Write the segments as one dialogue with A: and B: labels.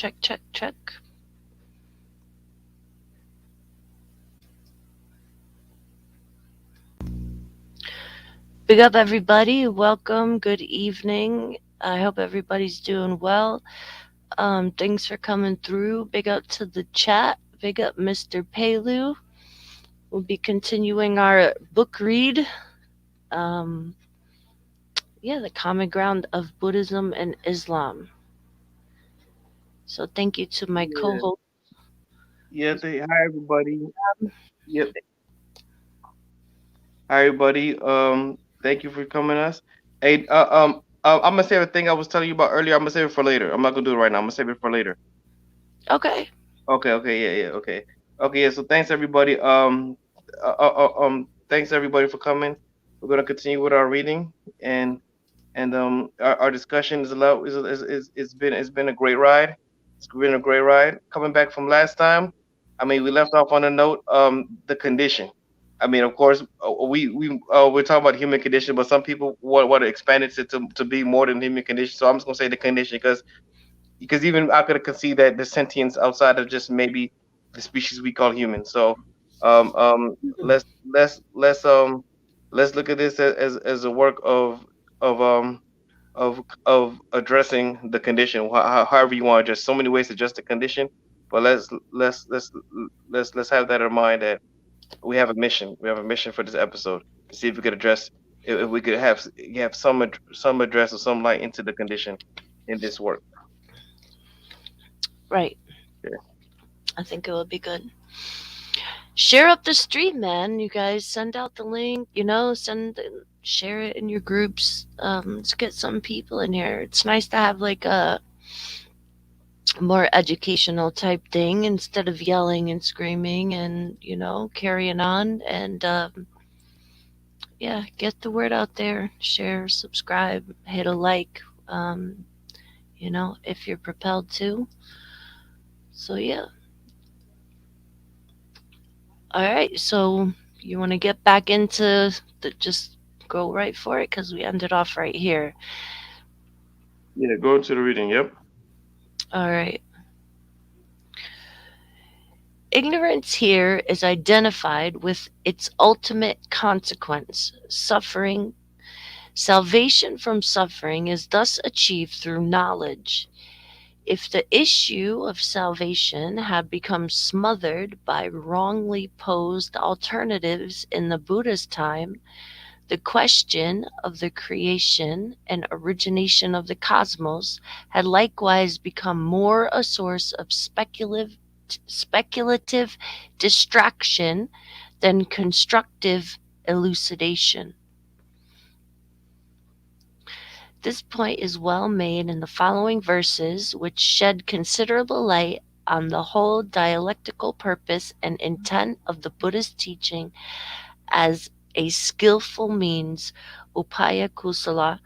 A: Check, check, check. Big up, everybody. Welcome. Good evening. I hope everybody's doing well. Thanks for coming through. Big up to the chat. Big up, Mr. Pelu. We'll be continuing our book read. Um, yeah, the common ground of Buddhism and Islam. So thank you to my
B: Yeah,
A: co-host.
B: yeah. Hi everybody. Yep. Hi everybody. Thank you for coming us. Hey, I'm gonna save a thing I was telling you about earlier. I'm gonna save it for later. I'm not gonna do it right now. I'm gonna save it for later.
A: Okay.
B: Okay, yeah, okay, okay, yeah. So thanks everybody. Thanks everybody for coming. We're gonna continue with our reading and our discussion is a lot is it's been a great ride. It's been a great ride. Coming back from last time, I mean we left off on a note the condition. I mean of course we're talking about human condition, but some people want to expand it to be more than human condition. So I'm just gonna say the condition because even I could concede that the sentience outside of just maybe the species we call human. So um um let's let's let's um let's look at this as a work of of addressing the condition. However you want to address, so many ways to address the condition, but let's have that in mind that we have a mission. We have a mission for this episode to see if we could address if we could have some address or some light into the condition in this work.
A: Right.
B: Yeah.
A: I think it will be good. Share up the stream, man. You guys send out the link. Share it in your groups. Let's get some people in here. It's nice to have like a more educational type thing instead of yelling and screaming and carrying on. And yeah, get the word out there. Share, subscribe, hit a like. Um, if you're propelled to. So yeah. All right. So you want to get back into the just go right for it because we ended off right here.
B: Yeah, go into the reading. Yep.
A: All right. Ignorance here is identified with its ultimate consequence, suffering. Salvation from suffering is thus achieved through knowledge. If the issue of salvation had become smothered by wrongly posed alternatives in the Buddha's time, the question of the creation and origination of the cosmos had likewise become more a source of speculative distraction than constructive elucidation. This point is well made in the following verses, which shed considerable light on the whole dialectical purpose and intent of the Buddhist teaching as a skillful means, upaya kusala,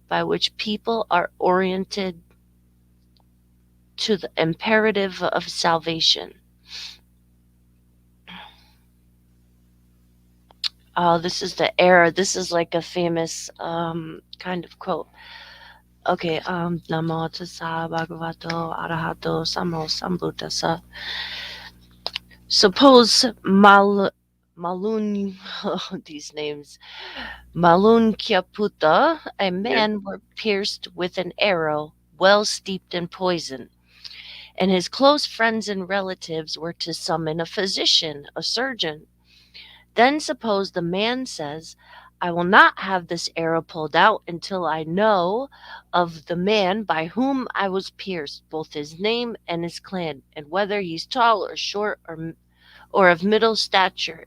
A: by which people are oriented to the imperative of salvation. Oh, this is the era. This is like a famous kind of quote. Okay, Namo tassa bhagavato arahato samo sambuddhassa. Suppose Malun, these names, Malunkyaputta, a
B: Yeah.
A: man were pierced with an arrow well steeped in poison, and his close friends and relatives were to summon a physician, a surgeon. Then suppose the man says, I will not have this arrow pulled out until I know of the man by whom I was pierced, both his name and his clan, and whether he's tall or short or of middle stature,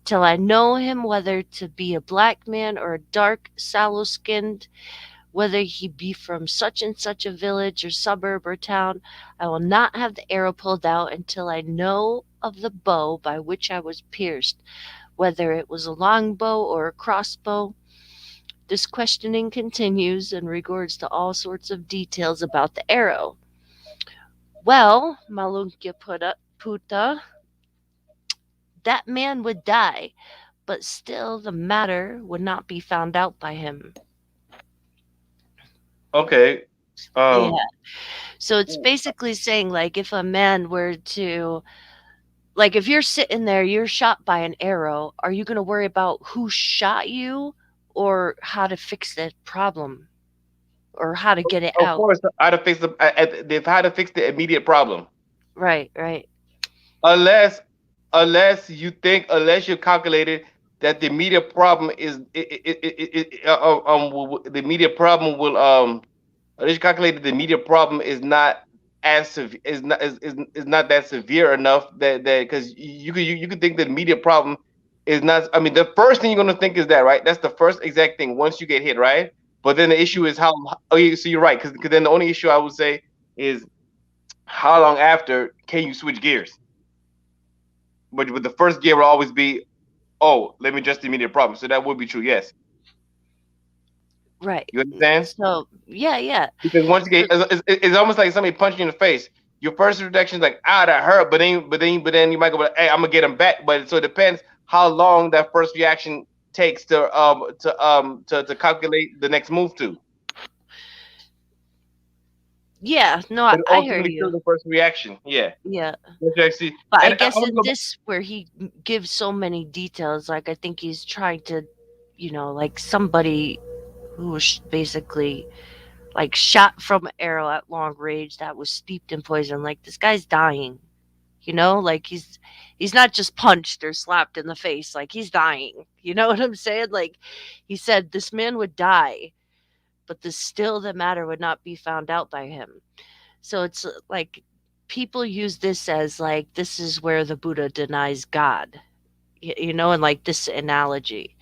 A: till I know him whether to be a black man or a dark, sallow skinned, whether he be from such and such a village or suburb or town. I will not have the arrow pulled out until I know of the bow by which I was pierced, whether it was a long bow or a crossbow. This questioning continues in regards to all sorts of details about the arrow. Well, Malunkya Putta, that man would die, but still the matter would not be found out by him.
B: Okay.
A: Yeah.
B: Um,
A: So it's basically saying, like, if a man were to, like, if you're sitting there, you're shot by an arrow, are you going to worry about who shot you or how to fix that problem or how to get it
B: of
A: out?
B: course, how to fix they've had to fix the immediate problem.
A: Right, right,
B: Unless, unless you calculated that the immediate problem is the immediate problem will unless you calculated the immediate problem is not as is not that severe enough that because you could think the immediate problem is not. I mean, the first thing you're gonna think is that, right? That's the first exact thing once you get hit, right? But then the issue is how. Oh, so you're right, because then the only issue I would say is how long after can you switch gears? But the first gear will always be, oh, let me just the immediate problem. So that would be true, yes.
A: right.
B: You understand?
A: So, yeah, yeah.
B: Because once you get,
A: So,
B: it's almost like somebody punched you in the face. Your first reaction is like, ah, that hurt, but then you might go, hey, I'm gonna get him back. But so it depends how long that first reaction takes to calculate the next move to.
A: yeah, no,
B: But
A: I hear
B: ultimately,
A: you.
B: still the first reaction, yeah.
A: Yeah.
B: Which I see,
A: But I
B: and I
A: guess
B: want to
A: in
B: go back.
A: this where he gives so many details, like I think he's trying to, like somebody who was basically like shot from an arrow at long range that was steeped in poison. Like this guy's dying, like he's not just punched or slapped in the face, like he's dying. You know what I'm saying? Like he said this man would die, but the still the matter would not be found out by him. So it's like people use this as like this is where the Buddha denies God, and like this analogy,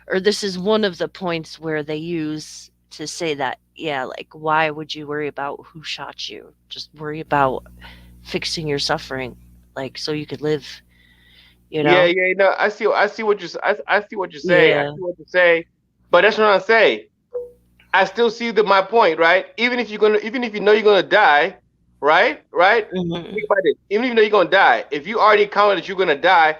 A: or this is one of the points where they use to say that, yeah, like why would you worry about who shot you? Just worry about fixing your suffering, like so you could live, you
B: Yeah,
A: know?
B: yeah, no, I see what you're saying. I
A: Yeah.
B: see what you're saying. But that's what I'm saying. I still see my point, right? Even if you know you're gonna die, right? Right?
A: Hmm.
B: Think about this. Even if you know you're gonna die, if you already counted that you're gonna die,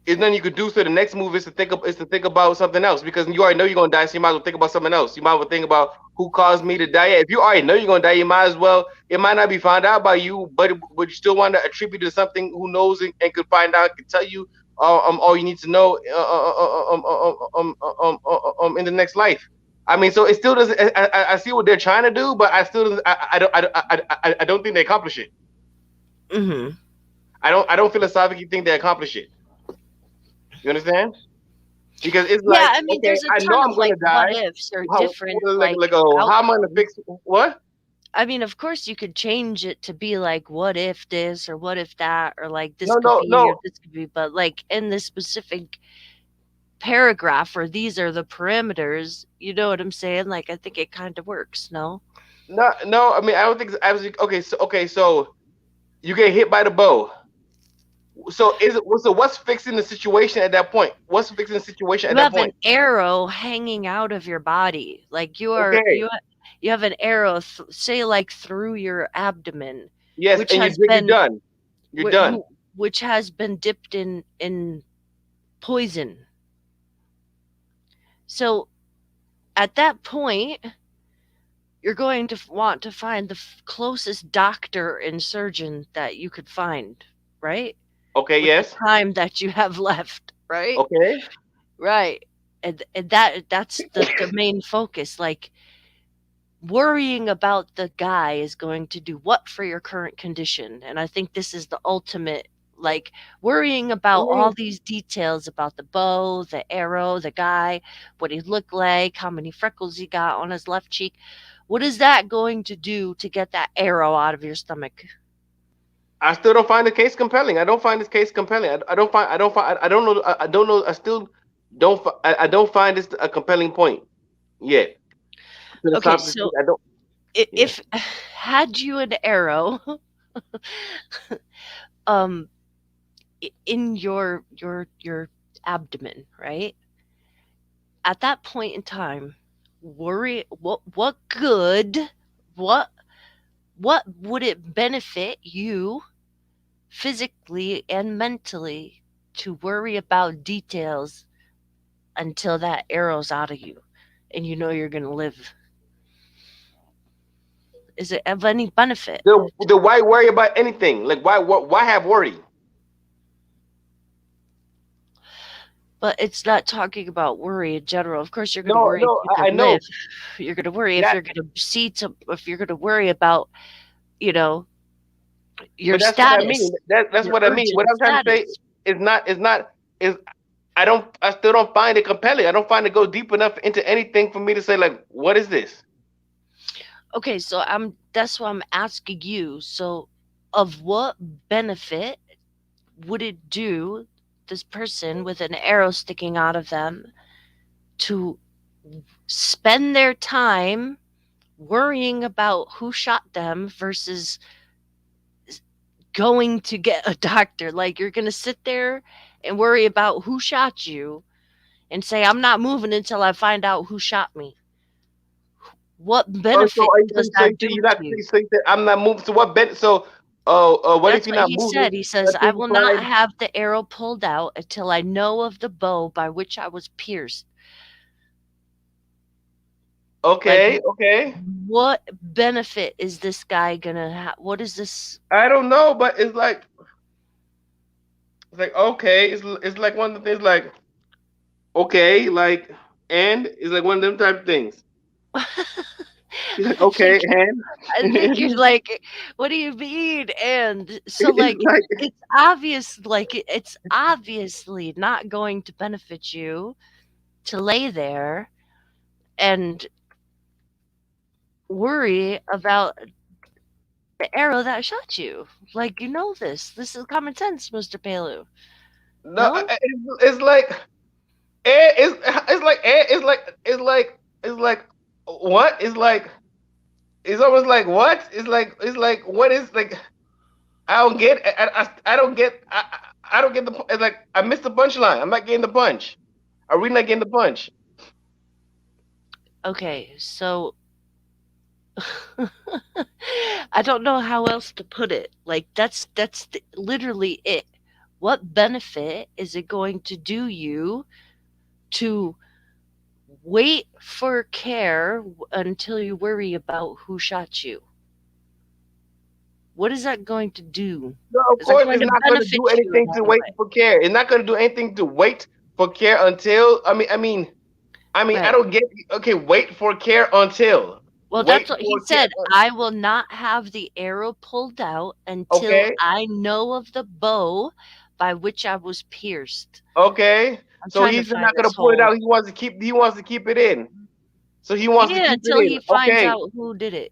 B: there's nothing you could do. So the next move is to think about something else because you already know you're gonna die. So you might as well think about something else. You might as well think about who caused me to die. Yeah, if you already know you're gonna die, you might as well. It might not be found out by you, but you still want to attribute it to something who knows and could find out, could tell you all you need to know in the next life. I mean, so it still doesn't. I see what they're trying to do, but I still doesn't. I don't think they accomplish it.
A: Hmm.
B: I don't philosophically think they accomplish it. You understand? Because it's
A: Yeah,
B: like,
A: I mean,
B: okay,
A: there's a
B: I know
A: ton
B: I'm
A: of like
B: gonna
A: what
B: die.
A: ifs or
B: How,
A: different like
B: like, oh, how am I gonna
A: outcomes.
B: fix what?
A: I mean, of course, you could change it to be like, what if this or what if that, or like this
B: No,
A: could
B: no,
A: be or
B: no,
A: this could be, but like in this specific paragraph or these are the parameters, you know what I'm saying? Like, I think it kind of works, no?
B: no, no. I mean, I don't think it's absolutely okay. So you get hit by the bow. So what's fixing the situation at that point? What's fixing the situation at
A: You
B: that
A: have an
B: point?
A: arrow hanging out of your body. Like
B: Okay,
A: you have an arrow, say, like through your abdomen,
B: yes,
A: which
B: and
A: has
B: you're
A: been
B: done. You're done.
A: which has been dipped in poison. So at that point, you're going to want to find the closest doctor and surgeon that you could find, right?
B: Okay,
A: With the
B: yes.
A: time that you have left, right?
B: Okay.
A: Right. And that's the main focus. Like worrying about the guy is going to do what for your current condition? And I think this is the ultimate, like worrying
B: I
A: about all
B: mean,
A: these details about the bow, the arrow, the guy, what he looked like, how many freckles he got on his left cheek. What is that going to do to get that arrow out of your stomach?
B: I still don't find the case compelling. I don't find this case compelling. I don't find. I don't find. I don't know. I don't know. I still don't. I don't find this a compelling point yet.
A: Okay,
B: Philosophically,
A: so
B: I don't. Yeah.
A: if had you an arrow um in your abdomen, right? At that point in time, worry what good, what what would it benefit you physically and mentally to worry about details until that arrow's out of you and you know you're going to live? Is it of any benefit?
B: The why worry about anything? Like why have worry?
A: But it's not talking about worry in general. Of course, you're going to
B: No,
A: worry if
B: no,
A: you
B: I
A: can
B: know
A: live. You're going to worry if
B: that,
A: you're going to see to, if you're going to worry about, you know, your
B: but that's what I
A: status,
B: mean. That's
A: your
B: what I mean. What
A: urgent
B: I'm trying to say
A: status.
B: is not is I still don't find it compelling. I don't find it go deep enough into anything for me to say like what is this?
A: Okay, so that's why I'm asking you. So, of what benefit would it do this person with an arrow sticking out of them to spend their time worrying about who shot them versus going to get a doctor? Like, you're going to sit there and worry about who shot you and say, I'm not moving until I find out who shot me. What
B: Oh, so
A: benefit
B: are you
A: does
B: so
A: that
B: you say
A: do
B: you're
A: to
B: not
A: you?
B: so you say I'm not moving. So what bet? So what if
A: That's
B: you're
A: what
B: not
A: he
B: moving
A: said. He says,
B: until
A: I
B: you
A: will not
B: find?
A: have the arrow pulled out until I know of the bow by which I was pierced. Like,
B: Okay, okay.
A: what benefit is this guy gonna have? What is this?
B: I don't know, but it's like okay, it's like one of the things like okay, like and it's like one of them type of things. He's like
A: I
B: okay,
A: think
B: and
A: I think you're like, what do you mean? And so,
B: it's
A: like,
B: like
A: it's obvious, like, it's obviously not going to benefit you to lay there and worry about the arrow that shot you. Like, you know this. This is common sense, Mr. Pelu.
B: no,
A: No?
B: it's like it's like it's like what? It's almost like what? It's like what is like I don't get I don't get I don't get the it's like I missed the punchline. I'm not getting the punch. I'm really not getting the punch.
A: Okay, so I don't know how else to put it. Like, literally it. What benefit is it going to do you to wait for care until you worry about who shot you? What is that going to do?
B: No, of
A: Is that
B: course,
A: going
B: it's
A: to
B: not going to do
A: benefit you in
B: anything to
A: any
B: wait
A: way?
B: for care. It's not going to do anything to wait for care until. I
A: Right.
B: don't get. Okay, wait for care until.
A: Well, that's
B: Wait
A: what he
B: for care.
A: said. I will not have the arrow pulled out until
B: Okay,
A: I know of the bow by which I was pierced.
B: okay.
A: I'm
B: So
A: trying to
B: he's
A: find
B: not going
A: this
B: to pull it
A: whole.
B: out. He wants to keep. He wants to keep it in. So he wants to
A: Yeah,
B: keep it
A: until
B: in.
A: he finds
B: Okay,
A: out who did it.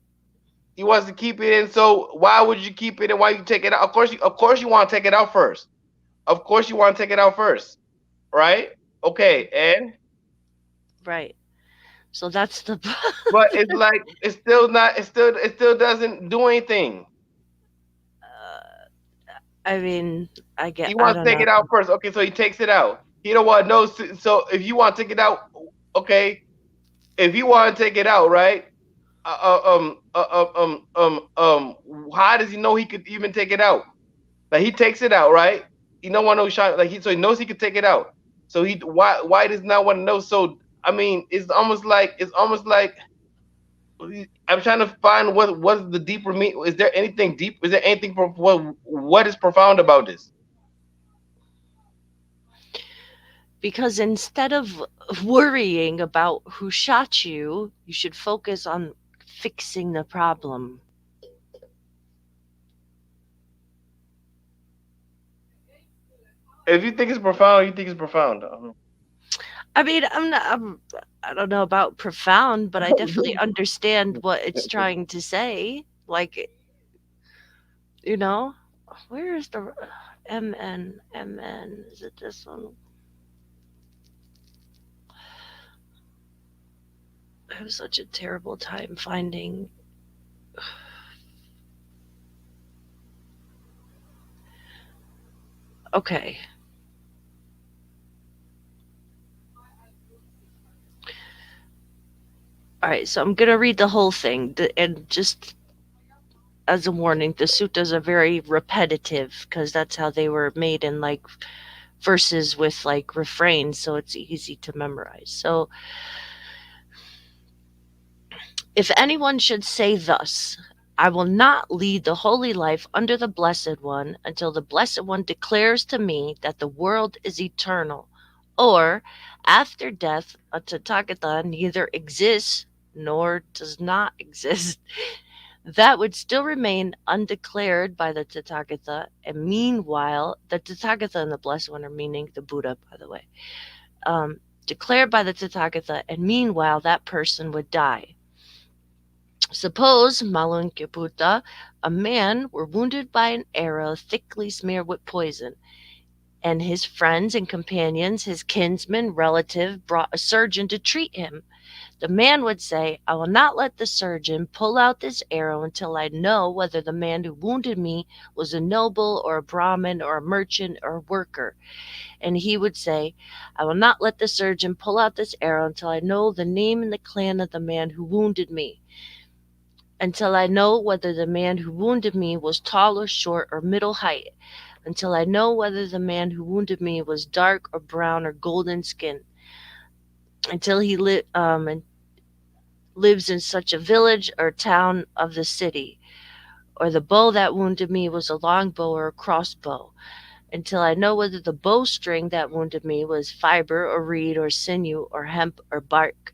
B: he wants to keep it in. So why would you keep it in? Why you take it out? Of course, you want to take it out first. Of course, you want to take it out first, right? Okay, and
A: Right. So that's the.
B: but it's like it's still not. It still doesn't do anything.
A: I mean,
B: He
A: I
B: wants
A: don't
B: to take
A: know.
B: it out first. Okay, so he takes it out. He don't want no. So if you want to take it out, okay. If you want to take it out, right? How does he know he could even take it out? Like he takes it out, right? He don't want no shot. Like so he knows he could take it out. So he why does not want to know? So I mean, it's almost like I'm trying to find what is the deeper meaning. Is there anything deep? Is there anything what is profound about this?
A: Because instead of worrying about who shot you, you should focus on fixing the problem.
B: If you think it's profound, you think it's profound.
A: I mean, I don't know about profound, but I definitely understand what it's trying to say. Like, you know, where is the MN? Is it this one? I have such a terrible time finding. Okay. All right, so I'm going to read the whole thing. And just as a warning, the suttas are very repetitive because that's how they were made in like verses with like refrains, so it's easy to memorize. So, if anyone should say thus, I will not lead the holy life under the Blessed One until the Blessed One declares to me that the world is eternal, or after death, a Tathagata neither exists nor does not exist. That would still remain undeclared by the Tathagata, and meanwhile, the Tathagata and the Blessed One are meaning the Buddha, by the way, declared by the Tathagata, and meanwhile, that person would die. Suppose, Malunkyaputta, a man were wounded by an arrow thickly smeared with poison, and his friends and companions, his kinsmen, relative, brought a surgeon to treat him. The man would say, I will not let the surgeon pull out this arrow until I know whether the man who wounded me was a noble or a Brahmin or a merchant or a worker. And he would say, I will not let the surgeon pull out this arrow until I know the name and the clan of the man who wounded me, until I know whether the man who wounded me was tall or short or middle height, until I know whether the man who wounded me was dark or brown or golden skin, until he lives in such a village or town of the city, or the bow that wounded me was a long bow or a crossbow, until I know whether the bowstring that wounded me was fiber or reed or sinew or hemp or bark,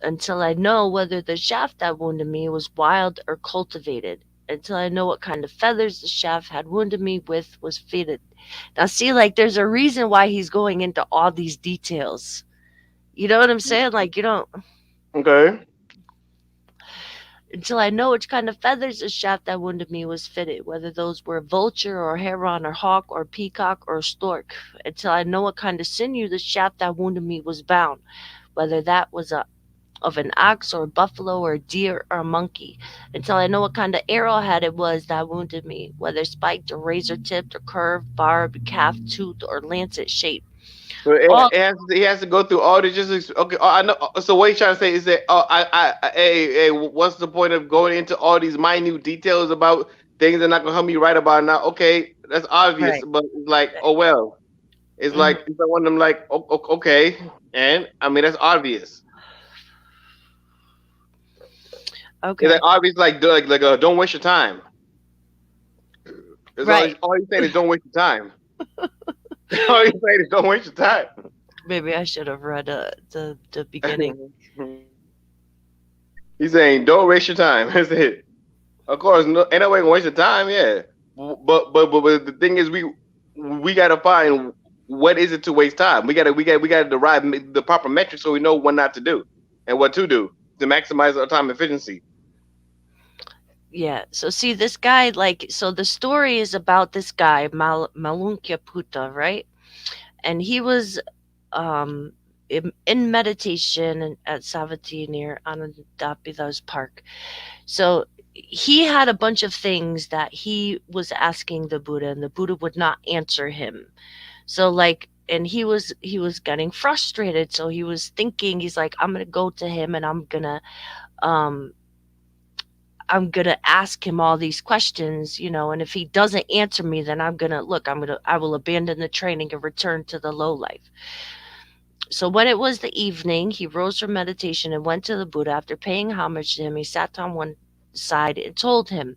A: until I know whether the shaft that wounded me was wild or cultivated, until I know what kind of feathers the shaft had wounded me with was fitted. Now, see, like, there's a reason why he's going into all these details. You know what I'm saying? Like, you don't,
B: Okay.
A: until I know which kind of feathers the shaft that wounded me was fitted, whether those were vulture or heron or hawk or peacock or stork, until I know what kind of sinew the shaft that wounded me was bound, whether that was of an ox or a buffalo or a deer or a monkey, until I know what kind of arrowhead it was that wounded me, whether spiked or razor tipped or curved, barbed, calf toothed, or lancet shaped.
B: So
A: All
B: he has to go through all the just okay. I know. So what he's trying to say is that hey, what's the point of going into all these minute details about things that are not gonna help me right about now? Okay, that's obvious,
A: right.
B: but it's like, oh well,
A: Hmm.
B: it's like one of them like okay, and I mean that's obvious. It's like
A: Okay.
B: obvious, don't waste your time. That's
A: Right.
B: all he's saying is don't waste your time. All he's saying is don't waste your time.
A: Maybe I should have read the beginning.
B: He's saying don't waste your time. That's it. Of course, no, ain't no way gonna waste your time. Yeah, but the thing is, we gotta find what is it to waste time. We gotta derive the proper metrics so we know what not to do and what to do to maximize our time efficiency.
A: Yeah. So see, this guy, like, so the story is about this guy Malunkya Puta, right? And he was um in meditation at Savati near Anandapida's park. So he had a bunch of things that he was asking the Buddha, and the Buddha would not answer him. So like, and he was getting frustrated. So he was thinking, he's like, I'm gonna go to him and um I'm gonna ask him all these questions, and if he doesn't answer me, then I will abandon the training and return to the low life. So when it was the evening, he rose from meditation and went to the Buddha. After paying homage to him, he sat on one side and told him,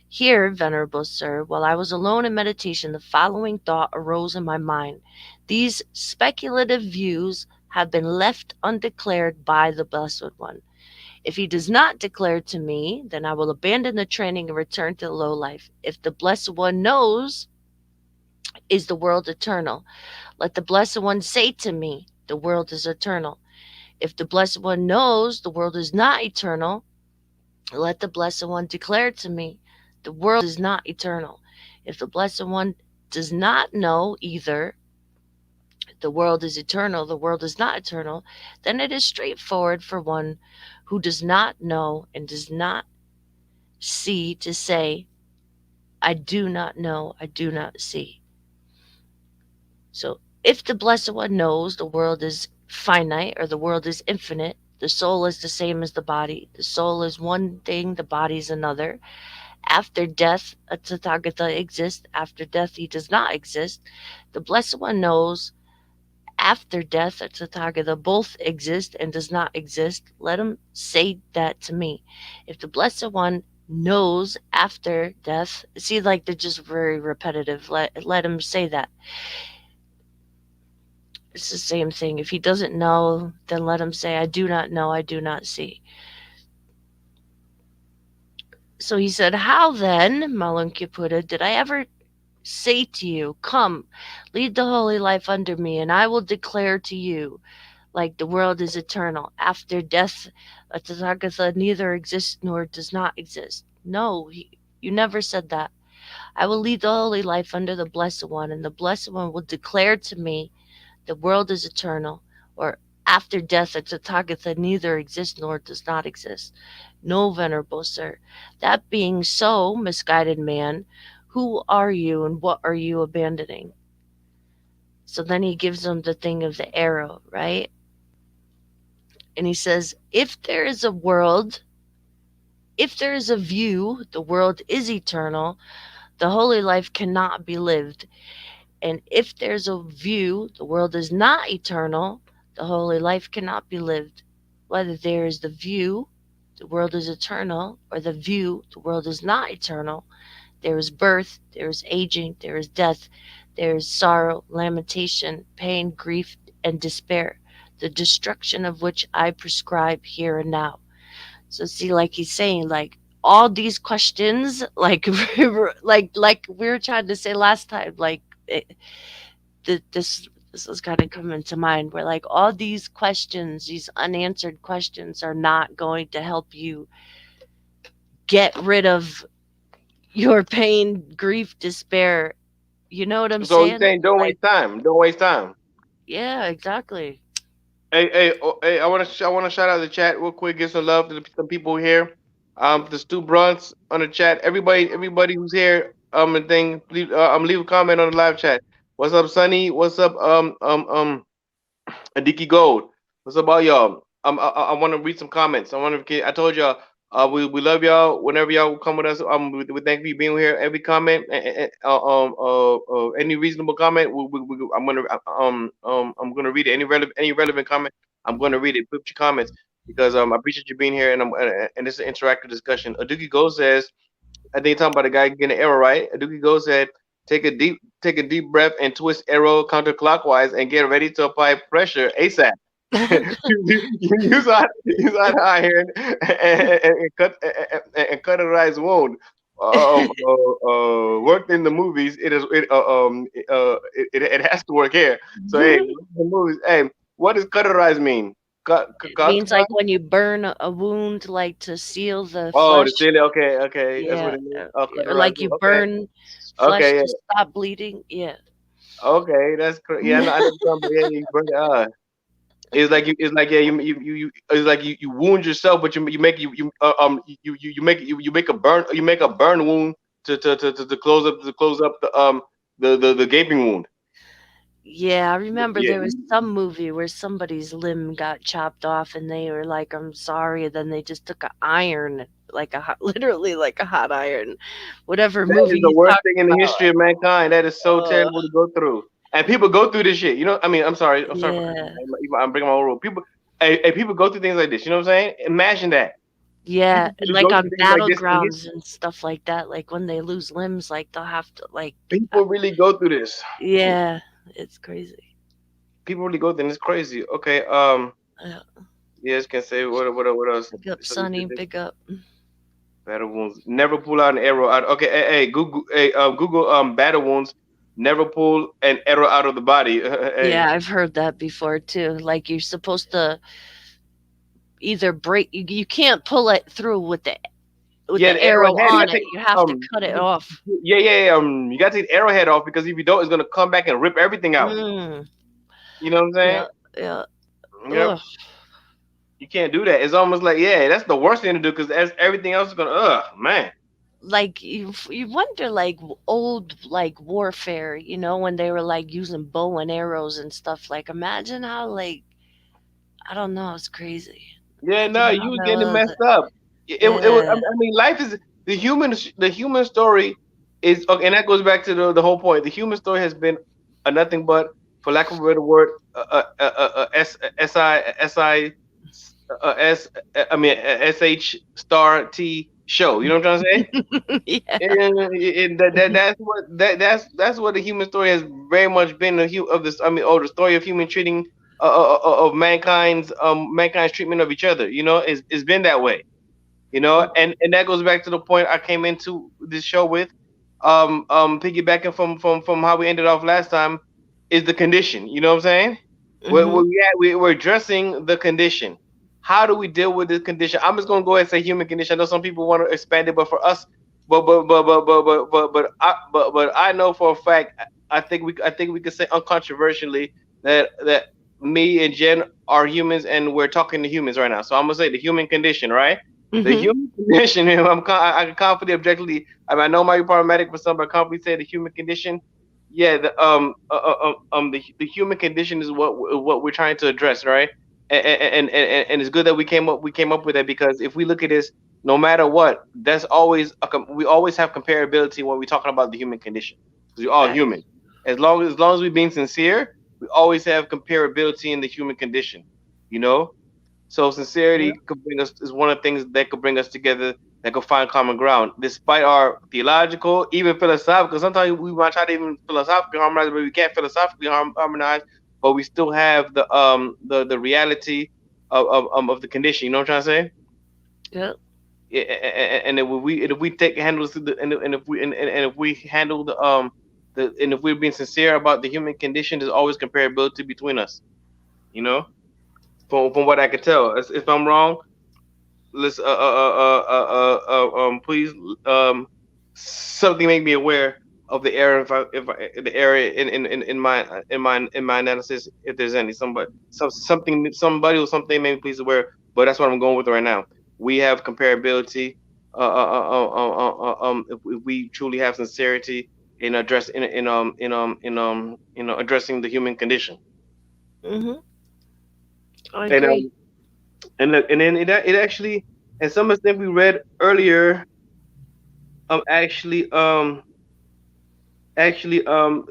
A: Here, venerable sir, while I was alone in meditation, the following thought arose in my mind. These speculative views have been left undeclared by the Blessed One. If he does not declare to me, then I will abandon the training and return to the low life. If the Blessed One knows, is the world eternal? Let the Blessed One say to me, the world is eternal. If the Blessed One knows the world is not eternal, let the Blessed One declare to me, the world is not eternal. If the Blessed One does not know either the world is eternal, the world is not eternal, then it is straightforward for one who does not know and does not see to say, I do not know, I do not see. So if the Blessed One knows the world is finite or the world is infinite, the soul is the same as the body. The soul is one thing, the body is another. After death, a Tathagata exists. After death, he does not exist. The Blessed One knows after death, Tathagata, both exist and does not exist. Let him say that to me. If the Blessed One knows after death, see, like they're just very repetitive. Let him say that. It's the same thing. If he doesn't know, then let him say, I do not know, I do not see. So he said, how then, Malankaputta, did I ever say to you, come, lead the holy life under me, and I will declare to you, like the world is eternal. After death, a Tathagata neither exists nor does not exist. No, you never said that. I will lead the holy life under the Blessed One, and the Blessed One will declare to me the world is eternal, or after death, a Tathagata neither exists nor does not exist. No, venerable sir. That being so, misguided man, who are you and what are you abandoning? So then he gives him the thing of the arrow, right? And he says, if there is a view, the world is eternal, the holy life cannot be lived. And if there's a view, the world is not eternal, the holy life cannot be lived. Whether there is the view, the world is eternal, or the view, the world is not eternal, there is birth, there is aging, there is death, there is sorrow, lamentation, pain, grief, and despair, the destruction of which I prescribe here and now. So see, like he's saying, like all these questions, like like we were trying to say last time, like this was kind of coming to mind, where like all these questions, these unanswered questions, are not going to help you get rid of your pain, grief, despair. You know what I'm
B: So he's
A: saying?
B: saying, don't
A: Like,
B: waste time. Don't waste time.
A: yeah, exactly.
B: Hey, I want to shout out the chat real quick. Give some love to the people here. The Stu Brunts on the chat. Everybody who's here. And thing. Leave, leave a comment on the live chat. What's up, Sonny? What's up, Adiki Gold? What's up, all y'all? I want to read some comments. I told y'all. We love y'all. Whenever y'all come with us, we thank you for being here. Every comment, any reasonable comment, I'm gonna read it. Any relevant comment, I'm gonna read it. Put your comments because I appreciate you being here, and this is an interactive discussion. Aduki Go says, I think talking about the guy getting an arrow right. Aduki Go said, take a deep breath and twist arrow counterclockwise and get ready to apply pressure ASAP. Use hot iron and cauterize wound. Worked in the movies. It has to work here. So hey,
A: It
B: the movies. Hey, what does cauterize mean?
A: means like
B: Cauterize?
A: when you burn a wound, like to seal the
B: Oh, the
A: flesh.
B: ceiling. Okay, okay, that's what
A: Yeah,
B: it means. Oh,
A: or
B: cauterize.
A: like you
B: Okay,
A: burn flesh
B: okay,
A: to
B: yeah,
A: stop bleeding. Yeah.
B: okay. That's correct. Yeah, I know something. Yeah, you burn it. It's like yeah it's like you wound yourself, but you make a burn wound to close up the gaping wound.
A: Yeah, I remember
B: Yeah,
A: there was some movie where somebody's limb got chopped off and they were like, I'm sorry. And then they just took a iron, like a hot, literally like a hot iron. Whatever
B: that
A: movie
B: is the
A: he's
B: worst
A: talking
B: thing in the
A: about.
B: history of mankind. That is so
A: Uh,
B: terrible to go through, and people go through this shit. You know, I mean, I'm sorry for cutting.
A: yeah.
B: I'm bringing my own rule. People go through things like this. You know what I'm saying? Imagine that
A: Yeah.
B: people
A: And
B: really
A: like
B: go through
A: on
B: things like this in
A: battlegrounds
B: history.
A: and stuff like that, like when they lose limbs, like they'll have to, like, uh,
B: People really go through this.
A: yeah, it's crazy.
B: People really go through this. It's crazy. Okay.
A: Uh,
B: Yes, can say what else?
A: Big up,
B: So you
A: Sonny.
B: said this
A: Big up.
B: battle wounds. Never pull out an arrow out. Okay, Google battle wounds. Never pull an arrow out of the body. Hey,
A: Yeah, I've heard that before too. Like you're supposed to either break, you can't pull it through with
B: yeah,
A: the
B: the
A: arrow
B: arrowhead. You
A: on
B: gotta
A: it.
B: take
A: You have to cut it off.
B: you gotta take the arrowhead off because if you don't, it's gonna come back and rip everything out.
A: Mm,
B: You know what I'm
A: yeah,
B: saying?
A: yeah.
B: Yep.
A: Ugh.
B: You can't do that. It's almost like yeah, that's the worst thing to do because everything else is gonna man.
A: Like you wonder, like old like warfare, when they were like using bow and arrows and stuff. Like imagine how, like, I don't know, it's crazy.
B: Yeah,
A: Imagine
B: no,
A: how
B: you was
A: that
B: getting
A: was.
B: messed up. It was.
A: Yeah,
B: I mean, life is the human story is, okay, and that goes back to the whole point. The human story has been a nothing but. for lack of a better word, SH star T show. You know what I'm trying to say?
A: Yeah.
B: And that's what the human story has very much been. Of this, the story of human treating of mankind's treatment of each other. It's been that way. And that goes back to the point I came into this show with, piggybacking from how we ended off last time, is the condition. You know what I'm saying?
A: Hmm.
B: We're addressing the condition. How do we deal with this condition? I'm just gonna go ahead and say human condition. I know some people want to expand it, but for us, but I know for a fact, I think we could say uncontroversially that me and Jen are humans, and we're talking to humans right now. So I'm gonna say the human condition, right? The
A: Hmm.
B: human condition. I can confidently, objectively. I know it might be problematic for some, but I confidently say the human condition. Yeah, the human condition is what we're trying to address, right? And it's good that we came up with that, because if we look at this, no matter what, that's always we always have comparability when we're talking about the human condition, because we're all
A: Facts.
B: human. As long as we're being sincere, we always have comparability in the human condition. You know, so
A: Yeah.
B: sincerity could bring us is one of the things that could bring us together, that could find common ground, despite our theological, even philosophical. Sometimes we might try to even philosophically harmonize, but we can't philosophically harmonize. But we still have the reality of the condition. You know what I'm trying to say?
A: Yep.
B: Yeah, and if we take handle the and if we handle and if we're being sincere about the human condition, there's always comparability between us. You know, from what I could tell. If I'm wrong, let's please, something make me aware of the error, if the error in my analysis, if there's any, somebody or something make me please aware. But that's what I'm going with right now. We have comparability, if we truly have sincerity in address in addressing the human condition.
A: Hmm. I
B: And
A: agree.
B: and then it actually, and some of the things we read earlier, actually,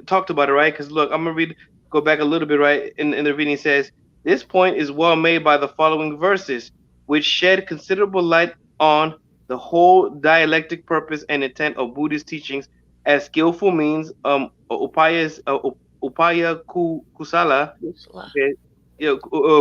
B: talked about it, right? Because look, I'm gonna go back a little bit, right? In the reading, it says, this point is well made by the following verses, which shed considerable light on the whole dialectic purpose and intent of Buddhist teachings as skillful means, upaya
A: Kusala.
B: okay, yeah,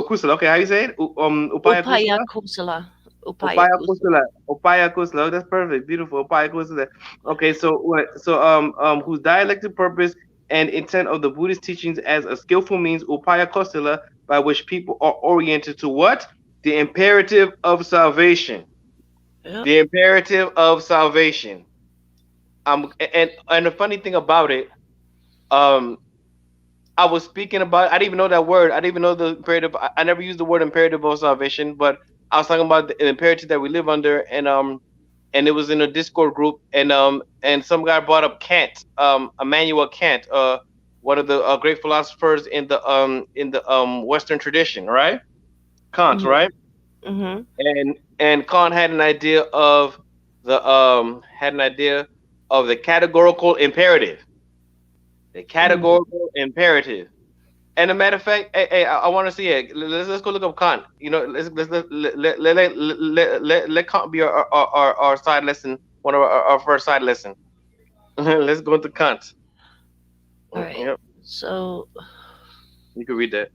B: kusala, okay, how you say it? Upaya
A: Upaya
B: kusala.
A: kusala. Upaya
B: Opaya
A: kusala.
B: Kusula. Opaya Kusula. That's perfect. Beautiful. Opaya Kusula. Okay, so what? So whose dialectic purpose and intent of the Buddhist teachings as a skillful means, Upaya Kusula, by which people are oriented to what? The imperative of salvation.
A: Yep.
B: The imperative of salvation. And the funny thing about it, um, I was speaking about. I didn't even know that word. I didn't even know the imperative. I never used the word imperative of salvation, but I was talking about the imperative that we live under, and it was in a Discord group, and some guy brought up Kant, Immanuel Kant, one of the great philosophers in the Western tradition, right? Kant,
A: Hmm.
B: right?
A: Hmm.
B: And Kant had an idea of the categorical imperative, the
A: Hmm.
B: categorical imperative. And a matter of fact, hey, I want to see it. Let's go look up Kant. Let Kant be our side lesson, one of our first side lesson. Let's go into Kant.
A: All right.
B: Yep,
A: So
B: you can read that.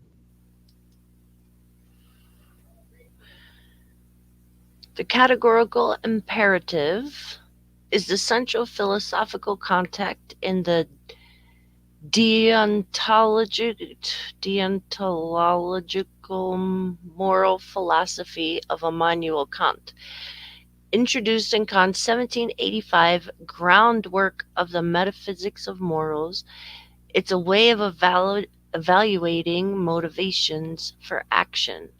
A: the categorical imperative is the central philosophical concept in the deontologi- deontological moral philosophy of Immanuel Kant. Introduced in Kant's 1785 groundwork of the metaphysics of morals, it's a way of evaluating motivations for action.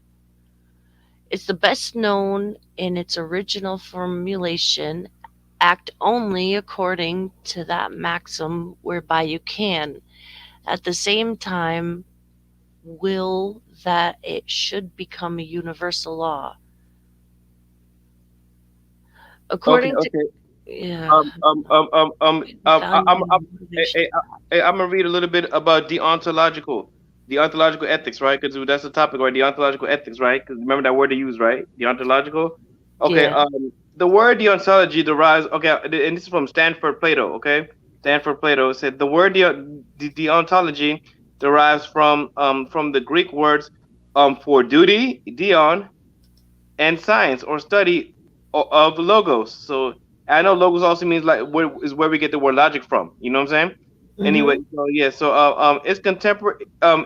A: It's the best known in its original formulation: act only according to that maxim whereby you can, at the same time, will that it should become a universal law.
B: Okay,
A: According to
B: okay.
A: Yeah.
B: I'm
A: Value and motivation.
B: I'm gonna read a little bit about deontological ethics, right? Because that's the topic, right? Deontological ethics, right? Because remember that word they use, right? Deontological. Okay.
A: Yeah.
B: The word deontology derives. Okay, and this is from Stanford Plato. Okay, Stanford Plato said the word deontology derives from the Greek words for duty, deon, and science or study of logos. So I know logos also means like where we get the word logic from. You know what I'm saying? Anyway,
A: Mm-hmm.
B: so yeah, so it's contemporary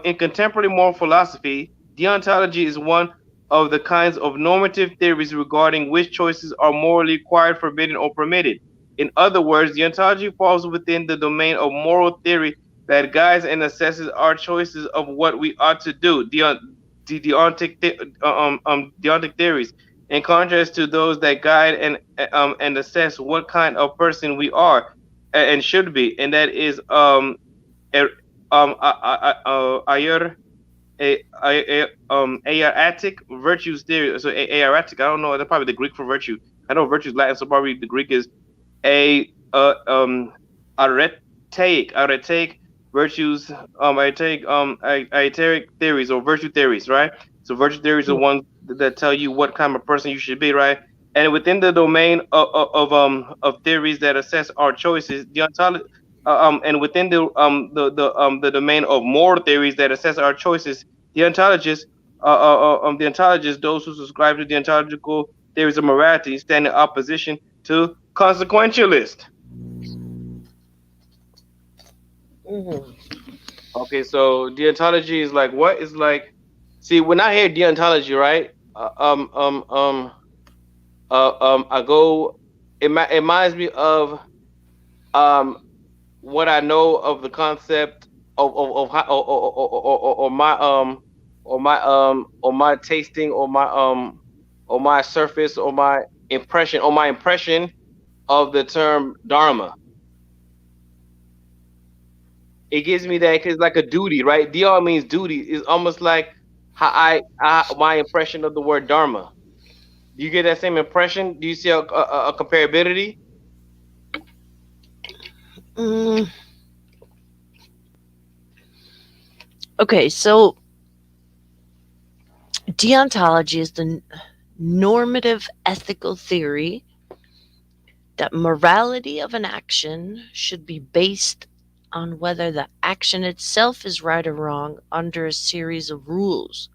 B: in contemporary moral philosophy. Deontology is one of the kinds of normative theories regarding which choices are morally required, forbidden, or permitted. In other words, deontology falls within the domain of moral theory that guides and assesses our choices of what we ought to do. Deontic theories, in contrast to those that guide and assess what kind of person we are and should be, and that is er, ayer aerotic virtues theory. So aerotic, I don't know. That's probably the Greek for virtue. I know virtue is Latin, so probably the Greek is a arete virtues aeteric theories or virtue theories, right? So virtue theories are ones that tell you what kind of person you should be, right? And within the domain of theories that assess our choices, and within the domain of moral theories that assess our choices, deontologists deontologists, those who subscribe to deontological theories of morality, stand in opposition to consequentialist.
A: Mm-hmm.
B: Okay, so deontology is like what is like. See, when I hear deontology, right? I go. It reminds me of um what I know of the concept of how or my tasting or my surface or my impression of the term dharma. It gives me that because it's like a duty, right? Dr means duty. It's almost like how my impression of the word dharma. Do you get that same impression? Do you see a comparability?
A: Mm. Okay, so deontology is the normative ethical theory that morality of an action should be based on whether the action itself is right or wrong under a series of rules,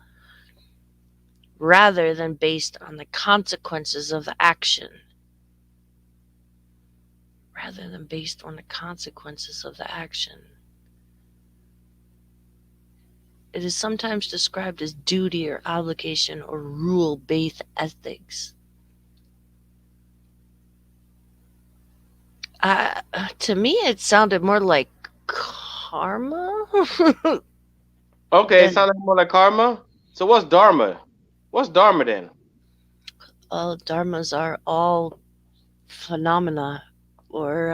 A: rather than based on the consequences of the action. Rather than based on the consequences of the action. It is sometimes described as duty or obligation or rule based ethics. To me, it sounded more like karma
B: Okay, it
A: than
B: sounds like more like karma. So what's dharma? What's dharma then?
A: dharmas are all phenomena or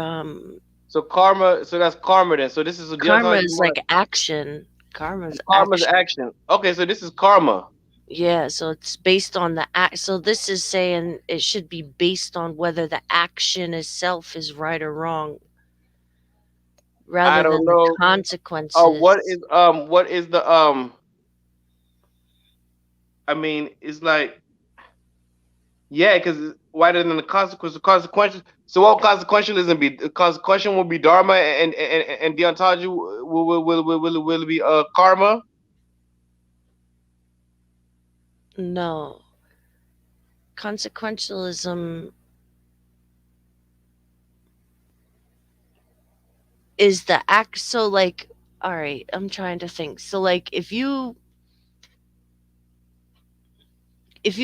B: So karma. So that's karma then. So this is
A: karma
B: deontology is
A: is
B: more
A: like
B: like
A: action. Karma is
B: karma's
A: action.
B: action. Okay, so this is karma.
A: Yeah, so it's based on the act. So this is saying it should be based on whether the action itself is right or wrong,
B: I
A: rather
B: don't
A: than the
B: know.
A: consequences.
B: What is the I mean, it's like yeah, because wider than the consequence, the consequential. So what consequentialism be? Consequential will be dharma, and deontology will be karma.
A: No. Consequentialism is the act. So, like, all right, I'm trying to think. So, like, if you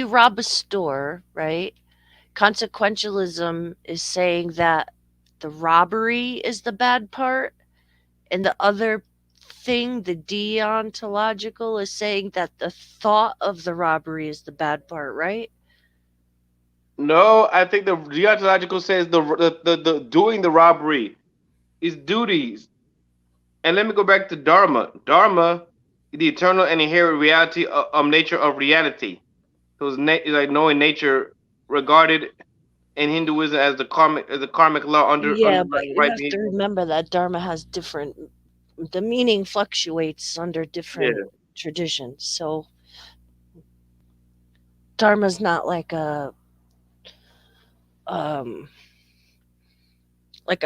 A: rob a store, right? Consequentialism is saying that the robbery is the bad part, and the other thing, the deontological, is saying that the thought of the robbery is the bad part, right?
B: No, I think the deontological says the doing the robbery is duties. And let me go back to dharma. Dharma, the eternal and inherent reality of nature of reality. So it's like knowing nature regarded. in Hinduism as the karmic law
A: Yeah, but
B: underlying
A: you
B: right
A: have to
B: behavior.
A: remember that dharma has different, the meaning fluctuates under different
B: Yeah.
A: traditions. So dharma's not um like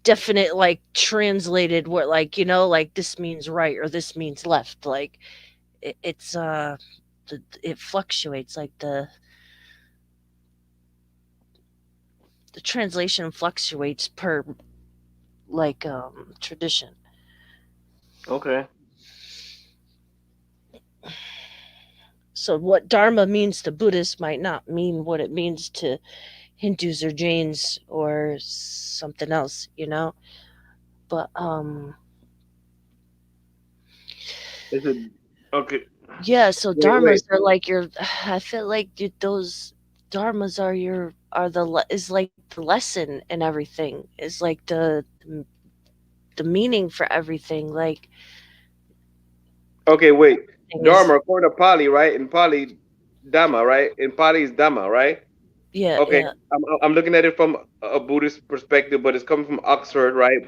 A: definite, like translated where, like, like this means right or this means left. Like it's it fluctuates, like the translation fluctuates per, like, tradition.
B: Okay.
A: So what dharma means to Buddhists might not mean what it means to Hindus or Jains or something else, But
B: Is it okay?
A: yeah, so
B: Wait,
A: dharmas
B: wait.
A: are like your I feel like those dharmas are is like the lesson and everything. Is like the meaning for everything. Like
B: Okay, wait.
A: thing is
B: Dharma, according to Pali, right? In Pali, Dhamma, right? In Pali is Dhamma, right?
A: yeah,
B: Okay,
A: yeah.
B: I'm looking at it from a Buddhist perspective, but it's coming from Oxford, right?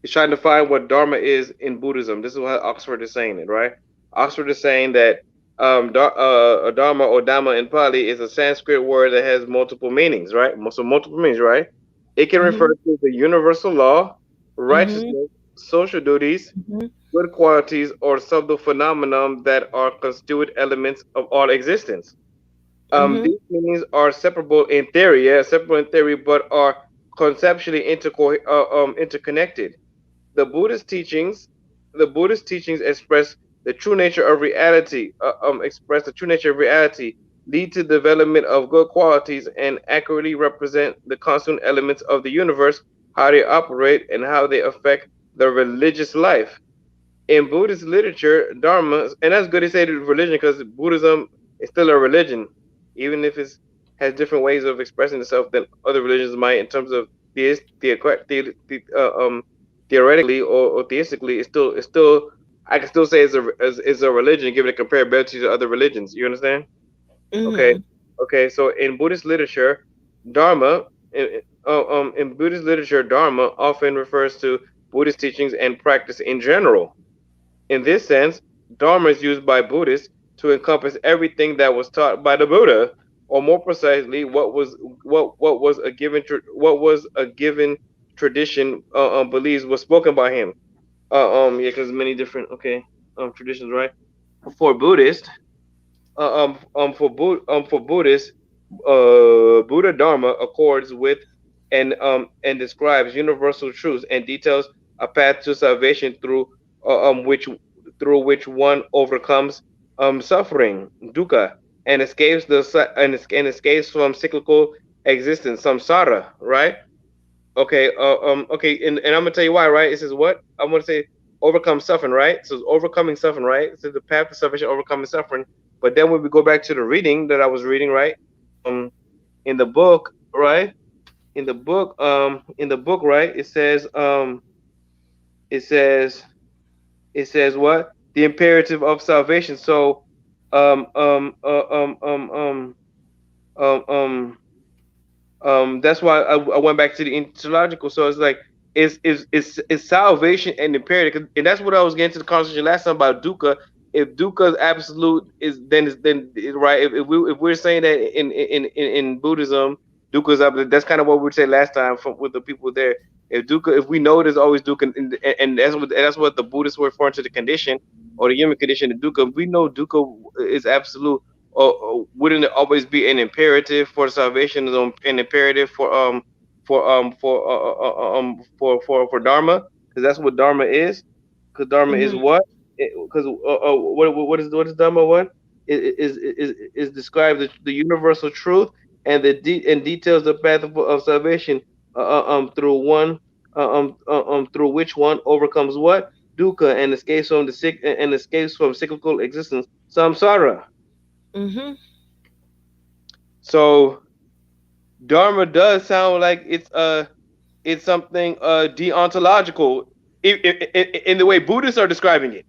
B: It's trying to find what Dharma is in Buddhism. This is what Oxford is saying it, right? Oxford is saying that Dharma or Dhamma in Pali is a Sanskrit word that has multiple meanings, right? So multiple meanings, right? It can refer
A: Mhm.
B: to the universal law,
A: Mhm.
B: righteousness, social duties,
A: Mhm.
B: good qualities, or subtle phenomenon that are constituent elements of all existence.
A: Mhm.
B: These meanings are separable in theory, yeah, separable in theory, but are conceptually interconnected. The Buddhist teachings, the Buddhist teachings express the true nature of reality, lead to development of good qualities, and accurately represent the constant elements of the universe, how they operate, and how they affect the religious life in Buddhist literature, Dharma, and that's good to say the religion because Buddhism is still a religion, even if it has different ways of expressing itself than other religions might in terms of theoretically or theistically. It's still I can still say it's a religion, given a comparability to other religions. You understand? Okay,
A: Mhm.
B: okay. So in Buddhist literature, Dharma. In Buddhist literature, Dharma often refers to Buddhist teachings and practice in general. In this sense, Dharma is used by Buddhists to encompass everything that was taught by the Buddha, or more precisely, what was a given tradition believes was spoken by him. Yeah, because many different traditions, right? For Buddhists, for Buddhists, Buddha Dharma accords with and describes universal truths and details a path to salvation through which one overcomes suffering, dukkha, and and escapes from cyclical existence, samsara, right? Okay, and I'm gonna tell you why, right? It says what? I'm gonna say overcome suffering, right? So it's overcoming suffering, right? So the path to salvation, overcoming suffering. But then when we go back to the reading that I was reading, right? In the book, right? In the book, right? It says, it says what? The imperative of salvation. So, um, um, uh, um, um, um, that's why I went back to the ontological. So it's like it's salvation and imperative, and that's what I was getting to the conversation last time about dukkha. If dukkha is absolute, right. If we're saying that in Buddhism, dukkha is absolute. That's kind of what we would say last time from with the people there. If we know there's always dukkha, and that's what the Buddhists were referring to the condition or the human condition, the dukkha. If we know dukkha is absolute, or wouldn't it always be an imperative for salvation, an imperative for dharma? Because that's what dharma is. Because dharma is
A: Mhm.
B: what? Because what is dharma? What is described the universal truth and details the path of salvation through which one overcomes what dukkha and escapes from cyclical existence samsara.
A: Mhm.
B: So Dharma does sound like it's something deontological in the way Buddhists are describing it.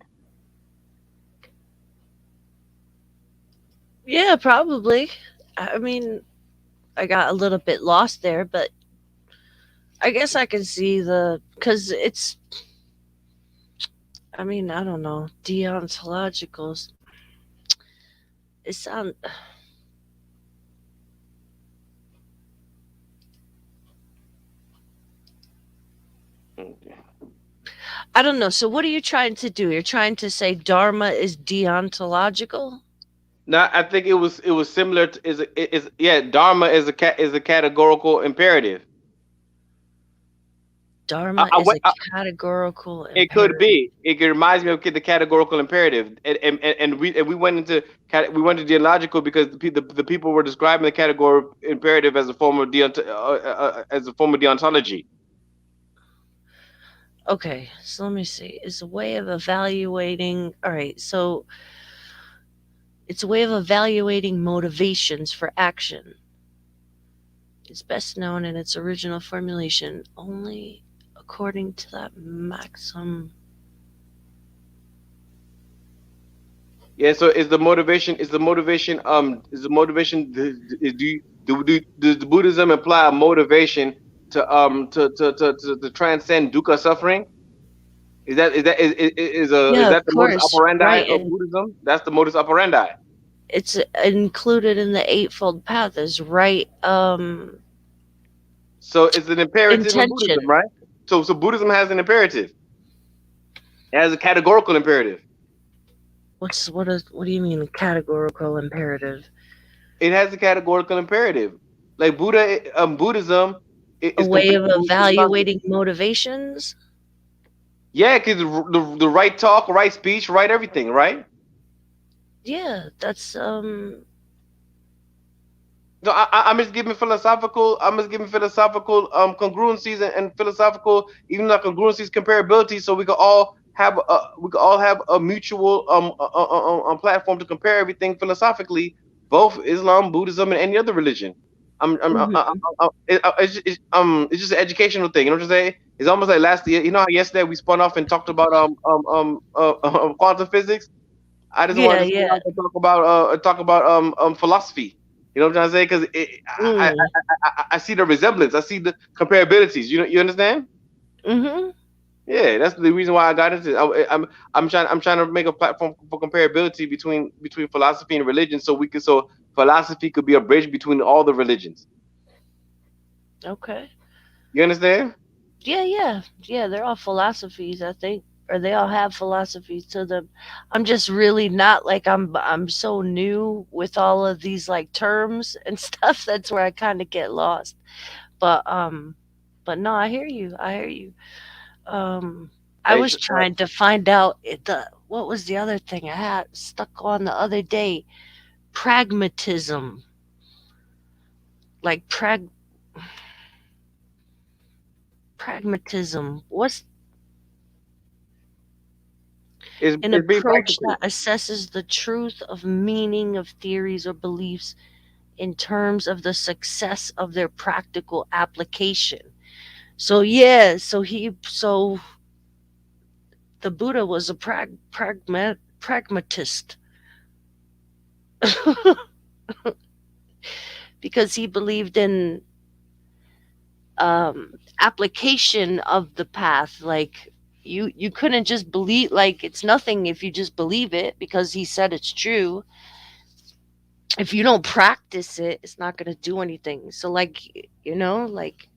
A: Yeah, probably. I mean, I got a little bit lost there, but I guess I can see the because it's. I mean, I don't know. Deontologicals. It sound.
B: Okay.
A: I don't know. So, what are you trying to do? You're trying to say Dharma is deontological.
B: Now, I think it was similar to is yeah. Dharma is a categorical imperative.
A: Dharma is a categorical
B: It could
A: imperative.
B: be. Reminds me of the categorical imperative, and we went into we went to deological because the people were describing the categorical imperative as a form of as a form of deontology.
A: Okay, so let me see. It's a way of evaluating. All right, so it's a way of evaluating motivations for action. It's best known in its original formulation only according to that maxim.
B: Yeah. So is the motivation does the Buddhism imply a motivation to transcend dukkha suffering? Is
A: Yeah, of
B: that the modus
A: course,
B: operandi
A: right,
B: of
A: and
B: Buddhism? That's the modus operandi.
A: it's included in the eightfold path is right
B: So it's an imperative in Buddhism,
A: intention.
B: right? So Buddhism has an imperative. It has a categorical imperative.
A: What do you mean categorical imperative?
B: It has a categorical imperative. Like Buddhism
A: A
B: is
A: way of
B: comparable to Islam.
A: evaluating motivations?
B: Yeah, because the right talk, right speech, right everything, right?
A: Yeah, that's
B: So I'm just giving philosophical. I'm just giving philosophical congruencies and philosophical, even not congruencies, comparability, so we could all have a mutual platform to compare everything philosophically, both Islam, Buddhism, and any other religion.
A: mhm.
B: It's just an educational thing. You know what I'm saying? It's almost like last year. You know how yesterday we spun off and talked about quantum physics. I just wanted
A: Yeah,
B: to spin
A: yeah.
B: off and talk about philosophy. You know what I'm trying to say? Because
A: Mm.
B: I see the resemblance. I see the comparabilities. You understand?
A: Mhm.
B: Yeah, that's the reason why I got into it. I'm trying to make a platform for comparability between philosophy and religion, so philosophy could be a bridge between all the religions.
A: Okay.
B: You understand?
A: Yeah, yeah. Yeah, they're all philosophies, I think. Or they all have philosophies to them. I'm just really not like I'm so new with all of these like terms and stuff. That's where I kind of get lost. But no, I hear you. I hear you. Um I
B: Hey,
A: was trying to find out the what was the other thing I had stuck on the other day? Pragmatism. Like pragmatism. What's an
B: it's being
A: approach
B: practical.
A: that assesses the truth of meaning of theories or beliefs in terms of the success of their practical application. So yeah, so the Buddha was a pragmatist because he believed in application of the path. Like you couldn't just believe, like it's nothing if you just believe it because he said it's true. If you don't practice it, it's not going to do anything. So like, like,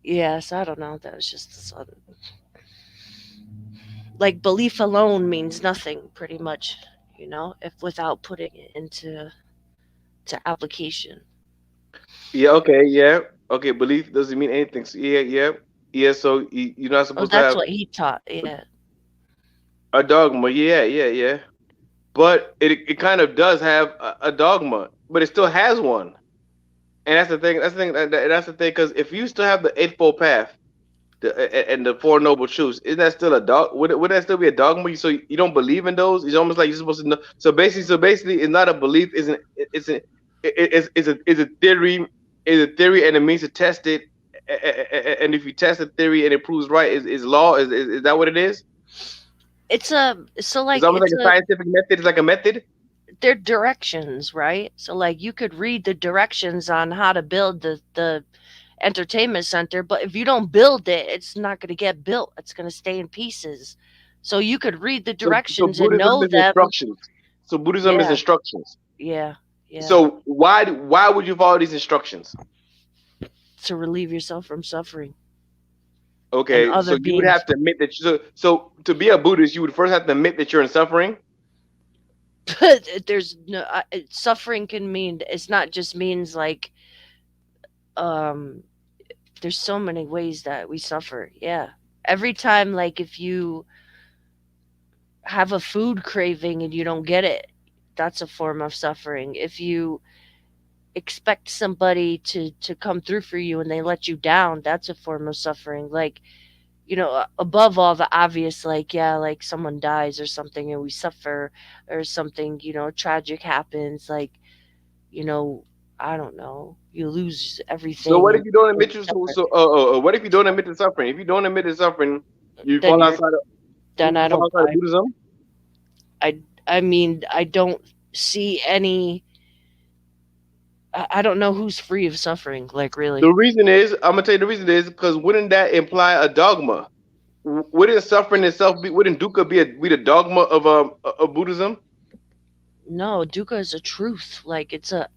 A: yes, I don't know, that was just like belief alone means nothing pretty much, if without putting it into to application.
B: Yeah. Okay. Yeah. Okay. Belief doesn't mean anything. So, yeah. Yeah. Yeah. So you're not
A: Oh,
B: supposed to
A: that's
B: have
A: what he taught. Yeah.
B: a dogma. Yeah. Yeah. Yeah. But it kind of does have a dogma, but it still has one. And that's the thing. That's the thing. Because if you still have the eightfold path, and the four noble truths, isn't that still a dog? Would that still be a dogma? So you don't believe in those? It's almost like you're supposed to know. So basically, it's not a belief. It's a theory. It's a theory, and it means to test it. And if you test a theory and it proves right, is law? Is that what it is?
A: It's a so
B: It's
A: like
B: almost like a scientific method. It's like a method.
A: they're directions, right? So like you could read the directions on how to build the entertainment center, but if you don't build it, it's not going to get built. It's going to stay in pieces. So you could read the
B: So
A: directions and
B: Buddhism
A: know
B: is
A: them.
B: instructions. So Buddhism is
A: Yeah,
B: instructions.
A: yeah, yeah.
B: So why would you follow these instructions?
A: To relieve yourself from suffering and
B: Okay, so
A: other
B: you would have
A: beings.
B: to admit that. So to be a Buddhist, you would first have to admit that you're in suffering.
A: But there's no suffering can mean it's not just means like um there's so many ways that we suffer. Yeah. Every time like if you have a food craving and you don't get it, that's a form of suffering. If you expect somebody to come through for you and they let you down, that's a form of suffering. Like, above all the obvious, like, yeah, like someone dies or something and we suffer, or something, tragic happens, like, you know, I don't know, you lose
B: So
A: everything
B: what if
A: and
B: you don't
A: you
B: admit you?
A: suffer.
B: What if you don't admit to suffering? If you don't admit to suffering, you
A: Then
B: fall
A: you're
B: outside of
A: then I
B: you fall
A: don't
B: outside of Buddhism.
A: I mean, I don't see any. I don't know who's free of suffering, like,
B: The
A: really.
B: reason is I'm gonna tell you the reason is because wouldn't that imply a dogma? Wouldn't suffering itself be? Wouldn't dukkha be the dogma of Buddhism?
A: No, dukkha is a truth. Like, it's a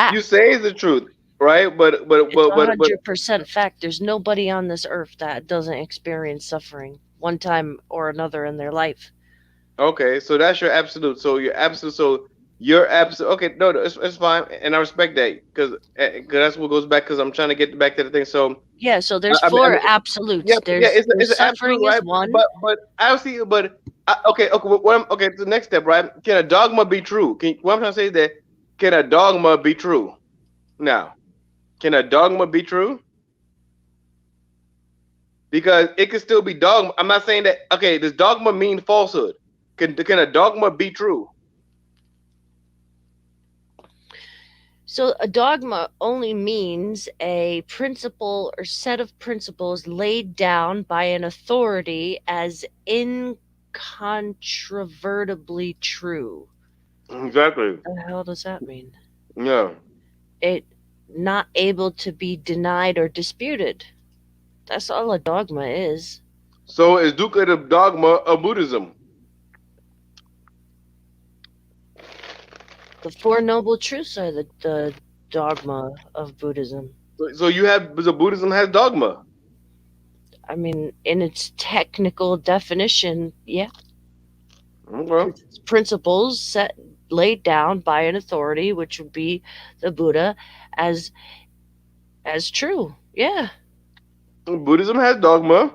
B: You
A: fact.
B: say it's the truth, right?
A: It's a
B: But
A: 100% fact. There's nobody on this earth that doesn't experience suffering one time or another in their life.
B: okay, so that's your absolute. So your absolute. So your absolute. Okay, no, it's fine, and I respect that because that's what goes back. Because I'm trying to get back to the thing. So
A: Yeah, so there's
B: I
A: four
B: mean, yeah,
A: absolutes.
B: yeah,
A: There's
B: it's
A: there's
B: an absolute,
A: suffering is
B: right?
A: one.
B: But I see, okay, okay, okay. The next step, right? Can a dogma be true? What I'm trying to say is that can a dogma be true? Now, can a dogma be true? Because it can still be dogma. I'm not saying that. Okay, does dogma mean falsehood? Can a dogma be true?
A: So a dogma only means a principle or set of principles laid down by an authority as incontrovertibly true.
B: Exactly.
A: The hell does that mean?
B: Yeah.
A: It not able to be denied or disputed. That's all a dogma is.
B: So is dukkha the dogma of Buddhism?
A: The Four Noble Truths are the dogma of Buddhism.
B: So you have so Buddhism has dogma.
A: I mean, in its technical definition, yeah,
B: Okay.
A: because it's principles laid down by an authority, which would be the Buddha, as as true. Yeah,
B: Buddhism has dogma.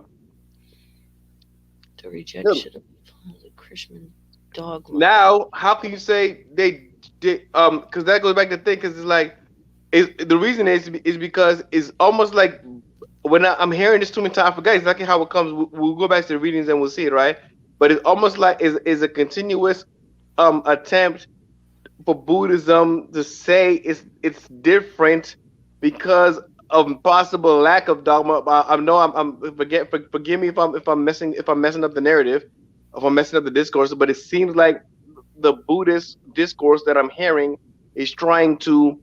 A: the
B: Yeah.
A: rejection of the Christian dogma.
B: Now, how can you say they because that goes back to the thing because it's like is the reason is because it's almost like when I'm hearing this too many times, I forget exactly how it comes. We'll go back to the readings and we'll see it, right? But it's almost like is a continuous attempt for Buddhism to say it's different because of possible lack of dogma. I know forgive me if I'm messing up the narrative, if I'm messing up the discourse, but it seems like the Buddhist discourse that I'm hearing is trying to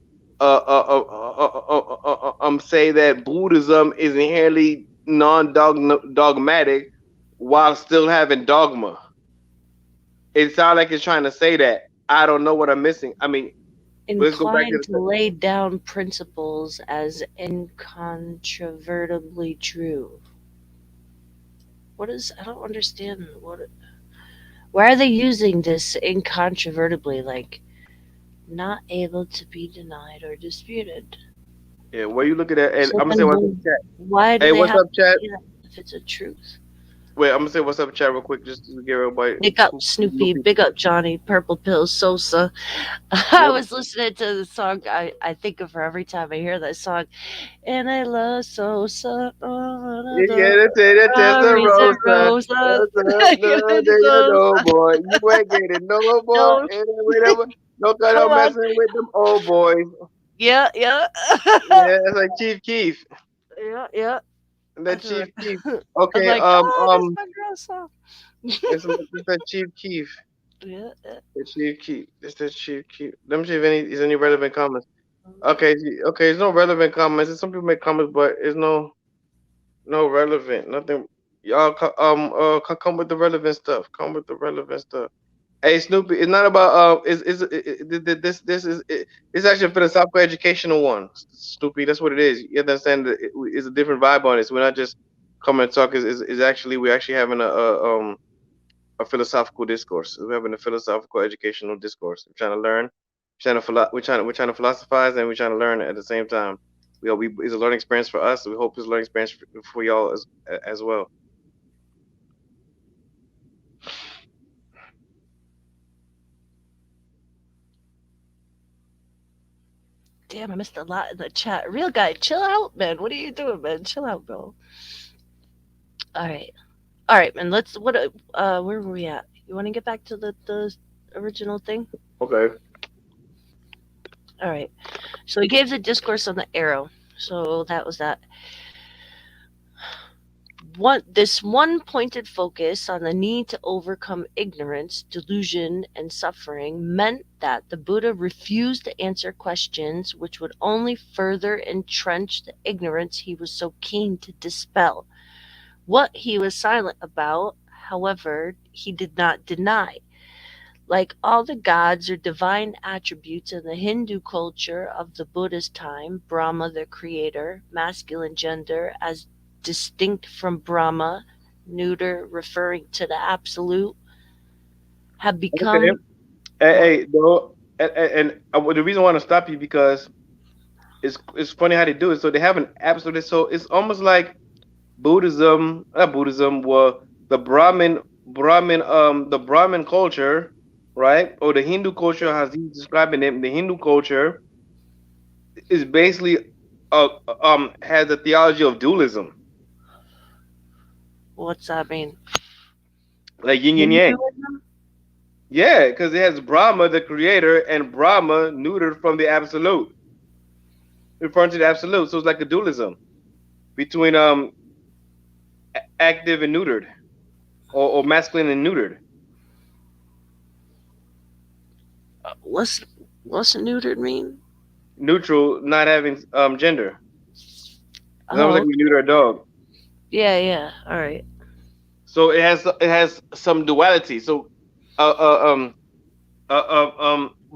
B: say that Buddhism is inherently non-dogmatic while still having dogma. It sounds like it's trying to say that. I don't know what I'm missing. I mean, let's go back to
A: Inclined
B: the.
A: to lay down principles as incontrovertibly true. What is? I don't understand. Why are they using this incontrovertibly? Like, not able to be denied or disputed.
B: Yeah, what are you looking at? And
A: So
B: I'm gonna say
A: then,
B: what's up, chat.
A: why do
B: Hey,
A: they
B: what's
A: have
B: up,
A: to
B: chat?
A: say that if it's a truth?
B: Wait, I'm gonna say what's up, chat, real quick, just to give everybody
A: Big up
B: who's new
A: Snoopy,
B: people.
A: big up Johnny, Purple Pill Sosa. I
B: Yep.
A: was listening to the song. I think of her every time I hear that song. And I love Sosa, oh,
B: You
A: the
B: gotta take that
A: Rosas,
B: Testarossa.
A: Rosas.
B: There you know,
A: Sosa.
B: boy. You ain't getting no more.
A: No,
B: And whatever. No, cause
A: come
B: I'm
A: on.
B: messing with them old boys.
A: Yeah, yeah.
B: Yeah, it's like Chief Keef.
A: Yeah, yeah.
B: That
A: I
B: Chief Keef.
A: was
B: Okay,
A: like, oh, this is my girl song.
B: it's that Chief Keef.
A: Yeah.
B: The chief keep. It's the chief keep. Let me see if any relevant comments. Okay, okay. There's no relevant comments. Some people make comments, but it's no relevant. Nothing. Y'all come with the relevant stuff. Come with the relevant stuff. Hey Snoopy, it's not about this is it's actually a philosophical educational one. Snoopy, that's what it is. You understand that it's a different vibe on it. So we're not just coming and talk. Is actually we're actually having a philosophical discourse. We're having a philosophical educational discourse. We're trying to learn. We're trying to philosophize and we're trying to learn at the same time. We it's a learning experience for us. So we hope it's a learning experience for y'all as well.
A: Damn, I missed a lot in the chat. Real guy, chill out, man. What are you doing, man? Chill out, bro. All right. All right, man. Let's what where were we at? You want to get back to the original thing?
B: Okay.
A: All right. So he gave the discourse on the arrow. So that was that. One pointed focus on the need to overcome ignorance, delusion, and suffering meant that the Buddha refused to answer questions which would only further entrench the ignorance he was so keen to dispel. What he was silent about, however, he did not deny. Like all the gods or divine attributes in the Hindu culture of the Buddha's time, Brahma the creator, masculine gender as distinct from Brahma, neuter referring to the absolute, have
B: Okay.
A: become what?
B: Hey, no, the reason I want to stop you because it's funny how they do it. So they have an absolute. So it's almost like Buddhism, not Buddhism. Well, the Brahmin culture, right, or the Hindu culture, as he's describing it. The Hindu culture is basically has a theology of dualism,
A: What's that mean?
B: like yin and yang.
A: Hinduism?
B: Yeah, because it has Brahma, the creator, and Brahma neutered from the absolute, referring to the absolute. So it's like a dualism between active and neutered, or masculine and neutered,
A: What's neutered mean?
B: neutral, not having gender. It's almost like
A: Oh,
B: we neuter a dog.
A: yeah, yeah. All right.
B: So it has some duality. So but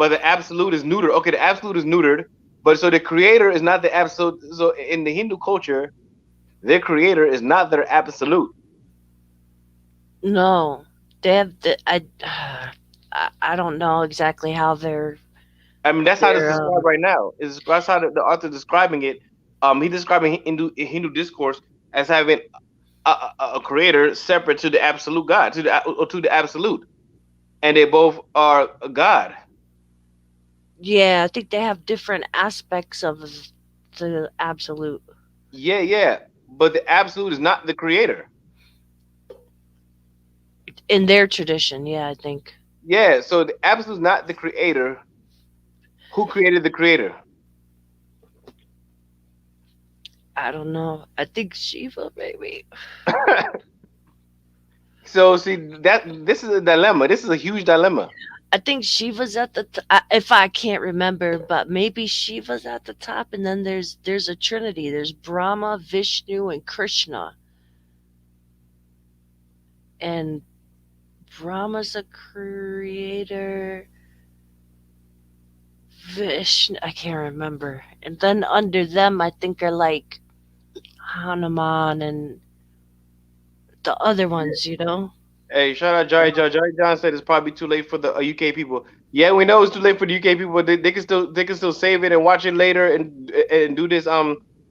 B: the absolute is neutered. Okay, the absolute is neutered, but so the creator is not the absolute. So in the Hindu culture, their creator is not their absolute.
A: No, they have the I don't know exactly how
B: I mean, that's how it's
A: they're
B: described right now. That's how the author describing it. He describing Hindu discourse as having a creator separate to the absolute God, to the absolute, and they both are a God.
A: yeah, I think they have different aspects of the absolute
B: Yeah, yeah, but the absolute is not the creator.
A: in their tradition. Yeah, I think.
B: Yeah, so the absolute is not the creator. Who created the creator?
A: I don't know. I think Shiva, maybe.
B: So see that this is a dilemma. This is a huge dilemma.
A: I think Shiva's at the if I can't remember, but maybe Shiva's at the top, and then there's a trinity. There's Brahma, Vishnu, and Krishna, and Brahma's a creator. Vishnu, I can't remember. And then under them, I think are like Hanuman and the other ones. You know.
B: Hey, shout out Jerry John. Jerry John said it's probably too late for the UK people. Yeah, we know it's too late for the UK people. But they can still save it and watch it later and do this.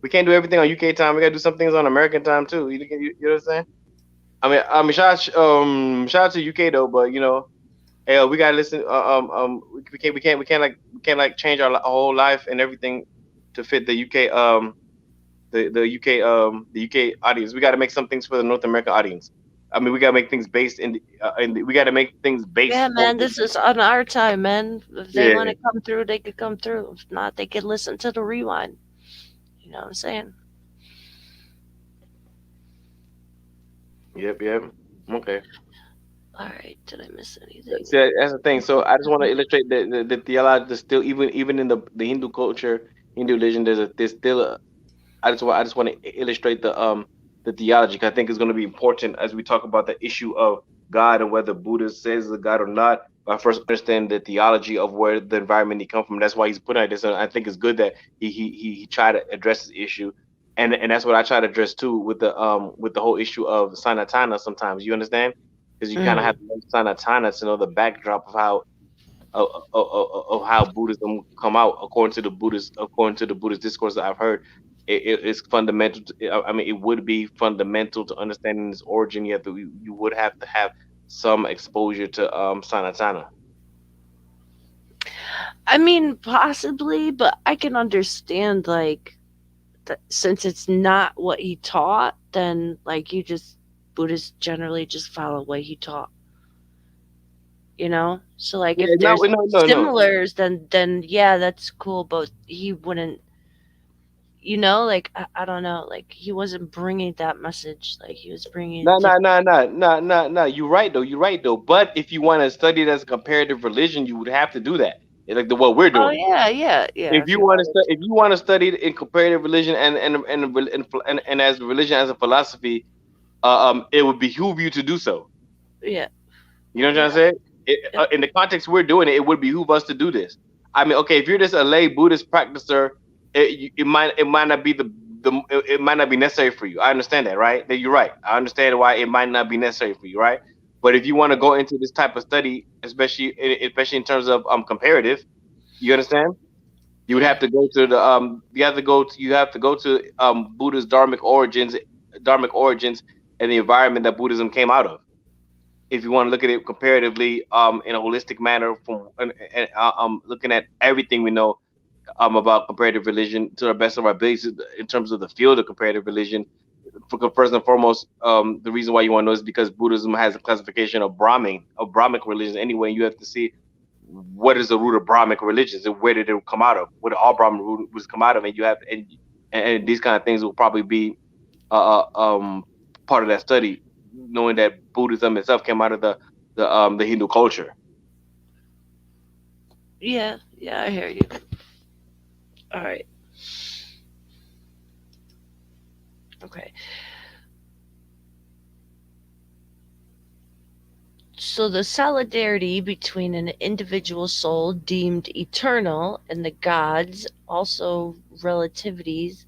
B: We can't do everything on UK time. We gotta do some things on American time too. You know what I'm saying? Shout out to UK though. But hey, we gotta listen. We can't like change our whole life and everything to fit the UK the UK audience. We got to make some things for the North American audience. I mean, we got to make things based we got to make things
A: Yeah,
B: based for
A: man, this is on our time, man. If they want
B: yeah,
A: to come through, they could come through. If not, they could listen to the rewind. You know what I'm saying?
B: yep, yep. Okay.
A: All right, did I miss anything?
B: See, that's the thing. So I just want to illustrate that the theology is still even in the Hindu culture, Hindu religion. There's still I just want to illustrate the theology. 'Cause I think it's going to be important as we talk about the issue of God and whether Buddha says a God or not. But first, understand the theology of where the environment he come from. That's why he's putting out this. And I think it's good that he tried to address this issue, and that's what I try to address too with the whole issue of Sanatana. Sometimes you understand because you kind of have
A: Mm.
B: to know Sanatana to know the backdrop of how Buddhism come out according to the Buddhist discourse that I've heard. It's fundamental. I mean, it would be fundamental to understanding its origin. Yet you would have to have some exposure to Sanatana.
A: I mean, possibly, but I can understand like that since it's not what he taught, then like you just Buddhists generally just follow what he taught, you know? So like
B: Yeah,
A: if
B: no,
A: there's
B: no, no, no.
A: similars then yeah, that's cool, but he wouldn't, like I don't know, like he wasn't bringing that message, like he was bringing
B: No, no,
A: different.
B: no, no, no, no, no. You're right though. You're right though. But if you want to study it as a comparative religion, you would have to do that. Like what we're
A: Oh
B: doing.
A: yeah, yeah, yeah.
B: If
A: If
B: you
A: you
B: want to
A: wanted
B: study, if you want to study it in comparative religion and as religion as a philosophy, it would behoove you to do so.
A: to, yeah,
B: You know what I'm
A: yeah,
B: trying to say?
A: yeah.
B: In the context we're doing it, it would behoove us to do this. I mean, okay, if you're just a lay Buddhist practicer, it might not be it might not be necessary for you. I understand that, right? That you're right. I understand why it might not be necessary for you, right? But if you want to go into this type of study, especially in terms of comparative, you understand? You would have
A: Yeah.
B: to go to the you have to go to Buddha's dharmic origins and the environment that Buddhism came out of. If you want to look at it comparatively in a holistic manner from looking at everything we know about comparative religion to the best of our abilities in terms of the field of comparative religion. First and foremost, the reason why you want to know is because Buddhism has a classification of Brahmic religions anyway. You have to see what is the root of Brahmic religions and where did it come out of? Where did all Brahmin roots come out of? And you have and these kind of things will probably be uh, uh, um, part of that study, knowing that Buddhism itself came out of the Hindu culture.
A: Yeah, yeah, I hear you. All right. Okay. So the solidarity between an individual soul deemed eternal and the gods, also relativities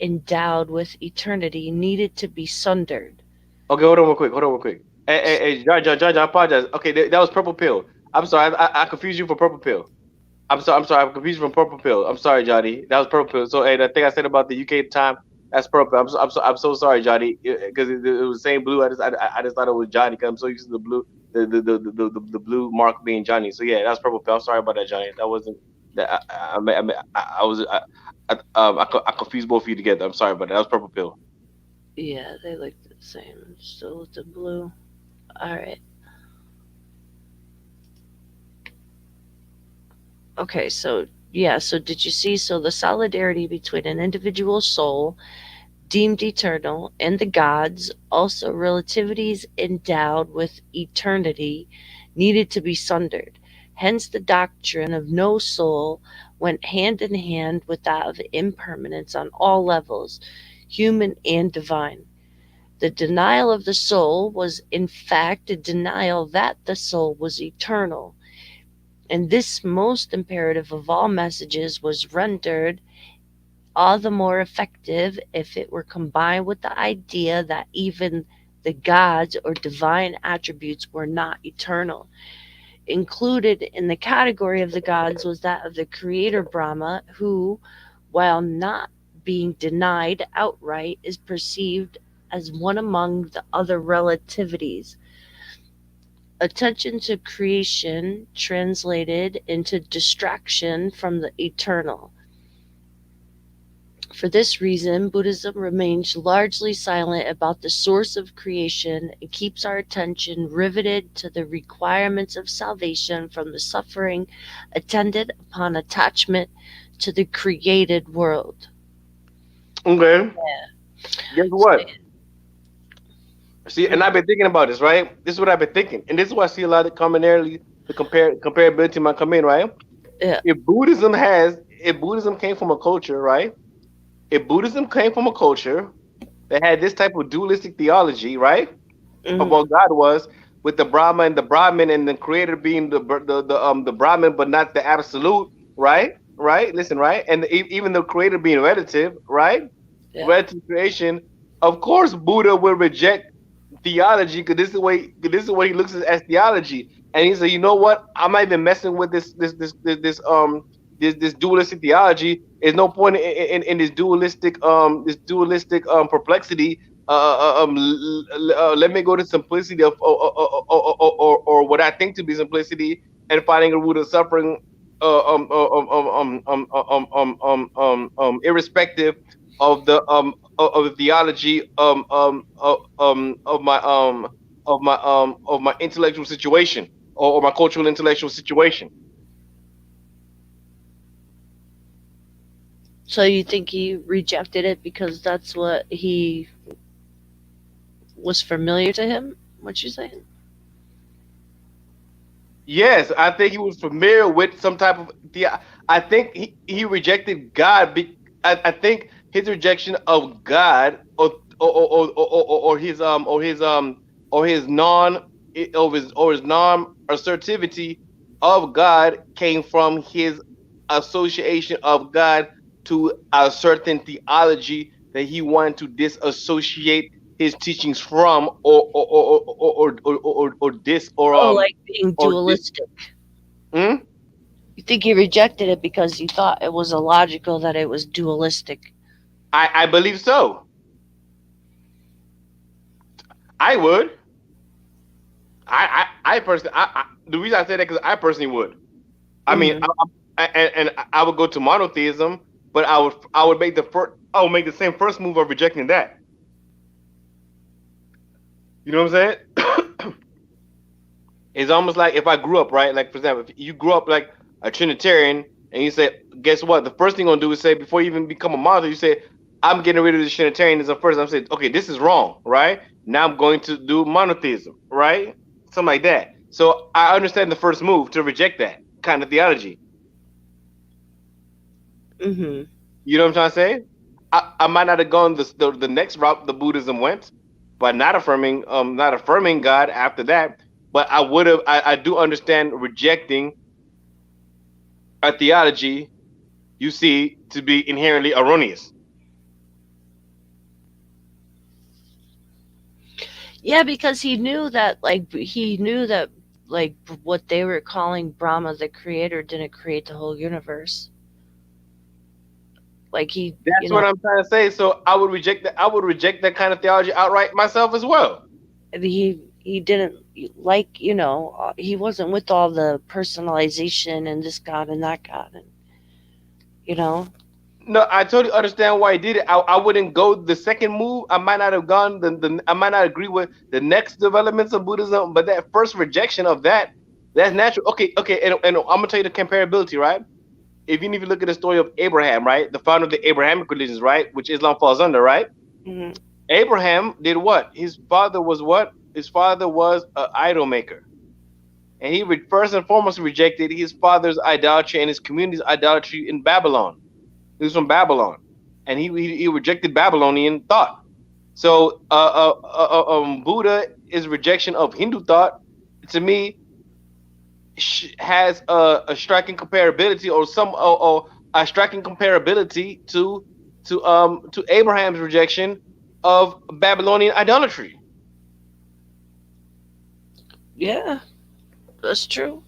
A: endowed with eternity, needed to be sundered.
B: Okay, hold on real quick. Hold on real quick. Hey, John, I apologize. Okay, that was Purple Pill. I'm sorry, I confused you for Purple Pill. I'm sorry, I'm confused from Purple Pill. I'm sorry, Johnny. That was Purple Pill. So, hey, the thing I said about the UK time, that's Purple. I'm so sorry, Johnny, because it was saying blue. I just thought it was Johnny because I'm so used to the blue, the blue mark being Johnny. So yeah, that's Purple Pill. I'm sorry about that, Johnny. That wasn't that I was I confused both of you together. I'm sorry about that. That was Purple Pill.
A: Yeah, they look the same. Still with the blue. All right. Okay, so yeah, so did you see? So the solidarity between an individual soul deemed eternal and the gods, also relativities endowed with eternity, needed to be sundered. Hence, the doctrine of no soul went hand in hand with that of impermanence on all levels, human and divine. The denial of the soul was, in fact, a denial that the soul was eternal. And this most imperative of all messages was rendered all the more effective if it were combined with the idea that even the gods or divine attributes were not eternal. Included in the category of the gods was that of the creator Brahma, who, while not being denied outright, is perceived as one among the other relativities. Attention to creation translated into distraction from the eternal. For this reason, Buddhism remains largely silent about the source of creation and keeps our attention riveted to the requirements of salvation from the suffering attendant upon attachment to the created world.
B: Okay, guess
A: So,
B: what? See, and I've been thinking about this, right? This is what I've been thinking, and this is why I see a lot of commonality, the comparability might come in, right?
A: Yeah.
B: If Buddhism came from a culture, right? If Buddhism came from a culture that had this type of dualistic theology, right, of
A: Hmm.
B: what God was, with the Brahman and the creator being the Brahman, but not the absolute, right? Right? Listen, right? And even the creator being relative, right?
A: Yeah.
B: Relative creation. Of course, Buddha will reject theology because this is what he looks at as theology, and he said, you know what? I'm not even messing with this dualistic theology. There's no point in this dualistic perplexity. Let me go to simplicity of or what I think to be simplicity and finding a root of suffering, irrespective of the theology of my intellectual situation or my cultural intellectual situation.
A: So you think he rejected it because that's what he was familiar to him? What you saying?
B: Yes, I think he was familiar with some type of I think he rejected God. I think his rejection of God or his non or his non assertivity of God came from his association of God to a certain theology that he wanted to disassociate his teachings from or dis
A: Oh, like being
B: or di-
A: dualistic.
B: Hmm?
A: You think he rejected it because he thought it was illogical that it was dualistic?
B: I believe so. I would. I personally, the reason I say that because I personally would. I mean,
A: Hmm.
B: and I would go to monotheism, but I would make the same first move of rejecting that. You know what I'm saying? It's almost like if I grew up right, like for example, if you grew up like a Trinitarian and you say, guess what? The first thing you're gonna do is say before you even become a monotheist, you say, I'm getting rid of the Trinitarianism first. I'm saying, okay, this is wrong, right? Now I'm going to do monotheism, right? Something like that. So I understand the first move to reject that kind of theology.
A: Hmm.
B: You know what I'm trying to say? I might not have gone the next route the Buddhism went, but not affirming God after that. But I would have I do understand rejecting a theology you see to be inherently erroneous.
A: Yeah, because he knew that like what they were calling Brahma, the creator, didn't create the whole universe. Like he,
B: That's
A: you know,
B: what I'm trying to say. So I would reject that kind of theology outright myself as well.
A: he didn't like he wasn't with all the personalization and this God and that God and you know.
B: No, I totally understand why he did it. I wouldn't go the second move. I might not have gone I might not agree with the next developments of Buddhism, but that first rejection of that, that's natural. Okay, okay, and I'm gonna tell you the comparability, right? If you need to look at the story of Abraham, right, the founder of the Abrahamic religions, right, which Islam falls under, right?
A: Hmm.
B: Abraham did what? His father was what? His father was an idol maker, and first and foremost rejected his father's idolatry and his community's idolatry in Babylon. He was from Babylon, and he rejected Babylonian thought. So Buddha is rejection of Hindu thought. To me, has a striking comparability, or or a striking comparability to Abraham's rejection of Babylonian idolatry.
A: Yeah, that's true.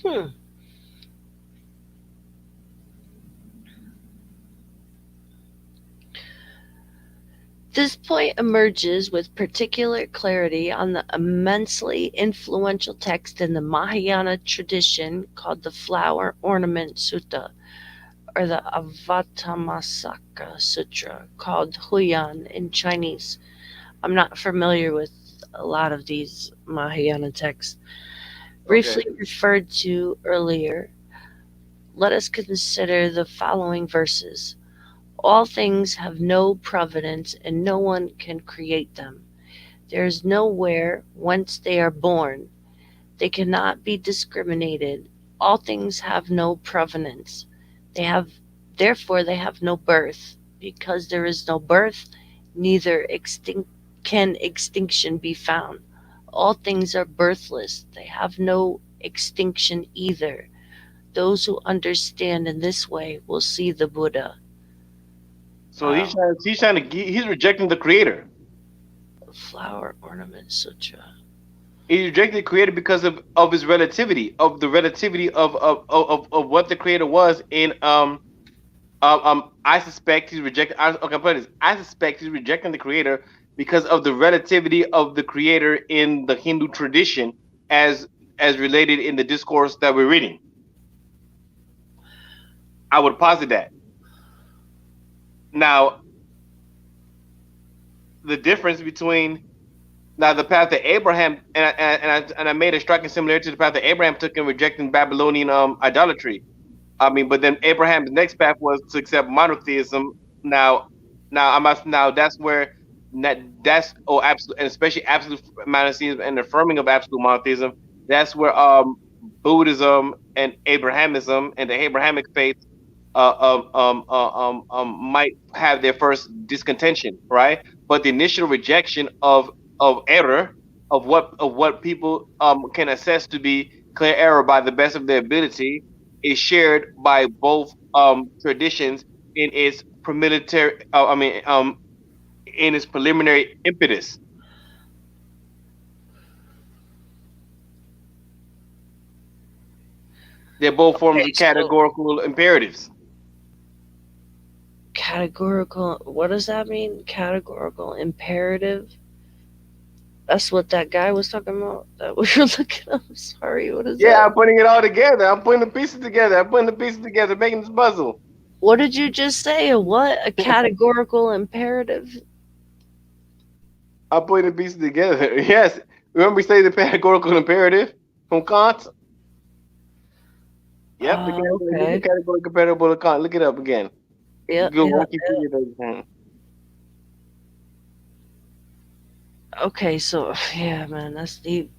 A: Hmm. This point emerges with particular clarity on the immensely influential text in the Mahayana tradition called the Flower Ornament Sutta, or the Avatamasaka Sutra, called Huyan in Chinese. I'm not familiar with a lot of these Mahayana texts.
B: Okay.
A: Briefly referred to earlier, let us consider the following verses. All things have no providence, and no one can create them. There is nowhere whence they are born. They cannot be discriminated. All things have no provenance. They have therefore they have no birth. Because there is no birth, neither can extinction be found. All things are birthless. They have no extinction either. Those who understand in this way will see the Buddha.
B: So
A: Wow.
B: he's trying to he's rejecting the creator.
A: Flower Ornament Sutra.
B: He rejected the creator because of his relativity, of the relativity of what the creator was. In I suspect he's rejecting. Okay, I'll put this. I suspect he's rejecting the creator because of the relativity of the creator in the Hindu tradition, as as related in the discourse that we're reading. I would posit that. Now, the difference between now the path that Abraham and I made a striking similarity to the path that Abraham took in rejecting Babylonian idolatry. I mean, but then Abraham's next path was to accept monotheism. Now, now that's where that's oh absolute, and especially absolute monotheism and affirming of absolute monotheism. That's where Buddhism and Abrahamism and the Abrahamic faith might have their first discontention, right? But the initial rejection of error, of what people can assess to be clear error by the best of their ability, is shared by both traditions in its preliminary. In its preliminary impetus. They're both forms
A: Okay,
B: of
A: so
B: categorical imperatives.
A: categorical, what does that mean? Categorical imperative? That's what that guy was talking about that we were looking up. Sorry, what is
B: Yeah,
A: that?
B: I'm putting it all together. I'm putting the pieces together. I'm putting the pieces together, making this puzzle.
A: What did you just say? A what? A categorical imperative?
B: I'm putting the pieces together. Yes. Remember we say the categorical imperative from Kant? Yep,
A: Oh,
B: the
A: okay.
B: categorical comparable to Kant. Look it up again.
A: Yep,
B: Go
A: yep.
B: Wikipedia those.
A: Okay, so yeah, man, that's deep.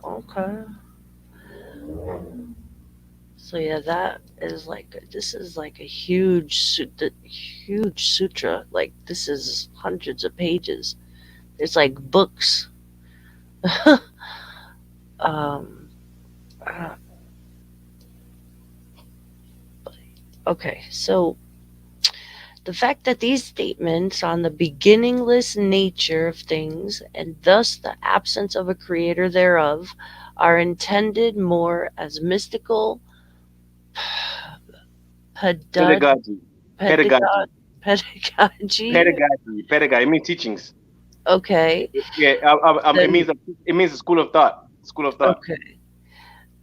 A: Okay. So yeah, that is like this is like a huge sutra. Like this is hundreds of pages. It's like books. um. uh, okay, so the fact that these statements on the beginningless nature of things, and thus the absence of a creator thereof, are intended more as mystical pedagog-
B: Pedagogy. Pedagogy.
A: pedagogy.
B: Pedagogy. It means teachings.
A: Okay,
B: Yeah,
A: then
B: it means a school of thought. School of thought.
A: okay,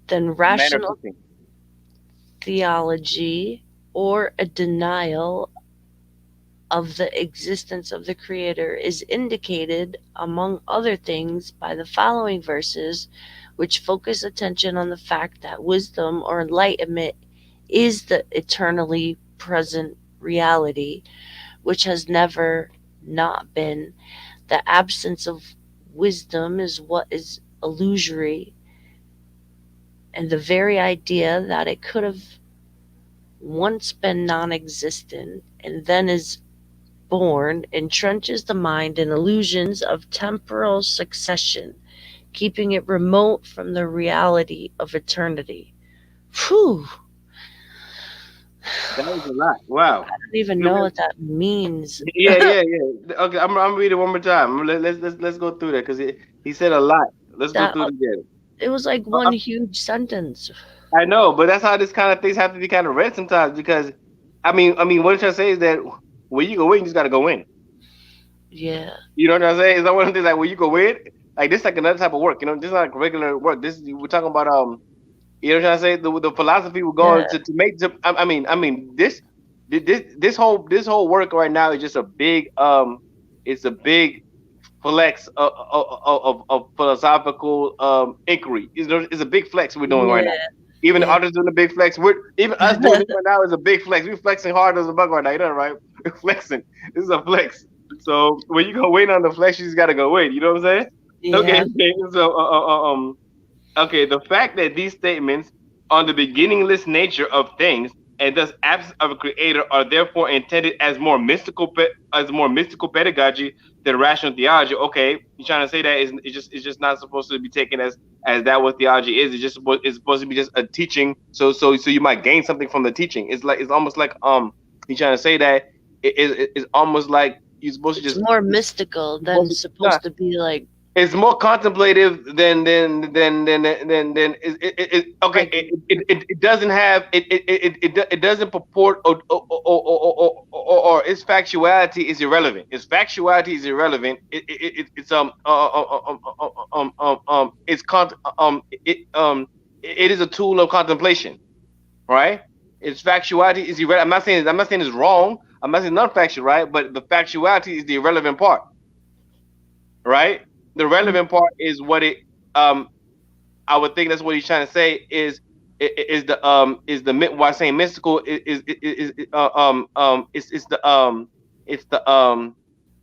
A: then
B: A manner of
A: rational
B: teaching.
A: theology, or a denial of the existence of the Creator, is indicated, among other things, by the following verses, which focus attention on the fact that wisdom or enlightenment is the eternally present reality, which has never not been. The absence of wisdom is what is illusory, and the very idea that it could have once been non existent and then is born entrenches the mind in illusions of temporal succession, keeping it remote from the reality of eternity. Whew,
B: That was a lot. Wow.
A: I don't even know what that means.
B: Yeah, yeah, yeah. Okay, I'm reading one more time. Let's go through that because he said a lot. Let's go
A: That
B: through it again.
A: it was like one huge sentence.
B: I know, but that's how this kind of things have to be kind of read sometimes because, what I'm trying to say is that when you go in, you just got to go in.
A: Yeah,
B: You know what I'm saying? Is that one of the things like when you go in, like this, is like another type of work. This is not like regular work. We're talking about you know what I'm trying to say? The philosophy we're going
A: yeah,
B: to make. This whole work right now is just a big it's a big flex of philosophical inquiry. It's a big flex we're doing right
A: yeah.
B: now. Even the
A: Yeah.
B: artists doing the big flex. We're even us doing this right now is a big flex. We're flexing hard as a bug right now. You know, right? We're flexing. This is a flex. So when you go wait on the flex, you just gotta go wait. You know what I'm saying? Okay.
A: Yeah.
B: Okay. So okay, the fact that these statements on the beginningless nature of things and thus absence of a creator are therefore intended as more mystical pedagogy than rational theology. Okay, you're trying to say that it's just not supposed to be taken as that what theology is. It's supposed to be just a teaching. So you might gain something from the teaching. It's almost like you're trying to say that it's almost like you're supposed to
A: It's
B: just
A: more mystical
B: you're supposed
A: than
B: to, nah,
A: supposed to be like
B: it's more contemplative than okay.
A: like
B: It doesn't have it doesn't purport or its factuality is irrelevant. Its factuality is irrelevant. It's it's it is a tool of contemplation, right? Its factuality is irrelevant. I'm not saying it's wrong. I'm not saying not factual, right? But the factuality is the irrelevant part, right? The
A: mm,
B: relevant part is what it um I would think that's what he's trying to say is the why saying mystical it's the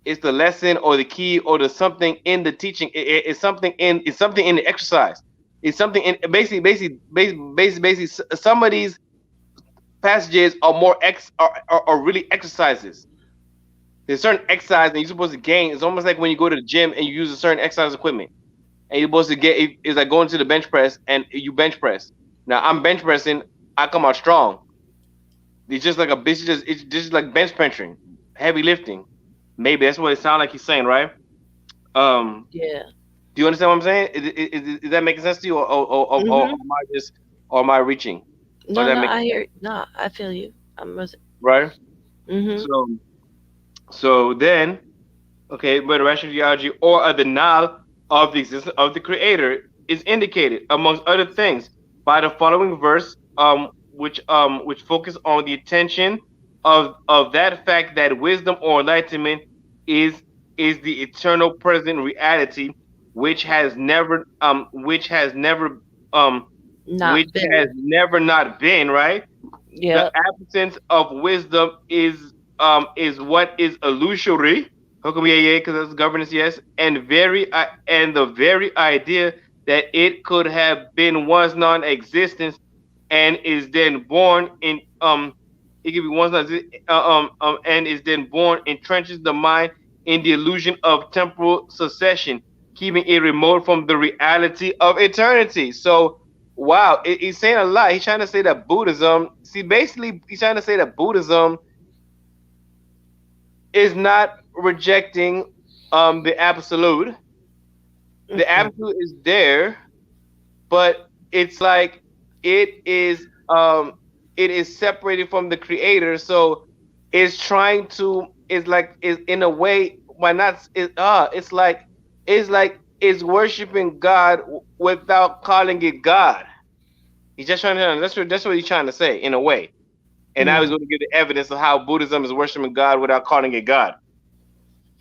B: it's the lesson or the key or the something in the teaching. It's something in the exercise. It's something in basically some of these passages are more are really exercises. There's certain exercise that you're supposed to gain. It's almost like when you go to the gym and you use a certain exercise equipment and you're supposed to it's like going to the bench press and you bench press. Now I'm bench pressing, I come out strong. It's just like it's just like bench pressing, heavy lifting. Maybe that's what it sounds like he's saying, right? Um,
A: yeah.
B: do you understand what I'm saying? Is that making sense to you, or
A: Mhm.
B: am I just or am I reaching? Or
A: No,
B: does that
A: no,
B: make
A: I hear. No, I feel you. I'm with.
B: right?
A: Mhm.
B: So then okay, but rational theology or a denial of the existence of the creator is indicated, amongst other things, by the following verse, which focus on the attention of that fact that wisdom or enlightenment is the eternal present reality, which has never um which
A: Not
B: has
A: been.
B: never not been, right? The
A: Yep.
B: absence of wisdom is what is illusory. How come yeah, yeah? Because that's governance, yes, and the very idea that it could have been once non-existence and is then born in it could be once non and is then born entrenches the mind in the illusion of temporal succession, keeping it remote from the reality of eternity. So wow, he's saying a lot. He's trying to say that Buddhism, see, basically, he's trying to say that Buddhism is not rejecting the absolute. The
A: Mm-mm.
B: absolute is there, but it's like it is um it is separated from the creator. So it's trying to it's like is in a way why not it's like it's worshiping God without calling it God. He's just trying to that's what he's trying to say in a way. And now he's
A: Mm.
B: going to give the evidence of how Buddhism is worshiping God without calling it God.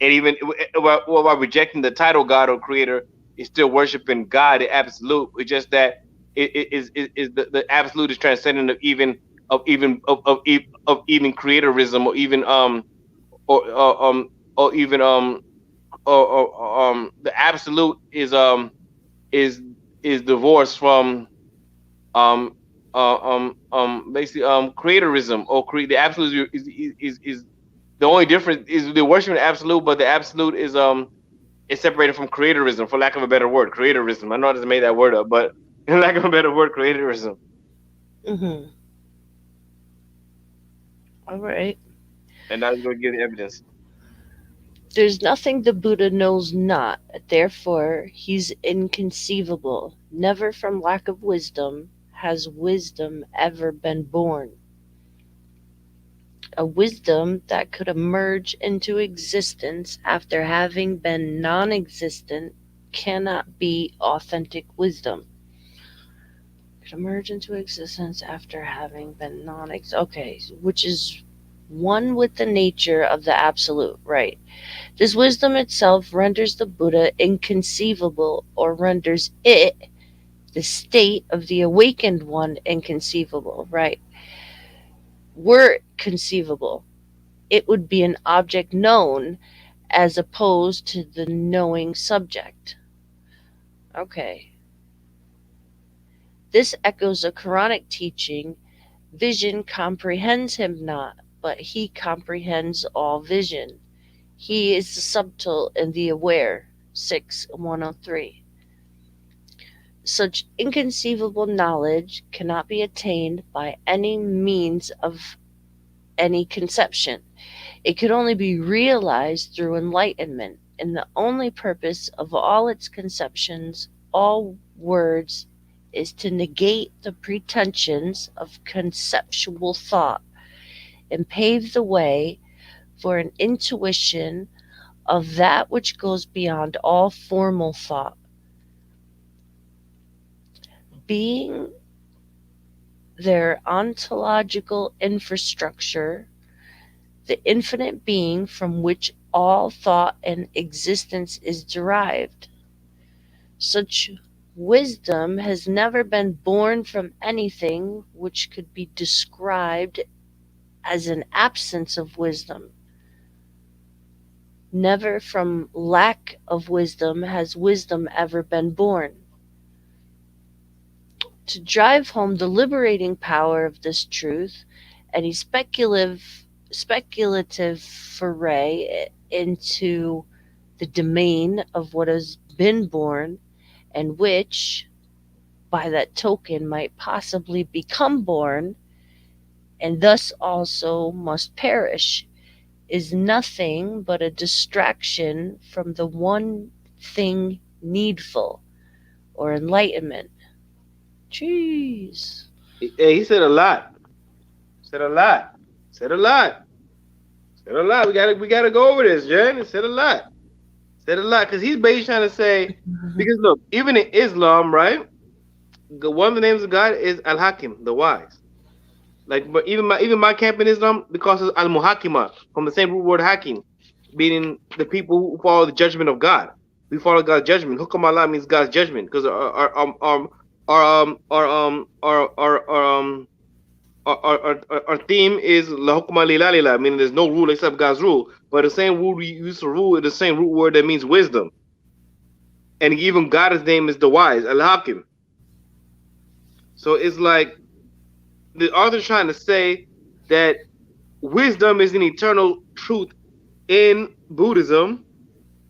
B: And even while rejecting the title God or Creator, is still worshiping God, the Absolute. It's just that the Absolute is transcendent of even creatorism or even the Absolute is divorced from um basically creatorism the absolute is the only difference is the worship the absolute, but the absolute is separated from creatorism, for lack of a better word. Creatorism. I know I just made that word up, but in lack of a better word, creatorism.
A: Mhm. All right.
B: And I was going to give the evidence.
A: There's nothing the Buddha knows not, therefore he's inconceivable. Never from lack of wisdom has wisdom ever been born. A wisdom that could emerge into existence after having been non existent cannot be authentic wisdom. Could emerge into existence after having been non existent. Okay, which is one with the nature of the absolute, right? This wisdom itself renders the Buddha inconceivable or renders it The state of the awakened one inconceivable, right? Were it conceivable, it would be an object known as opposed to the knowing subject. Okay. This echoes a Quranic teaching: vision comprehends him not, but he comprehends all vision. He is the subtle and the aware. 6:103. Such inconceivable knowledge cannot be attained by any means of any conception. It could only be realized through enlightenment, and the only purpose of all its conceptions, all words, is to negate the pretensions of conceptual thought and pave the way for an intuition of that which goes beyond all formal thought, being their ontological infrastructure, the infinite being from which all thought and existence is derived. Such wisdom has never been born from anything which could be described as an absence of wisdom. Never from lack of wisdom has wisdom ever been born. To drive home the liberating power of this truth, any speculative foray into the domain of what has been born, and which, by that token, might possibly become born, and thus also must perish, is nothing but a distraction from the one thing needful, or enlightenment. Jeez.
B: Hey, he said a lot. Said a lot. Said a lot. Said a lot. We gotta go over this, Jen. He said a lot. Said a lot because he's basically trying to say, because look, even in Islam, right? One of the names of God is Al Hakim, the wise. Like, but even my camp in Islam, because it's Al Muhakima, from the same root word Hakim, meaning the people who follow the judgment of God. We follow God's judgment. Hukam Allah means God's judgment, because our theme is La Hukma Lila Lila, meaning there's no rule except God's rule. But the same rule we use to rule is the same root word that means wisdom. And even God's name is the wise, Al Hakim. So it's like the author's trying to say that wisdom is an eternal truth in Buddhism.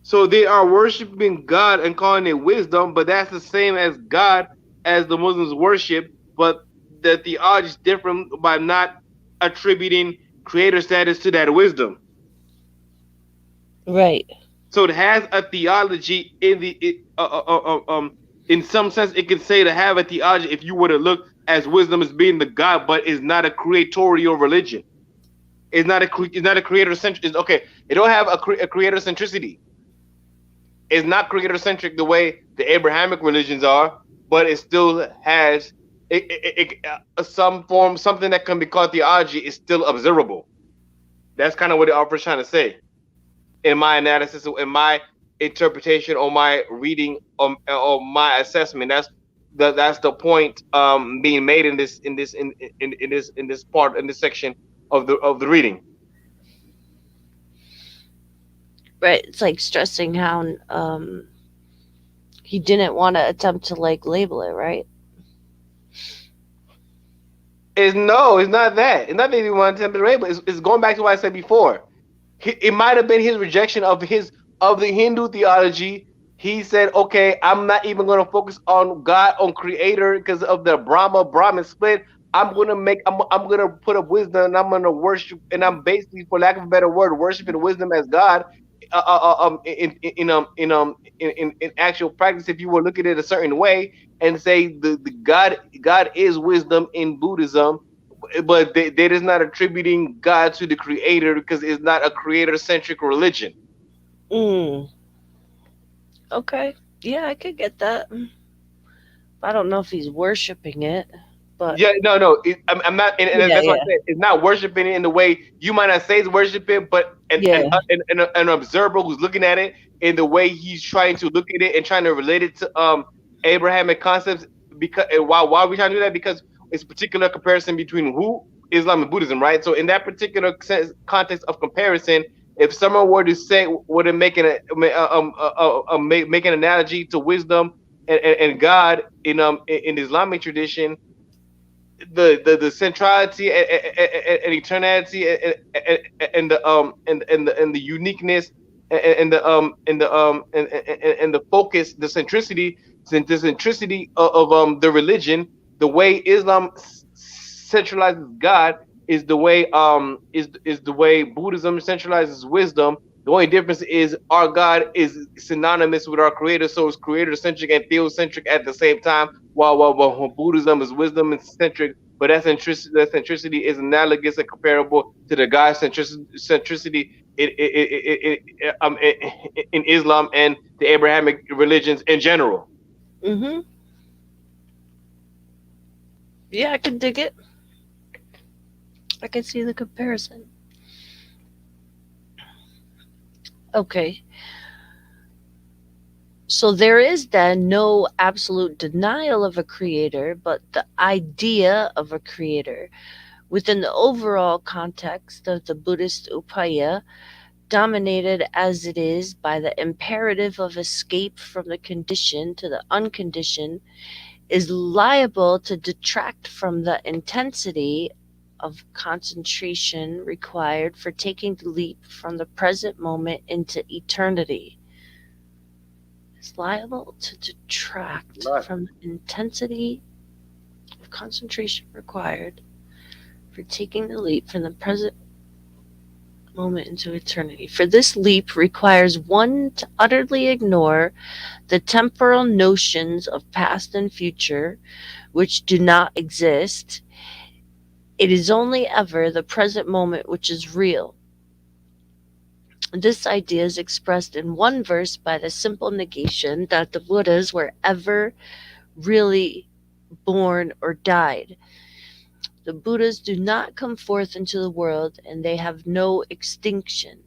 B: So they are worshiping God and calling it wisdom, but that's the same as God as the Muslims worship, but the theology is different by not attributing creator status to that wisdom.
A: Right.
B: So it has a theology in some sense. It can say to have a theology if you were to look as wisdom as being the God, but it's not a creatorial religion. It's not a creator centric. Okay, it don't have a creator centricity. It's not creator centric the way the Abrahamic religions are, but it still has some form, something that can be called theology is still observable. That's kind of what the author is trying to say. In my analysis, in my interpretation, or my reading, or my assessment, that's the point being made in this part, in this section of the reading.
A: Right. It's like stressing how he didn't want to attempt to like label it, right?
B: Is no, it's not that. It's not that he wanted to tempt but it's going back to what I said before. It might have been his rejection of the Hindu theology. He said, "Okay, I'm not even going to focus on God, on Creator, because of the Brahman split. I'm gonna put up wisdom, and I'm gonna worship, and I'm basically, for lack of a better word, worshiping wisdom as God. In actual practice, if you were looking at it a certain way, and say the God is wisdom in Buddhism, but they're just not attributing God to the creator because it's not a creator centric religion.
A: Mm. Okay. Yeah, I could get that. I don't know if he's worshiping it, but
B: Yeah, no. I'm not, and
A: yeah,
B: that's what I
A: yeah,
B: said. It's not worshiping it in the way you might not say it's worshiping, but
A: yeah.
B: an observer who's looking at it in the way he's trying to look at it and trying to relate it to Abrahamic concepts, because why are we trying to do that? Because it's a particular comparison between who Islam and Buddhism, right? So in that particular context of comparison, if someone were to say, were to make make an analogy to wisdom and God in the Islamic tradition, the centrality and eternality and the uniqueness and the focus, the centricity, the religion, the way Islam centralizes God is the way is the way Buddhism centralizes wisdom. The only difference is our God is synonymous with our Creator, so it's creator centric and theocentric at the same time. While Buddhism is wisdom centric, but that centricity is analogous and comparable to the God centricity in Islam and the Abrahamic religions in general.
A: Mhm. Yeah, I can dig it. I can see the comparison. Okay. So there is then no absolute denial of a creator, but the idea of a creator within the overall context of the Buddhist upaya, dominated as it is by the imperative of escape from the conditioned to the unconditioned, is liable to detract from the intensity of concentration required for taking the leap from the present moment into eternity. Is liable to detract
B: Right.
A: from the intensity of concentration required for taking the leap from the present moment into eternity. For this leap requires one to utterly ignore the temporal notions of past and future, which do not exist. It is only ever the present moment which is real. This idea is expressed in one verse by the simple negation that the Buddhas were ever really born or died. The Buddhas do not come forth into the world and they have no extinction.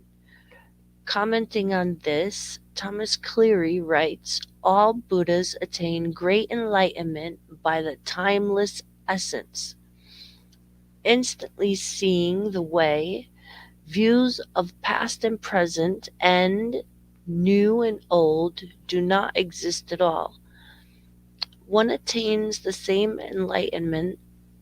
A: Commenting on this, Thomas Cleary writes, all Buddhas attain great enlightenment by the timeless essence, instantly seeing the way. Views of past and present and new and old do not exist at all. One attains the same enlightenment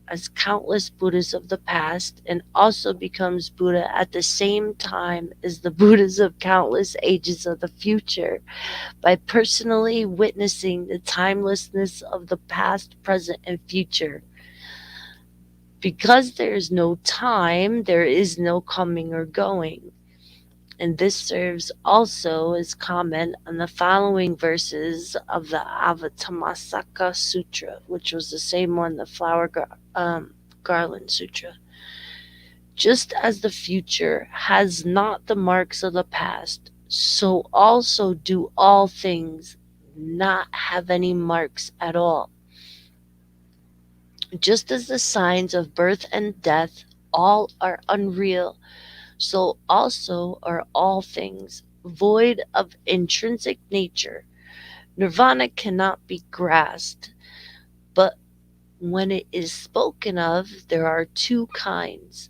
A: as countless Buddhas of the past and also becomes Buddha at the same time as the Buddhas of countless ages of the future by personally witnessing the timelessness of the past, present, and future. Because there is no time, there is no coming or going. And this serves also as comment on the following verses of the Avatamasaka Sutra, which was the same one, the Garland Sutra. Just as the future has not the marks of the past, so also do all things not have any marks at all. Just as the signs of birth and death all are unreal, so also are all things void of intrinsic nature. Nirvana cannot be grasped, but when it is spoken of, there are two kinds.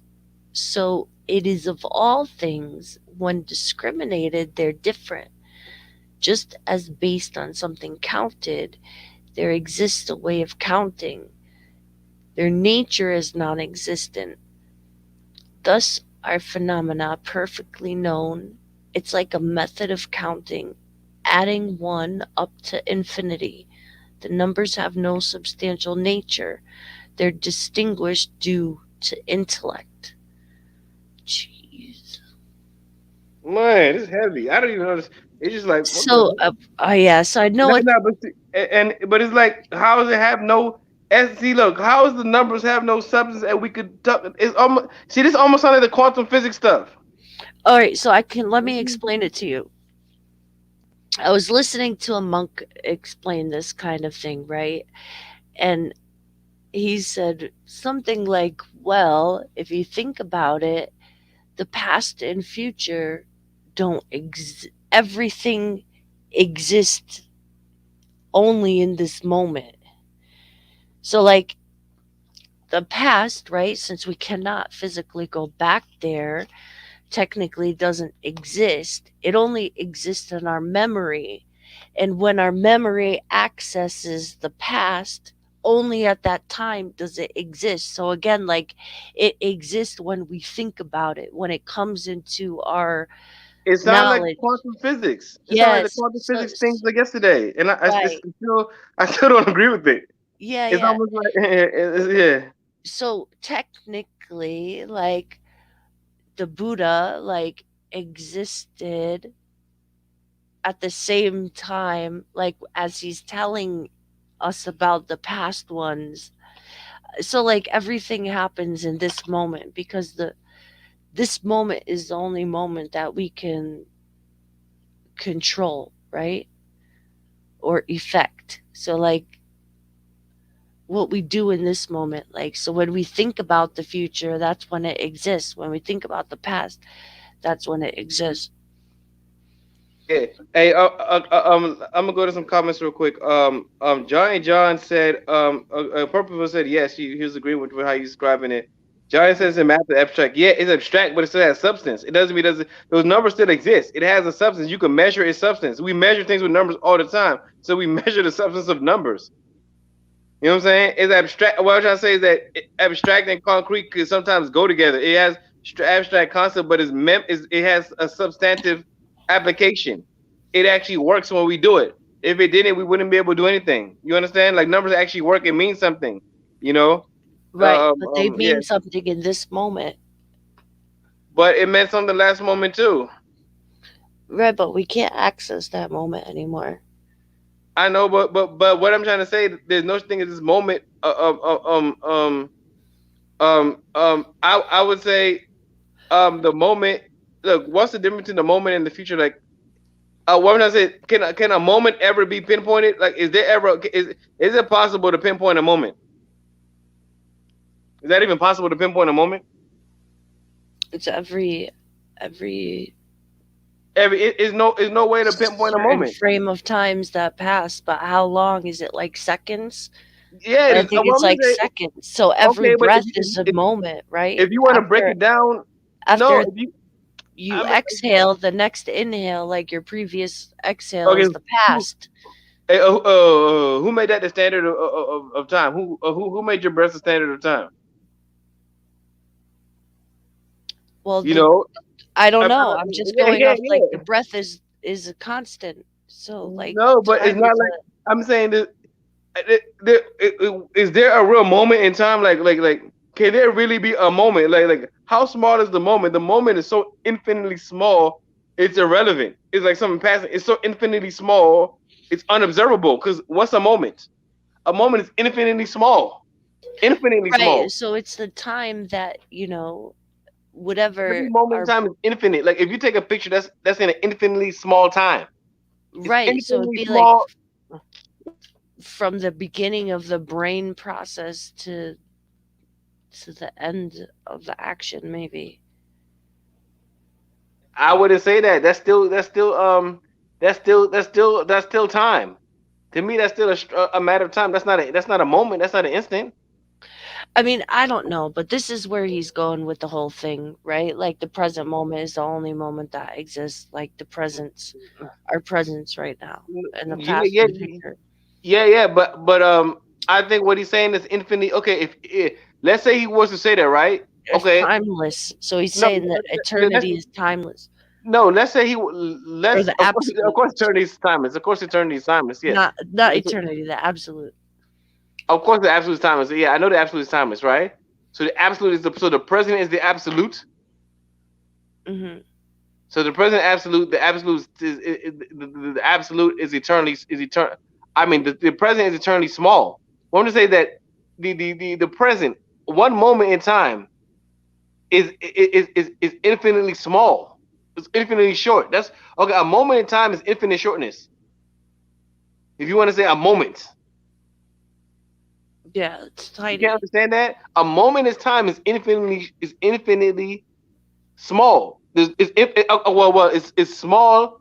A: So it is of all things, when discriminated, they're different. Just as based on something counted, there exists a way of counting. Their nature is non existent. Thus are phenomena perfectly known. It's like a method of counting, adding one up to infinity. The numbers have no substantial nature. They're distinguished due to intellect. Jeez.
B: Man, it's heavy. I don't even know this. It's just like what the
A: So,
B: heck?
A: yeah, so I
B: No,
A: know it.
B: no, but but it's like how does it have no see, look, how does the numbers have no substance and we could talk it's almost see this almost sounds like the quantum physics stuff.
A: All right, so let me explain it to you. I was listening to a monk explain this kind of thing, right? And he said something like, well, if you think about it, the past and future don't everything exists only in this moment. So, like, the past, right? Since we cannot physically go back there, technically doesn't exist. It only exists in our memory. And when our memory accesses the past, only at that time does it exist. So again, like, it exists when we think about it, when it comes into our
B: It sounds like
A: knowledge.
B: quantum physics. It sounds like the
A: Yes.
B: quantum
A: So,
B: physics things like yesterday, and it's
A: right.
B: still I still don't agree with it.
A: Yeah,
B: It's
A: yeah.
B: almost like yeah.
A: So technically, like, the Buddha, like, existed at the same time, like, as he's telling us about the past ones. So, like, everything happens in this moment because the this moment is the only moment that we can control, right? Or effect. So, like, what we do in this moment, like, so when we think about the future, that's when it exists. When we think about the past, that's when it exists.
B: Yeah. Hey, I'm gonna go to some comments real quick. Johnny John said, Purple said yes. He was agreeing with how you describing it. Johnny says in math is abstract. Yeah, it's abstract, but it still has substance. It doesn't mean doesn't those numbers still exist. It has a substance. You can measure its substance. We measure things with numbers all the time, so we measure the substance of numbers. You know what I'm saying? It's abstract. What I'm trying to say is that abstract and concrete could sometimes go together. It has abstract concept, but it has a substantive application. It actually works when we do it. If it didn't, we wouldn't be able to do anything. You understand? Like numbers actually work. It means something. You know?
A: Right. But they
B: Yeah.
A: mean something in this moment.
B: But it meant something last moment too.
A: Right, but we can't access that moment anymore.
B: I know, but what I'm trying to say, there's no such thing as this moment. I would say the moment. Look, what's the difference between the moment and the future? Like, what I say, can a moment ever be pinpointed? Like, is there ever is it possible to pinpoint a moment? Is that even possible to pinpoint a moment?
A: It's every
B: Is no way to pinpoint a
A: certain
B: moment.
A: frame of times that pass, but how long is it? Like seconds?
B: Yeah,
A: I think
B: what
A: it's
B: I'm gonna
A: like
B: say.
A: seconds. So every
B: Okay, but
A: breath is a moment, right?
B: if you want to break it down, no,
A: After
B: if you
A: you
B: I'm
A: exhale, the next inhale, like your previous exhale,
B: okay.
A: is the
B: Who,
A: past.
B: who made that the standard of time? Who made your breath the standard of time?
A: Well,
B: You
A: the
B: know,
A: I don't
B: I,
A: know. I'm just
B: yeah,
A: going
B: yeah,
A: off, like, the
B: yeah.
A: breath is a constant. So, like,
B: No, but it's
A: time
B: not
A: is
B: like I'm saying that. Is there a real moment in time? Like, can there really be a moment? Like, how small is the moment? The moment is so infinitely small, it's irrelevant. It's like something passing. It's so infinitely small, it's unobservable. Because what's a moment? A moment is infinitely small, infinitely
A: right.
B: small.
A: So it's the time that,
B: Every
A: whatever
B: moment in
A: our
B: time is infinite. Like if you take a picture, that's in an infinitely small time. It's
A: right. So it'd
B: infinitely
A: be like
B: small.
A: from the beginning of the brain process to the end of the action, maybe.
B: I wouldn't say that. That's still time. To me, that's still a matter of time. That's not a moment. That's not an instant.
A: I mean, I don't know, but this is where he's going with the whole thing, right? Like, the present moment is the only moment that exists, like the presence, our presence right now, and the
B: Yeah,
A: past
B: yeah,
A: and future.
B: yeah. But I think what he's saying is infinitely. Okay, if let's say he was to say that, right?
A: It's
B: Okay,
A: timeless. So he's
B: no,
A: saying that
B: let's
A: eternity is timeless,
B: no, let's say
A: or
B: let's
A: the
B: of
A: absolute.
B: course eternity is timeless. Of course eternity is timeless. Yeah,
A: Not eternity, the absolute.
B: of course the absolute is timeless. Yeah, I know the absolute is timeless, right? So the absolute is the present is the absolute.
A: Hmm.
B: So the absolute the absolute is eternally is eternal. I mean, the present is eternally small. I want to say that the present, one moment in time, is infinitely small. It's infinitely short. That's okay. A moment in time is infinite shortness. If you want to say a moment,
A: Yeah, it's
B: you can't
A: tiny.
B: understand that. A moment in time is infinitely small. Well, it's small.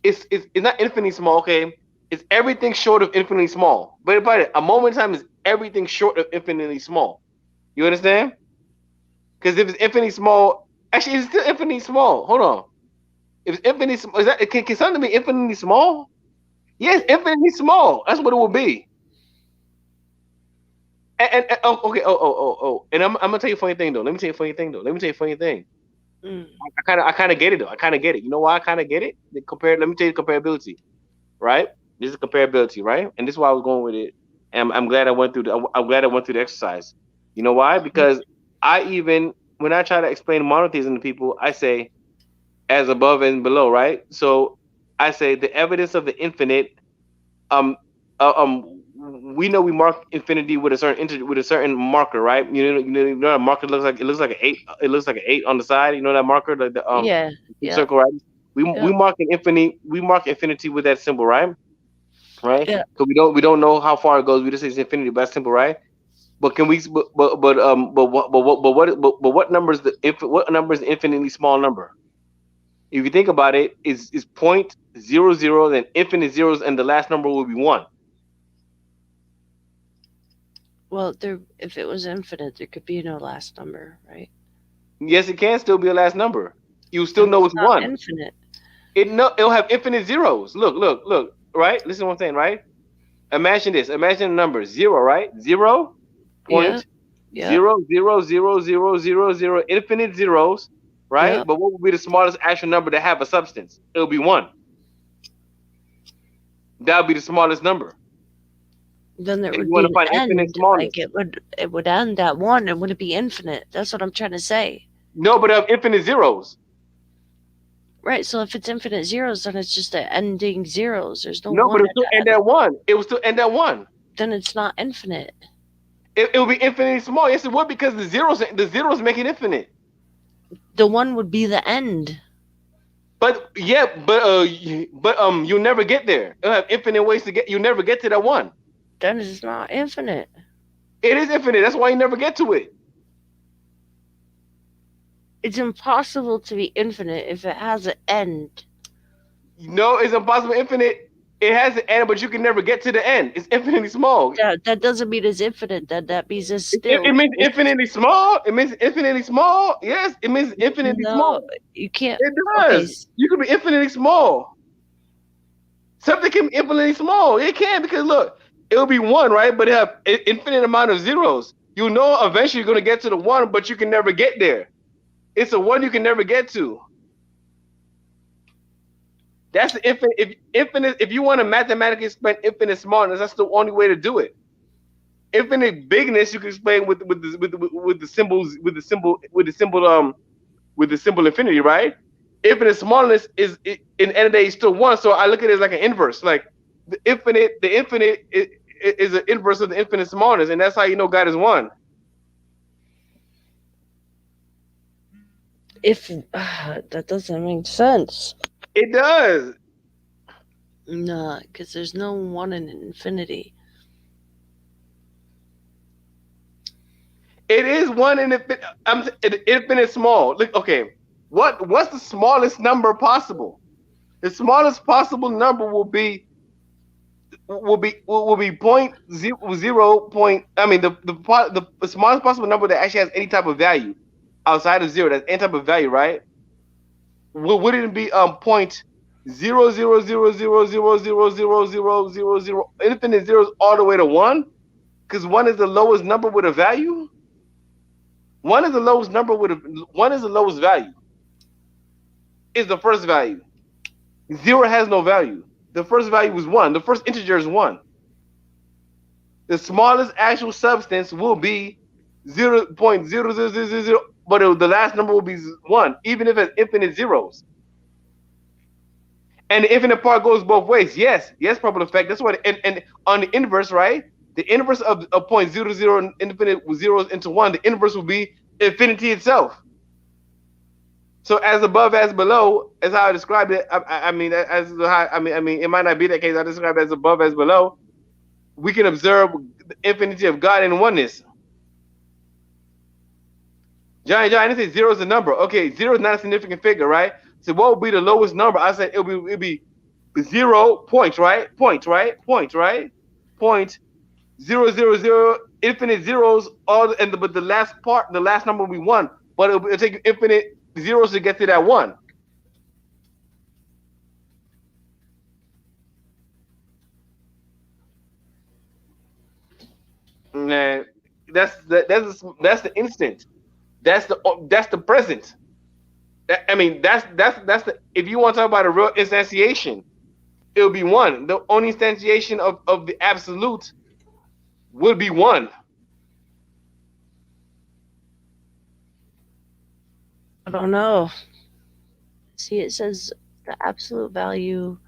B: It's not infinitely small. Okay, it's everything short of infinitely small. But a moment in time is everything short of infinitely small. You understand? Because if it's infinitely small, actually, it's still infinitely small. Hold on. If it's infinitely small, is that can something be infinitely small? Yes, infinitely small. That's what it will be. And oh, okay. Oh. And I'm gonna tell you a funny thing though. Let me tell you a funny thing though. Let me tell you a funny thing.
A: Mm.
B: I kind of get it though. I kind of get it. You know why I kind of get it? The compare. Let me tell you the comparability. Right. This is comparability. Right. And this is why I was going with it. And I'm glad I went through. I'm glad I went through the exercise. You know why? Because I even when I try to explain monotheism to people, I say as above and below. Right. So I say the evidence of the infinite um we know we mark infinity with a certain with a certain marker, right? You know that marker looks like an eight. It looks like an eight on the side. You know that marker,
A: Yeah.
B: the
A: Yep.
B: circle, right? We
A: Yep.
B: mark an infinity. We mark infinity with that symbol, right? Right?
A: Yeah.
B: Because we don't know how far it goes. We just say it's infinity by that symbol, right? But can we? What number is what number is the infinitely small number? If you think about it, is point zero zero, then infinite zeros, and the last number will be one.
A: Well, there. If it was infinite, there could be no last number, right?
B: Yes, it can still be a last number. You still
A: Then
B: know
A: it's
B: it's
A: not
B: one.
A: infinite.
B: It'll have infinite zeros. Look. Right? Listen to what I'm saying, right? Imagine this. Imagine a number zero, right? Zero
A: Yeah.
B: point
A: Yep.
B: zero zero zero zero zero zero infinite zeros, right?
A: Yep.
B: But what would be the smallest actual number to have a substance? It'll be one. That would be the smallest number.
A: Then there
B: If you
A: would
B: want
A: be
B: to
A: an
B: find infinite
A: end. Like
B: smallness.
A: it would end at one. It wouldn't be infinite. That's what I'm trying to say.
B: No, but of infinite zeros.
A: Right. So if it's infinite zeros, then it's just the ending zeros. There's no
B: No,
A: one
B: but it'll
A: at
B: still
A: the
B: end
A: end.
B: at one. It will still end at one.
A: Then it's not infinite.
B: It will be infinitely small. Yes, it would because the zeros make it infinite.
A: The one would be the end.
B: But yeah, but you'll never get there. You'll have infinite ways to get. You never get to that one.
A: Then it's not infinite.
B: It is infinite. That's why you never get to it.
A: It's impossible to be infinite if it has an end.
B: No, it's impossible. Infinite. It has an end, but you can never get to the end. It's infinitely small.
A: That doesn't mean it's infinite. That means it's
B: It
A: still
B: means
A: it's
B: infinitely small. It means infinitely small. Yes, it means infinitely
A: no.
B: small.
A: You can't.
B: It
A: Okay.
B: does. You can be infinitely small. Something can be infinitely small. It can because look, it'll be one, right? But it have infinite amount of zeros. You know, eventually you're gonna get to the one, but you can never get there. It's a one you can never get to. That's the infinite. If infinite, if you want to mathematically explain infinite smallness, that's the only way to do it. Infinite bigness you can explain with the symbols with the symbol infinity, right? Infinite smallness is in the end of the day still one. So I look at it as like an inverse. Like the infinite is an inverse of the infinite smallness, and that's how you know God is one.
A: If that doesn't make sense.
B: It does.
A: Nah, because there's no one in infinity.
B: It is one in infinite. Infinite small. Look, okay. What's the smallest number possible? The smallest possible number will be point zero point. I mean the smallest possible number that actually has any type of value outside of zero. That's any type of value, right? Wouldn't it be point zero zero zero zero zero zero zero zero zero zero infinite zeros all the way to one? Because one is the lowest number with a value. One is the lowest number with a one is the lowest value. Is the first value. Zero has no value. The first value is one. The first integer is one. The smallest actual substance will be 0.0000, but the last number will be one, even if it's infinite zeros. And the infinite part goes both ways. Yes, probable effect. That's what. And on the inverse, right? The inverse of point zero zero infinite zeros into one. The inverse will be infinity itself. So as above, as below, as how I described it. I mean, as how I mean, it might not be that case. I describe it as above, as below. We can observe the infinity of God in oneness. John, I didn't say zero is a number. Okay, zero is not a significant figure, right? So what would be the lowest number? I said it'll be 0 points, right? Points, right? Points, right? Point zero zero zero, infinite zeros, all and but the last part, the last number will be one, but it'll take you infinite zeros to get to that one. Man, that's the instant. That's the present. I mean, that's the if you want to talk about a real instantiation, it'll be one. The only instantiation of the absolute would be one.
A: I don't know. See, it says the absolute value,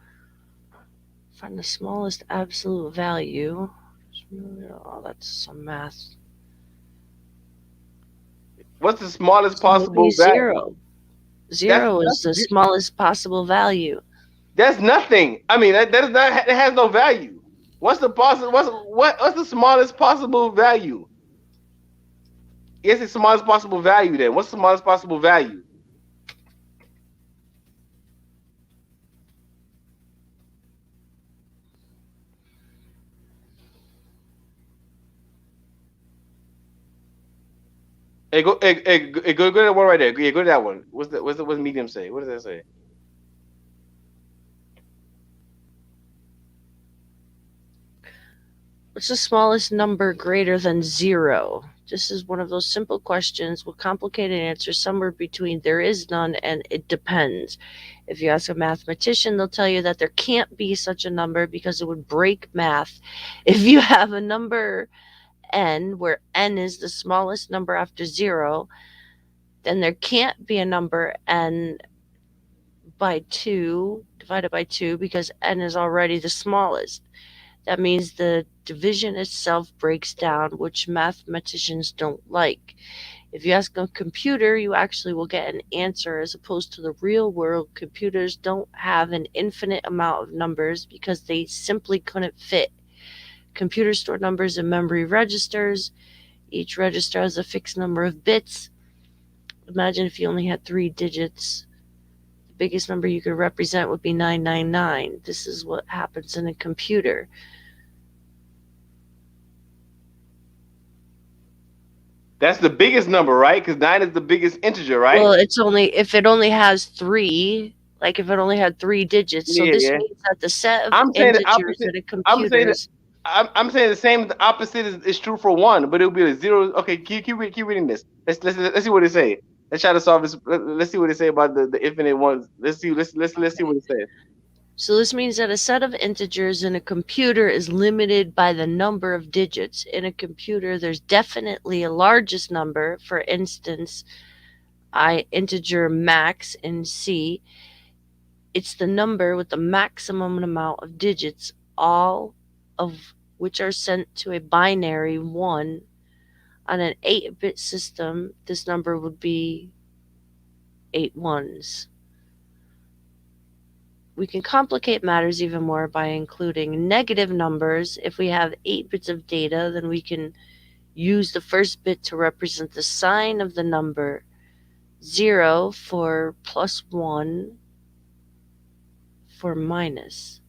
A: find the smallest absolute value. Oh, that's some math.
B: What's the smallest
A: So it'd be
B: possible value?
A: zero.
B: That's
A: Zero is the
B: that's
A: smallest possible value.
B: that's nothing. I mean, that is not, it has no value. What's the possible? What's the smallest possible value? Yes, the smallest possible value. Then what's the smallest possible value? Go to that one right there. Yeah, go to that one. What's medium say? What does that say?
A: What's the smallest number greater than zero? This is one of those simple questions with complicated answers somewhere between there is none and it depends. If you ask a mathematician, they'll tell you that there can't be such a number because it would break math. If you have a number n where n is the smallest number after zero, then there can't be a number n by 2 divided by 2 because n is already the smallest. That means the division itself breaks down, which mathematicians don't like. If you ask a computer, you actually will get an answer as opposed to the real world. Computers don't have an infinite amount of numbers because they simply couldn't fit. Computers store numbers in memory registers. Each register has a fixed number of bits. Imagine if you only had 3 digits. The biggest number you could represent would be 999. This is what happens in a computer.
B: That's the biggest number, right? Because nine is the biggest integer, right?
A: Well, it's only if it only has three, like if it only had 3 digits. So
B: Yeah,
A: this
B: yeah.
A: means that the set of
B: I'm saying the
A: integers
B: opposite.
A: in a
B: I'm saying
A: computer
B: that.
A: is,
B: I'm saying the same. The opposite is true for one, but it'll be a zero. Okay, keep reading this. Let's see what it say. Let's try to solve this. Let's see what it say about the infinite ones. Let's see what it says.
A: so this means that a set of integers in a computer is limited by the number of digits. In a computer, there's definitely a largest number. For instance, I integer max in C. It's the number with the maximum amount of digits, all of which are sent to a binary 1. On an 8-bit system, this number would be 8 ones. We can complicate matters even more by including negative numbers. If we have 8 bits of data, then we can use the first bit to represent the sign of the number, 0 for plus 1 for minus.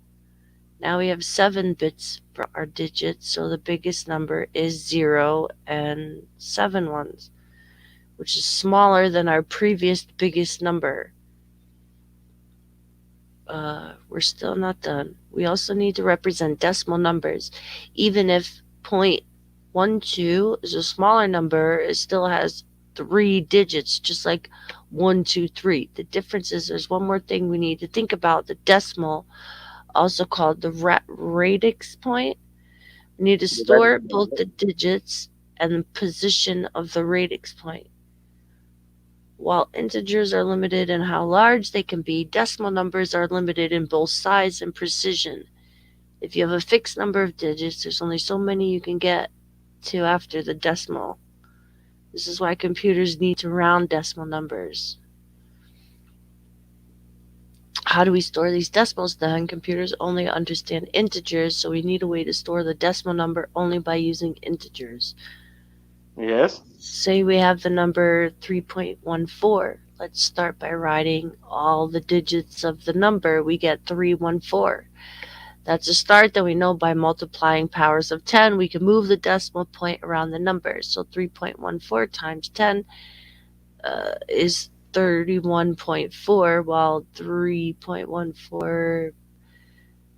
A: Now we have 7 bits for our digits, so the biggest number is 0 and 7 ones, which is smaller than our previous biggest number. We're still not done. We also need to represent decimal numbers. Even if 0.12 is a smaller number, it still has 3 digits, just like 123. The difference is there's one more thing we need to think about: the decimal, also called the radix point. We need to
B: The radical
A: store
B: point,
A: both the digits and the position of the radix point. While integers are limited in how large they can be, decimal numbers are limited in both size and precision. If you have a fixed number of digits, there's only so many you can get to after the decimal. This is why computers need to round decimal numbers. How do we store these decimals then? Computers only understand integers, so we need a way to store the decimal number only by using integers.
B: yes.
A: Say we have the number 3.14. Let's start by writing all the digits of the number. We get 314. That's a start that we know by multiplying powers of 10, we can move the decimal point around the number. So 3.14 times 10 is 31.4, while 3.14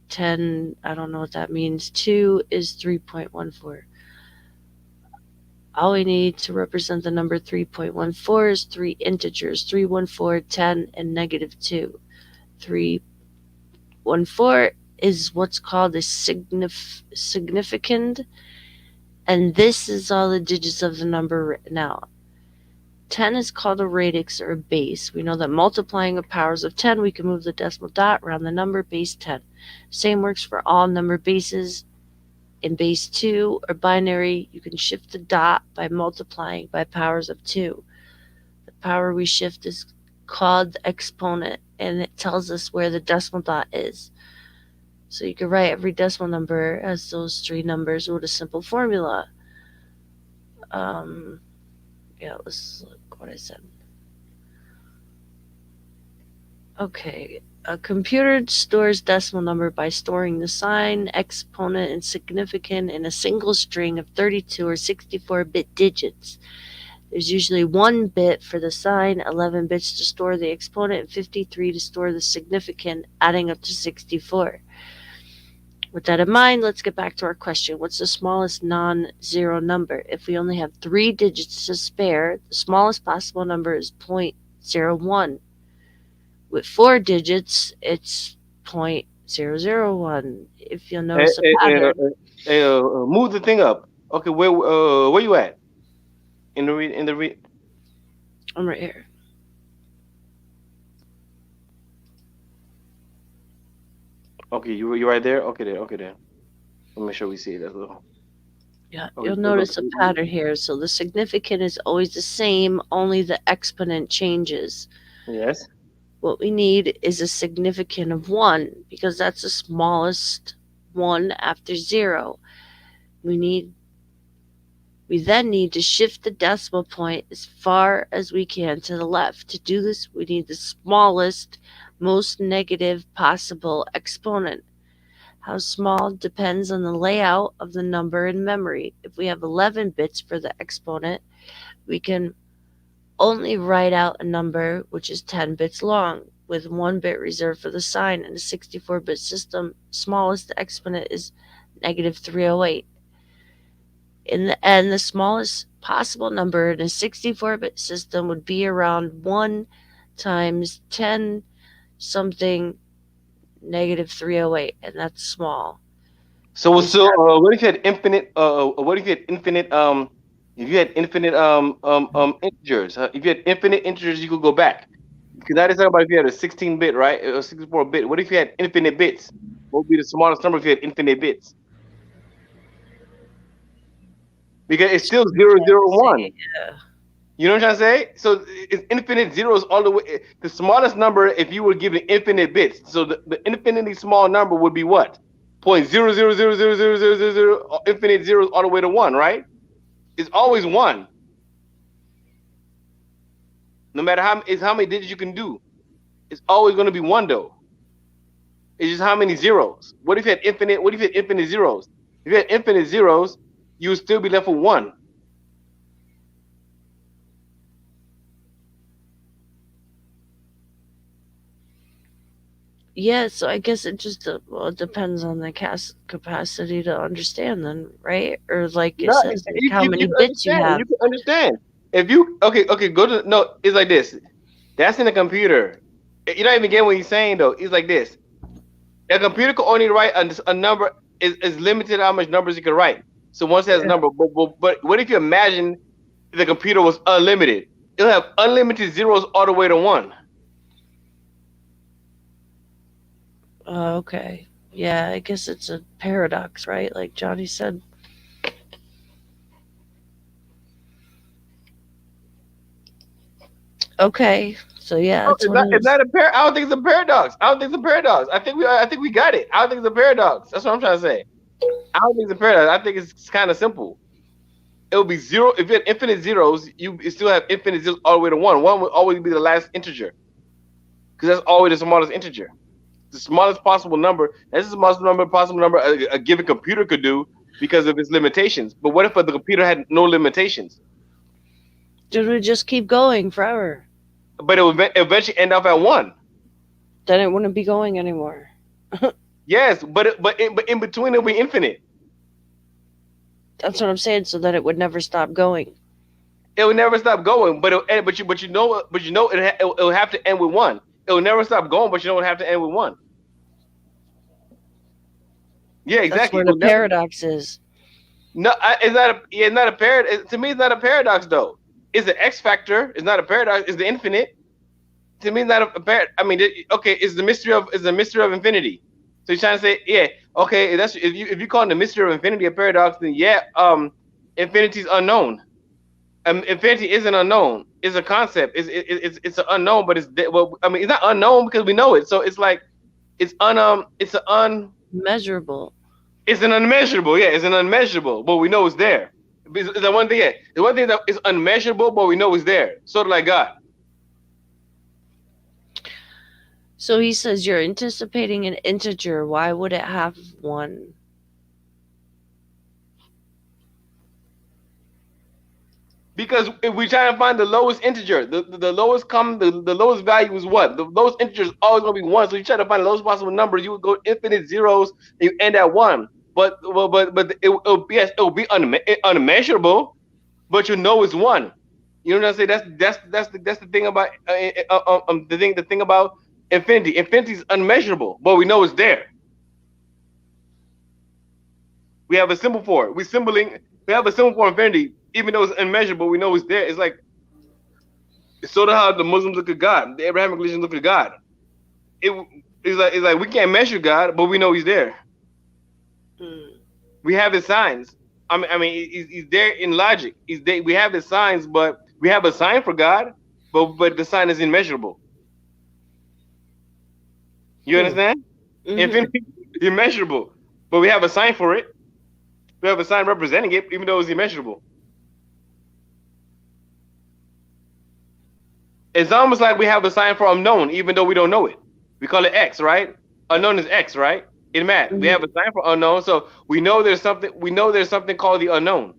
A: 10, I don't know what that means. 2 is 3.14. All we need to represent the number 3.14 is three integers, 314, 10, and negative 2. 314 is what's called a significand, and this is all the digits of the number written out. 10 is called a radix or a base. We know that multiplying the powers of 10, we can move the decimal dot around the number base 10. Same works for all number bases. In base 2 or binary, you can shift the dot by multiplying by powers of 2. The power we shift is called the exponent, and it tells us where the decimal dot is. So you can write every decimal number as those three numbers with a simple formula. Um, yeah, let's look what I said. Okay, a computer stores decimal number by storing the sign, exponent, and significand in a single string of 32 or 64-bit digits. There's usually 1 bit for the sign, 11 bits to store the exponent, and 53 to store the significand, adding up to 64. With that in mind, let's get back to our question. What's the smallest non-zero number? If we only have 3 digits to spare, the smallest possible number is 0.01. With 4 digits, it's 0.001. If you'll
B: Hey,
A: notice a
B: hey,
A: pattern,
B: move the thing up. Okay, where you at in the read in the read?
A: I'm right here.
B: Okay, you right there. Okay, there. Okay, there. Let me make sure we see it. That's little.
A: Yeah,
B: Okay,
A: you'll notice a pattern here. So the significand is always the same, only the exponent changes.
B: yes.
A: What we need is a significand of 1 because that's the smallest one after 0. We need we then need to shift the decimal point as far as we can to the left. To do this, we need the smallest, most negative possible exponent. How small depends on the layout of the number in memory. If we have 11 bits for the exponent, we can only write out a number which is 10 bits long, with 1 bit reserved for the sign. In a 64-bit system, smallest exponent is negative 308. In the end, the smallest possible number in a 64-bit system would be around 1 times 10 something negative 308, and that's small.
B: So
A: We
B: so
A: start,
B: what if you had infinite? What if you had infinite? If you had infinite integers, if you had infinite integers, you could go back. Because that is talking about if you had a 16-bit, right, or 64-bit. What if you had infinite bits? What would be the smallest number if you had infinite bits? Because it's still zero zero one.
A: yeah.
B: You know what I'm trying to say? So it's infinite zeros all the way. The smallest number, if you were given infinite bits, so the infinitely small number would be what? Point zero zero zero zero zero zero zero zero, infinite zeros all the way to one, right? It's always one. No matter how many digits you can do, it's always going to be one though. It's just how many zeros. What if you had infinite? What if you had infinite zeros? If you had infinite zeros, you would still be left with one.
A: Yeah, so I guess it just well, it depends on the capacity to understand, then, right? Or like it
B: No,
A: says, like how
B: you
A: many
B: can
A: bits you
B: understand.
A: have.
B: You can understand. If you okay, go to no. It's like this. That's in a computer. You don't even get what he's saying though. It's like this. A computer can only write a number is limited how much numbers it can write. So once it has a
A: Yeah.
B: number, but what if you imagine the computer was unlimited? It'll have unlimited zeros all the way to one.
A: Okay. Yeah, I guess it's a paradox, right? Like Johnny said. Okay, so yeah,
B: No,
A: it's one of
B: it's
A: those.
B: not a I don't think it's a paradox. I don't think it's a paradox. I think we got it. I don't think it's a paradox. That's what I'm trying to say. I don't think it's a paradox. I think it's kind of simple. It will be zero. If you had infinite zeros, you still have infinite zeros all the way to one. One will always be the last integer because that's always the smallest integer. the smallest possible number. That's the smallest possible number a given computer could do because of its limitations. But what if the computer had no limitations?
A: It would just keep going forever.
B: But it would eventually end up at one.
A: Then it wouldn't be going anymore.
B: Yes, but in between it'll be infinite.
A: That's what I'm saying. So that it would never stop going.
B: It will never stop going. But you know it'll have to end with one. It will never stop going, but you know it'll have to end with one. Yeah,
A: That's
B: exactly.
A: where
B: It
A: the
B: will never.
A: paradox is.
B: No, it's not a. Yeah, it's not a paradox. To me, it's not a paradox though. It's an X factor. It's not a paradox. It's the infinite. To me, it's not a paradox. I mean, okay, it's the mystery of infinity. So you're trying to say, yeah, okay, if you call it the mystery of infinity a paradox, then yeah, infinity is unknown. Infinity isn't unknown. It's a concept. It's an unknown, but well, I mean, it's not unknown because we know it. So it's like it's an
A: Measurable.
B: it's an unmeasurable. Yeah, it's an unmeasurable, but we know it's there. It's the one thing. Yeah, the one thing that is unmeasurable, but we know it's there. Sort of like God.
A: So he says you're anticipating an integer. Why would it have one?
B: Because if we try to find the lowest integer, the lowest the lowest value is what? The lowest integer is always going to be one. So you try to find the lowest possible number, you would go infinite zeros and you end at one. But yes, it'll be unmeasurable, but you know it's one. You know what I'm saying? That's the thing about the thing about infinity. Infinity is unmeasurable, but we know it's there. We have a symbol for it. We have a symbol for infinity, even though it's unmeasurable. We know it's there. It's like it's sort of how the Muslims look at God, the Abrahamic religion look at God. It, it's like we can't measure God, but we know He's there.
A: Mm.
B: We have His signs. I mean, he's there in logic. He's there. We have His signs, but we have a sign for God, but the sign is immeasurable. You
A: Hmm.
B: understand?
A: Mm-hmm.
B: Infinity is immeasurable, but we have a sign for it. We have a sign representing it, even though it's immeasurable. It's almost like we have a sign for unknown, even though we don't know it. We call it X, right? Unknown is X, right? In math, we have
A: Mm-hmm.
B: a sign for unknown, so we know there's something. We know there's something called the unknown.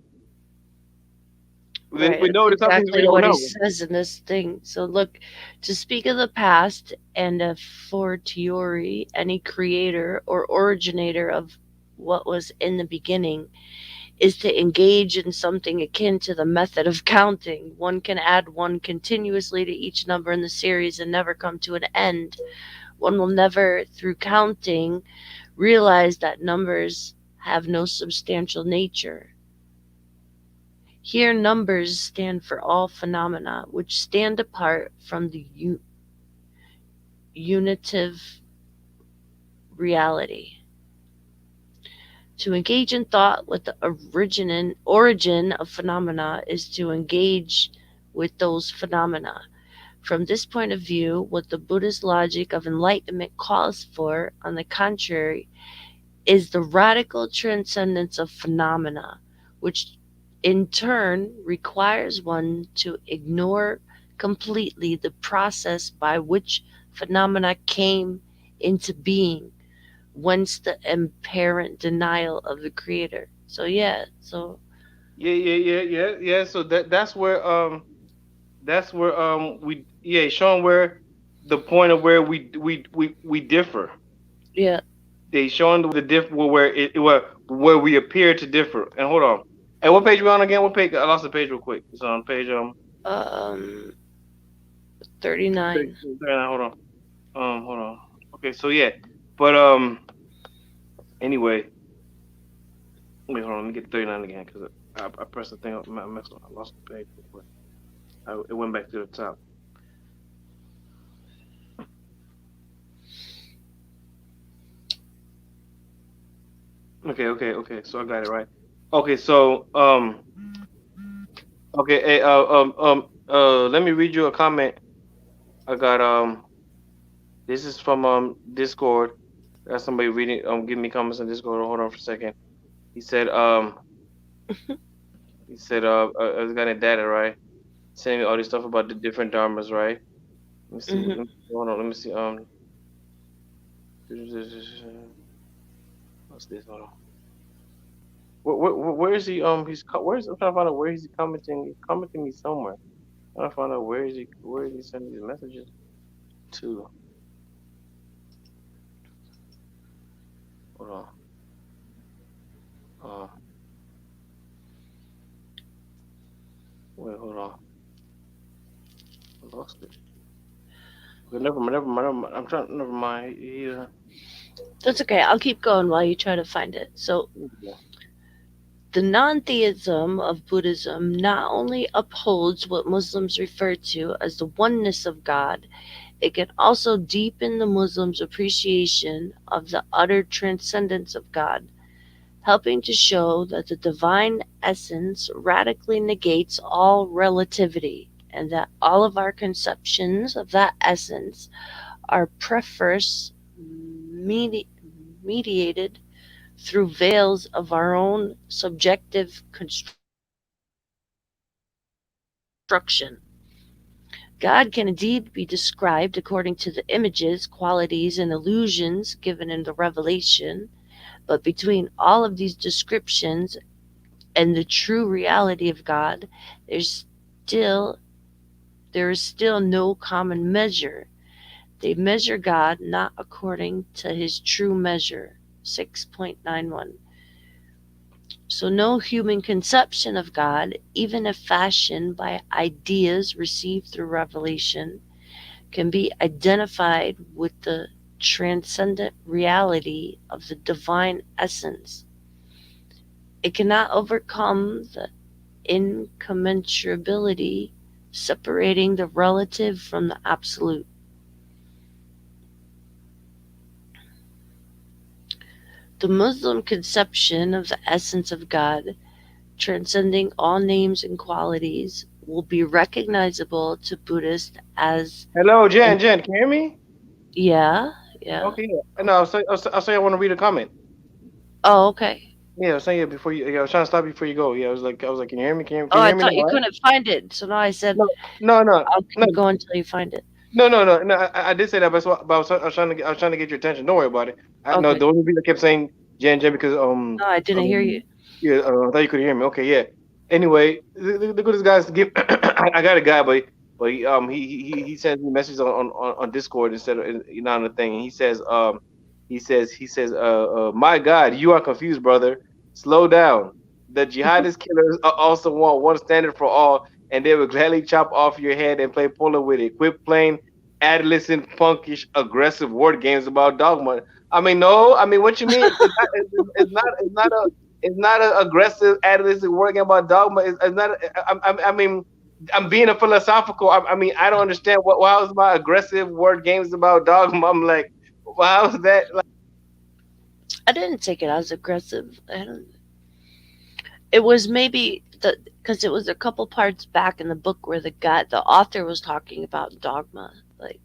B: Then
A: Right.
B: we
A: That's
B: know there's some things we
A: exactly
B: don't
A: what he
B: know.
A: says in this thing. So look, to speak of the past and a fortiori, any creator or originator of what was in the beginning is to engage in something akin to the method of counting. One can add one continuously to each number in the series and never come to an end. One will never, through counting, realize that numbers have no substantial nature. Here, numbers stand for all phenomena which stand apart from the unitive reality. To engage in thought with the origin of phenomena is to engage with those phenomena. From this point of view, what the Buddhist logic of enlightenment calls for, on the contrary, is the radical transcendence of phenomena, which in turn requires one to ignore completely the process by which phenomena came into being, whence the apparent denial of the creator. So yeah, so
B: Yeah. So that's where we yeah showing where the point of where we differ.
A: yeah,
B: They showing the diff where we appear to differ. And hold on. Hey, what page we on again? What page? I lost the page real quick. It's on page
A: um 39.
B: 39. Hold on. Hold on. Okay, so yeah, but anyway, wait, hold on. Let me get 39 again because I pressed the thing up. I messed up. I lost the page real quick. It went back to the top. Okay. So I got it right. Okay, so okay. Hey, let me read you a comment. I got this is from Discord. Got somebody reading giving me comments on Discord. Hold on for a second. He said I was got data right. Sending me all this stuff about the different dharmas, right? Let me see.
A: Hmm.
B: Hold on. Let me see. What's this? Hold on. Where is he? Where's I'm trying to find out where is he commenting? He's commenting me somewhere. I'm trying to find out where is he sending these messages to? Hold on. Uh, wait, hold on. I lost it. Okay, never mind. I'm trying. Never mind.
A: That's okay. I'll keep going while you try to find it. So,
B: Yeah.
A: the non theism of Buddhism not only upholds what Muslims refer to as the oneness of God, it can also deepen the Muslims' appreciation of the utter transcendence of God, helping to show that the divine essence radically negates all relativity and that all of our conceptions of that essence are perverse, medi- mediated through veils of our own subjective construction. God can indeed be described according to the images, qualities, and illusions given in the revelation, but between all of these descriptions and the true reality of God, there's still there is still no common measure. They measure God not according to his true measure. 6.91. So no human conception of God, even if fashioned by ideas received through revelation, can be identified with the transcendent reality of the divine essence. It cannot overcome the incommensurability separating the relative from the absolute. The Muslim conception of the essence of God, transcending all names and qualities, will be recognizable to Buddhists as
B: Hello,
A: an
B: Jen. Can you hear me?
A: yeah, yeah.
B: Okay. Yeah. No, I'll say I want to read a comment.
A: Oh, okay.
B: Yeah, I was saying it before you. Yeah, I was trying to stop you before you go. Yeah, I was like, can you hear me?
A: Oh,
B: Can you
A: I
B: hear me now?
A: thought you
B: Right?
A: couldn't find it, so now I said
B: No, no, no,
A: I'll
B: no.
A: keep going until you find it.
B: No. I did say that, but I was trying to I was trying to get your attention. Don't worry about it. I no,
A: Okay.
B: the only reason I kept saying Jen because
A: No, I didn't hear you.
B: yeah, I thought you could hear me. Okay, yeah. Anyway, look at this guy's give. I got a guy, he sends me messages on Discord instead of on the thing. And he says my God, you are confused, brother. Slow down. The jihadist killers also want one standard for all, and they will gladly chop off your head and play polo with it. Quit playing adolescent, punkish, aggressive word games about dogma. I mean, no. I mean, what you mean? It's not an aggressive adolescent word game about dogma. It's not. I mean, I'm being a philosophical. I mean, I don't understand what. How is my aggressive word games about dogma? I'm like, well, how's that? Like,
A: I didn't take it as aggressive. I don't, it was maybe the because it was a couple parts back in the book where the author was talking about dogma. Like,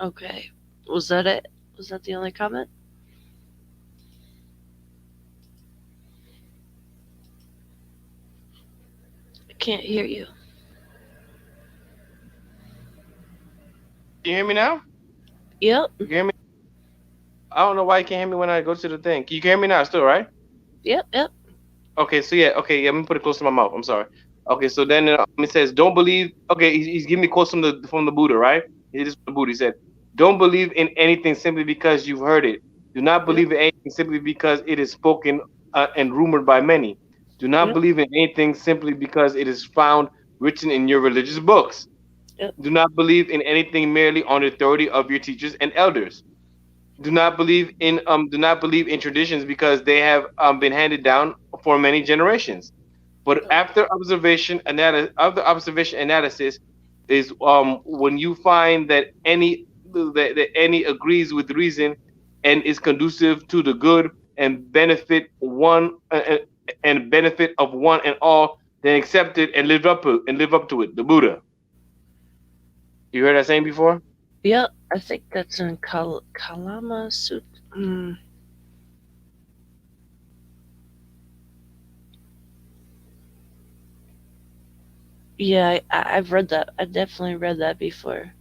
A: okay, was that it? Was that the only comment? I can't hear you.
B: can you hear me now?
A: Yep,
B: You can hear me? I don't know why you can't hear me when I go to the thing. You can hear me now, still, right?
A: yep.
B: Okay, so yeah, okay, yeah, let me put it close to my mouth. I'm sorry. Okay, so then it says, "Don't believe." Okay, he's giving me quotes from the Buddha, right? He is the Buddha. He said, "Don't believe in anything simply because you've heard it. Do not
A: Yep,
B: believe in anything simply because it is spoken and rumored by many. Do not
A: yep,
B: believe in anything simply because it is found written in your religious books.
A: yep,
B: Do not believe in anything merely on the authority of your teachers and elders. Do not believe in traditions because they have been handed down for many generations. But
A: yep,
B: after observation analysis is when you find that any agrees with reason and is conducive to the good and benefit of one and all, then accept it and live up to it. The Buddha. You heard that saying before?
A: yep. I think that's in Kalama Sut. Mm, Yeah, I've read that. I definitely read that before.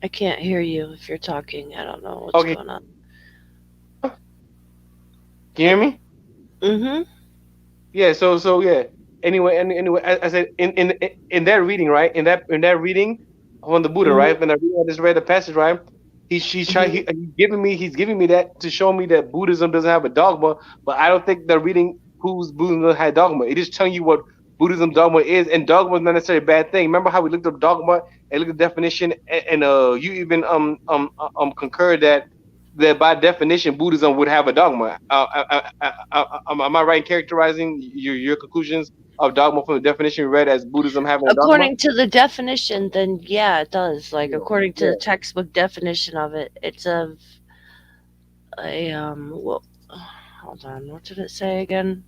A: I can't hear you if you're talking. I don't know what's
B: Okay,
A: going on.
B: can you hear me?
A: Mm-hmm.
B: Yeah, so yeah. Anyway, I said in that reading, right? In that reading on the Buddha,
A: Mm-hmm.
B: right? When I just read the passage, right?
A: Mm-hmm.
B: He's giving me that to show me that Buddhism doesn't have a dogma, but I don't think the reading proves Buddhism doesn't have dogma. It is telling you what Buddhism dogma is, and dogma is not necessarily a bad thing. Remember how we looked up dogma and looked at the definition, and you even concurred that by definition Buddhism would have a dogma. Am I right in characterizing your conclusions of dogma from the definition you read as Buddhism having a dogma?
A: According to the definition, then yeah, it does. Like
B: Yeah,
A: according to
B: yeah.
A: the textbook definition of it, it's a well, hold on, what did it say again?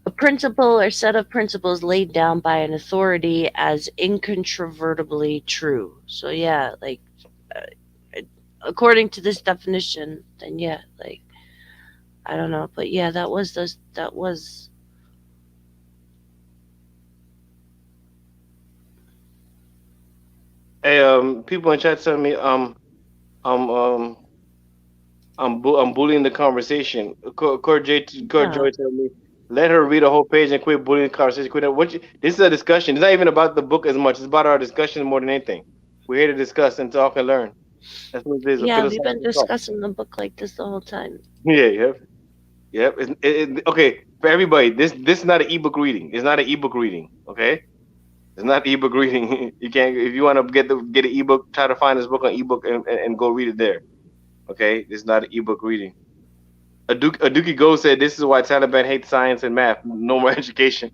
A: A principle or set of principles laid down by an authority as incontrovertibly true. So yeah, like uh, according to this definition, then yeah, like I don't know, but yeah, that was
B: Hey, people in chat telling me um um I'm bullying the conversation. Core
A: no.
B: Joy tell me let her read a whole page and quit bullying the conversation. This is a discussion. It's not even about the book as much. It's about our discussion more than anything. We're here to discuss and talk and learn. That's what it is. A
A: Yeah, we've been
B: philosophical talk.
A: discussing the book like this the whole time.
B: Yeah, yeah. Yep. Okay, for everybody, this is not an ebook reading. It's not an ebook reading. Okay, it's not ebook reading. You can't if you want to get an ebook, try to find this book on ebook and go read it there. Okay, it's not an ebook reading. Aduki Go said this is why Taliban hates science and math. No more education.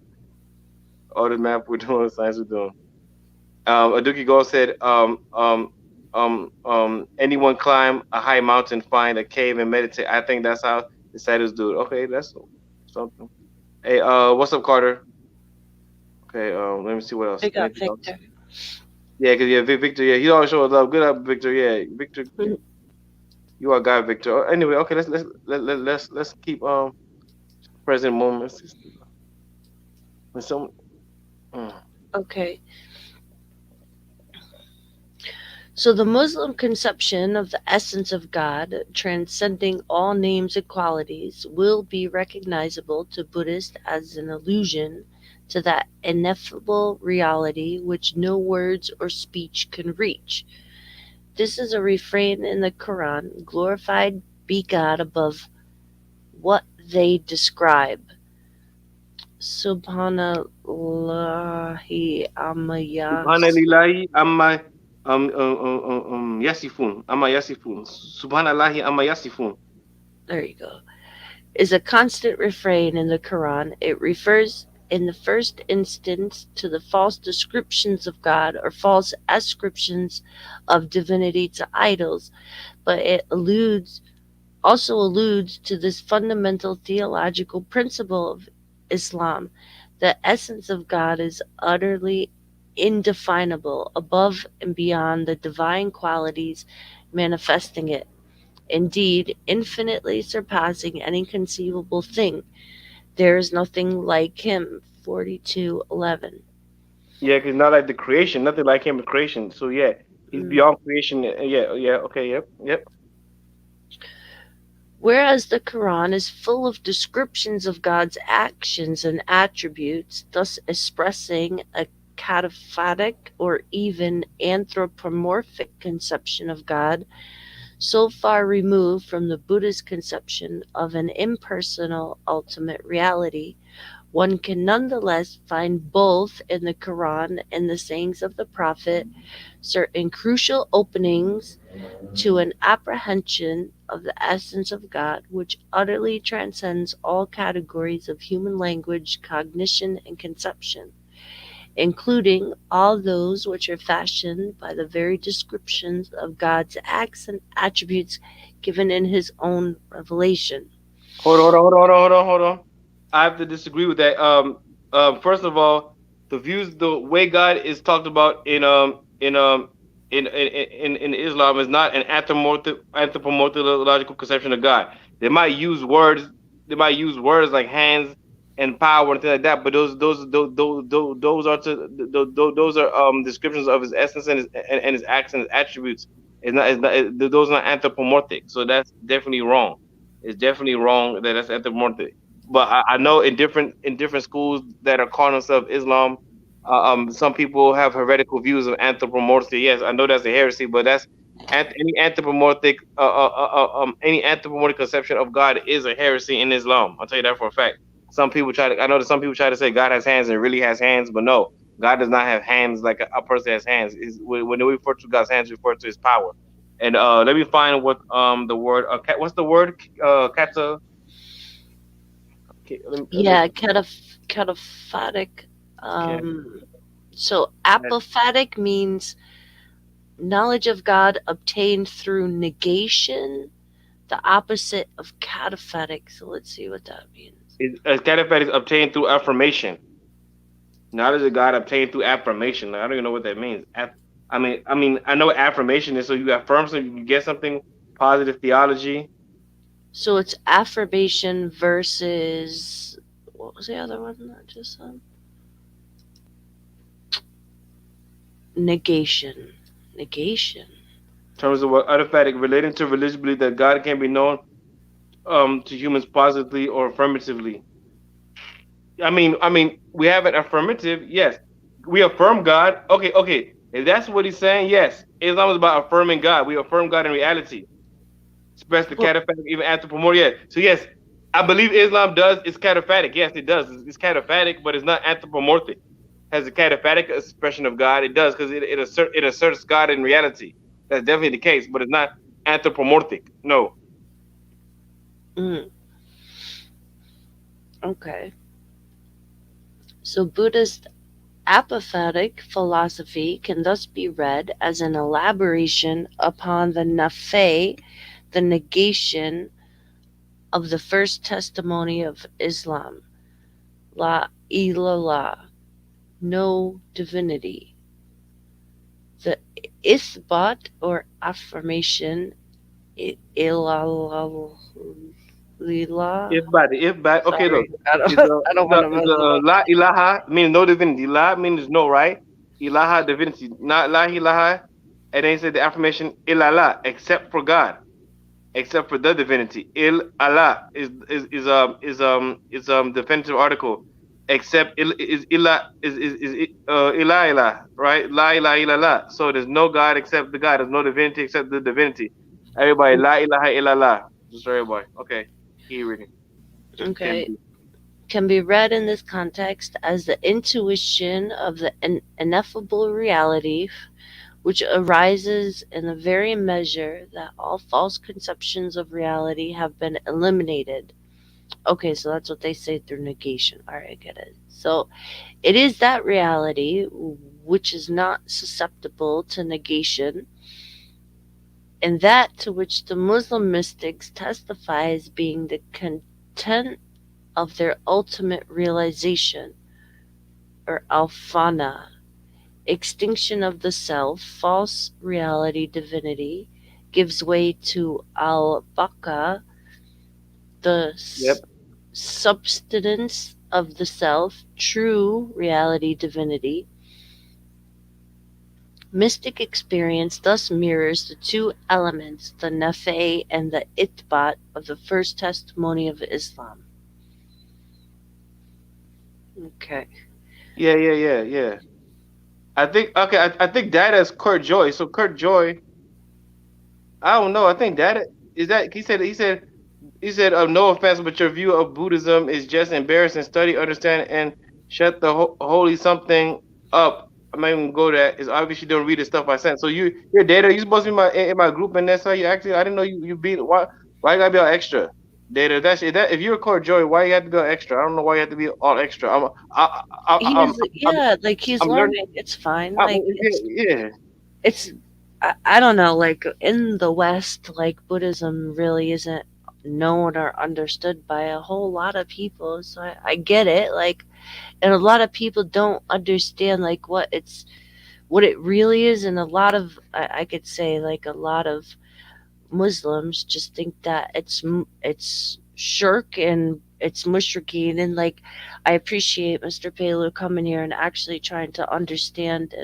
B: All the math we're doing, science we're doing. Aduki Go said anyone climb a high mountain, find a cave and meditate. I think that's how the sailors do it. Okay, that's something. Hey, what's up, Carter? Okay, let me see what else.
A: We got
B: Anything else?
A: Victor.
B: Yeah, cause yeah, Victor. Yeah, he always shows love. Good up, Victor. Yeah, Victor. You are God, Victor. Anyway, okay, let's keep present moments. When some, mm.
A: Okay. So the Muslim conception of the essence of God, transcending all names and qualities, will be recognizable to Buddhists as an allusion to that ineffable reality which no words or speech can reach. This is a refrain in the Quran: glorified be God above what they describe. Subhanallahi amayas.
B: Subhanallahi amma yasifun amma yasifun. Subhanallahi amma yasifun.
A: There you go. Is a constant refrain in the Quran. It refers in the first instance to the false descriptions of God or false ascriptions of divinity to idols, but it alludes to this fundamental theological principle of Islam. The essence of God is utterly indefinable, above and beyond the divine qualities manifesting it. Indeed, infinitely surpassing any conceivable thing. There is nothing like him. 42:11.
B: Yeah, cause not like the creation, nothing like him in creation. So yeah, he's
A: Mm.
B: beyond creation. Yeah, yeah. Okay, yep, yep.
A: Whereas the Quran is full of descriptions of God's actions and attributes, thus expressing a cataphatic or even anthropomorphic conception of God, so far removed from the Buddhist conception of an impersonal ultimate reality, one can nonetheless find both in the Quran and the sayings of the Prophet certain crucial openings to an apprehension of the essence of God which utterly transcends all categories of human language, cognition, and conception, including all those which are fashioned by the very descriptions of God's acts and attributes given in his own revelation.
B: Hold on. I have to disagree with that. First of all, the way God is talked about in Islam is not an anthropomorphological conception of God. They might use words, they might use words like hands and power and things like that, but those are those are descriptions of his essence and his acts and his attributes. Those are not anthropomorphic, so that's definitely wrong. It's definitely wrong that that's anthropomorphic. But I know in different schools that are calling themselves Islam, some people have heretical views of anthropomorphy. Yes, I know that's a heresy, but that's any anthropomorphic conception of God is a heresy in Islam. I'll tell you that for a fact. Some people try to. I know that some people try to say God has hands and really has hands, but no, God does not have hands like a person has hands. When we refer to God's hands, we refer to His power. And let me find what the word what's the word kata. Okay, let me
A: Yeah, cataphatic.
B: okay.
A: So apophatic means knowledge of God obtained through negation, the opposite of cataphatic. So let's see what that means.
B: Caliphate is obtained through affirmation. Knowledge of God obtained through affirmation. I don't even know what that means. I know what affirmation is. So you affirm something, you get something positive theology.
A: So it's affirmation versus what was the other one that I just said? Negation. Negation.
B: In terms of what autophatic relating to religious belief that God can be known to humans positively or affirmatively. We have an affirmative. Yes, we affirm God. Okay. If that's what he's saying, yes, Islam is about affirming God. We affirm God in reality. Express the
A: Well,
B: cataphatic even anthropomorphic. Yeah. So yes, I believe Islam does. It's cataphatic. Yes, it does. It's cataphatic, but it's not anthropomorphic. Has a cataphatic expression of God. It does because it asserts God in reality. That's definitely the case, but it's not anthropomorphic. No.
A: mm, okay. So Buddhist apophatic philosophy can thus be read as an elaboration upon the nafe, the negation of the first testimony of Islam, la ilallah, no divinity. The ithbat or affirmation, ilallah,
B: If bad. Okay, look.
A: sorry, I don't,
B: Is
A: I don't want to mess it up.
B: la ilaha means no divinity. La means no, right? Ilaha divinity, not la ilaha. And then he said the affirmation ilallah, except for God, except for the divinity. Il Allah is definitive article. Except is ilah ilah ilah, right? La ilaha illallah. So there's no God except the God. There's no divinity except the divinity. Everybody, la ilaha illallah. Just everybody. Okay. Keep reading. Can
A: Okay.
B: be.
A: Can be read in this context as the intuition of the ineffable reality which arises in the very measure that all false conceptions of reality have been eliminated. Okay, so that's what they say through negation. All right, I get it. So it is that reality which is not susceptible to negation, and that to which the Muslim mystics testify as being the content of their ultimate realization, or alfana, extinction of the self, false reality, divinity, gives way to al baka, the
B: Yep.
A: substance of the self, true reality, divinity. Mystic experience thus mirrors the two elements, the nafe and the itbat, of the first testimony of Islam. Okay.
B: Yeah. I think okay. I think Data is Kurt Joy. So Kurt Joy, I don't know. I think Data is that he said no offense, but your view of Buddhism is just embarrassing. Study, understand, and shut the holy something up. I'm not even go to that. It's obvious you don't read the stuff I sent. So your Data. You supposed to be in my group, and that's how you actually. I didn't know you beat. Why you gotta be all extra? Data. That if you're a Kurt Joy, why you have to be all extra? I don't know why you have to be all extra.
A: He's
B: I'm,
A: yeah, like he's
B: I'm learning.
A: learning. It's fine. Like
B: Yeah.
A: it's I don't know, like in the West, like Buddhism really isn't known or understood by a whole lot of people. So I get it. Like and a lot of people don't understand like what it really is, and a lot of I could say like a lot of Muslims just think that it's shirk and it's mushrikeen, and like I appreciate Mr. Pelu coming here and actually trying to understand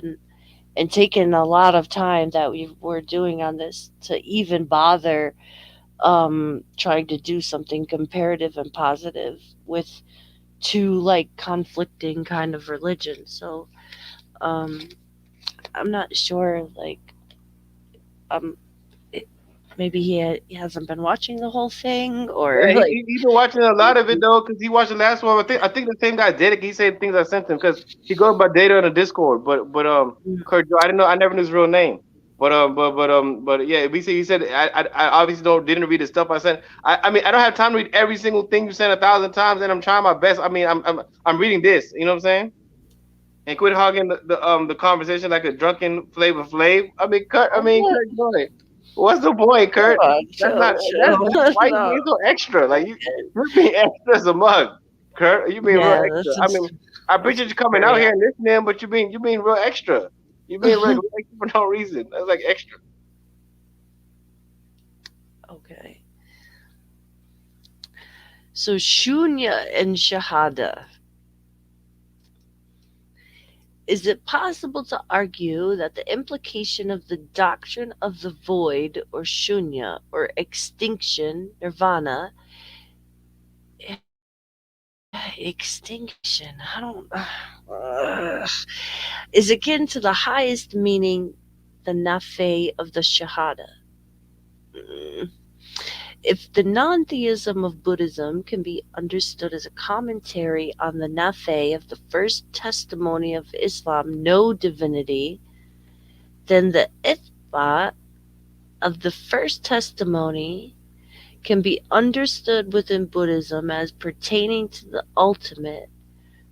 A: and taking a lot of time that we're doing on this to even bother trying to do something comparative and positive with two like conflicting kind of religions. So um I'm not sure like um it, maybe he hasn't been watching the whole thing or
B: Yeah,
A: like
B: he been watching a lot of it though, cause he watched the last one. I think the same guy did it. He said things I sent him, cause he goes by data on the Discord. But Kurt, I didn't know. I never knew his real name. But yeah, he said I obviously don't didn't read the stuff I sent. I mean I don't have time to read every single thing you sent 1,000 times, and I'm trying my best. I mean I'm reading this. You know what I'm saying? And quit hogging the conversation like a drunken Flavor Flav. Kurt Joy. What's the point,
A: come
B: Kurt?
A: on,
B: That's
A: chill,
B: not that's
A: chill.
B: why you
A: No.
B: being so extra. Like you're being extra as a mug, Kurt. You being real
A: Yeah,
B: extra. I mean,
A: this
B: I
A: is
B: appreciate you coming
A: very
B: out here and listening, but you being real extra. You being real extra for no reason. That's like extra.
A: okay. So Shunya and Shahada. Is it possible to argue that the implication of the doctrine of the void or shunya or extinction, nirvana, extinction, I don't, is akin to the highest meaning, the nafe of the Shahada? Mm. If the non theism of Buddhism can be understood as a commentary on the nafe of the first testimony of Islam, no divinity, then the ithbat of the first testimony can be understood within Buddhism as pertaining to the ultimate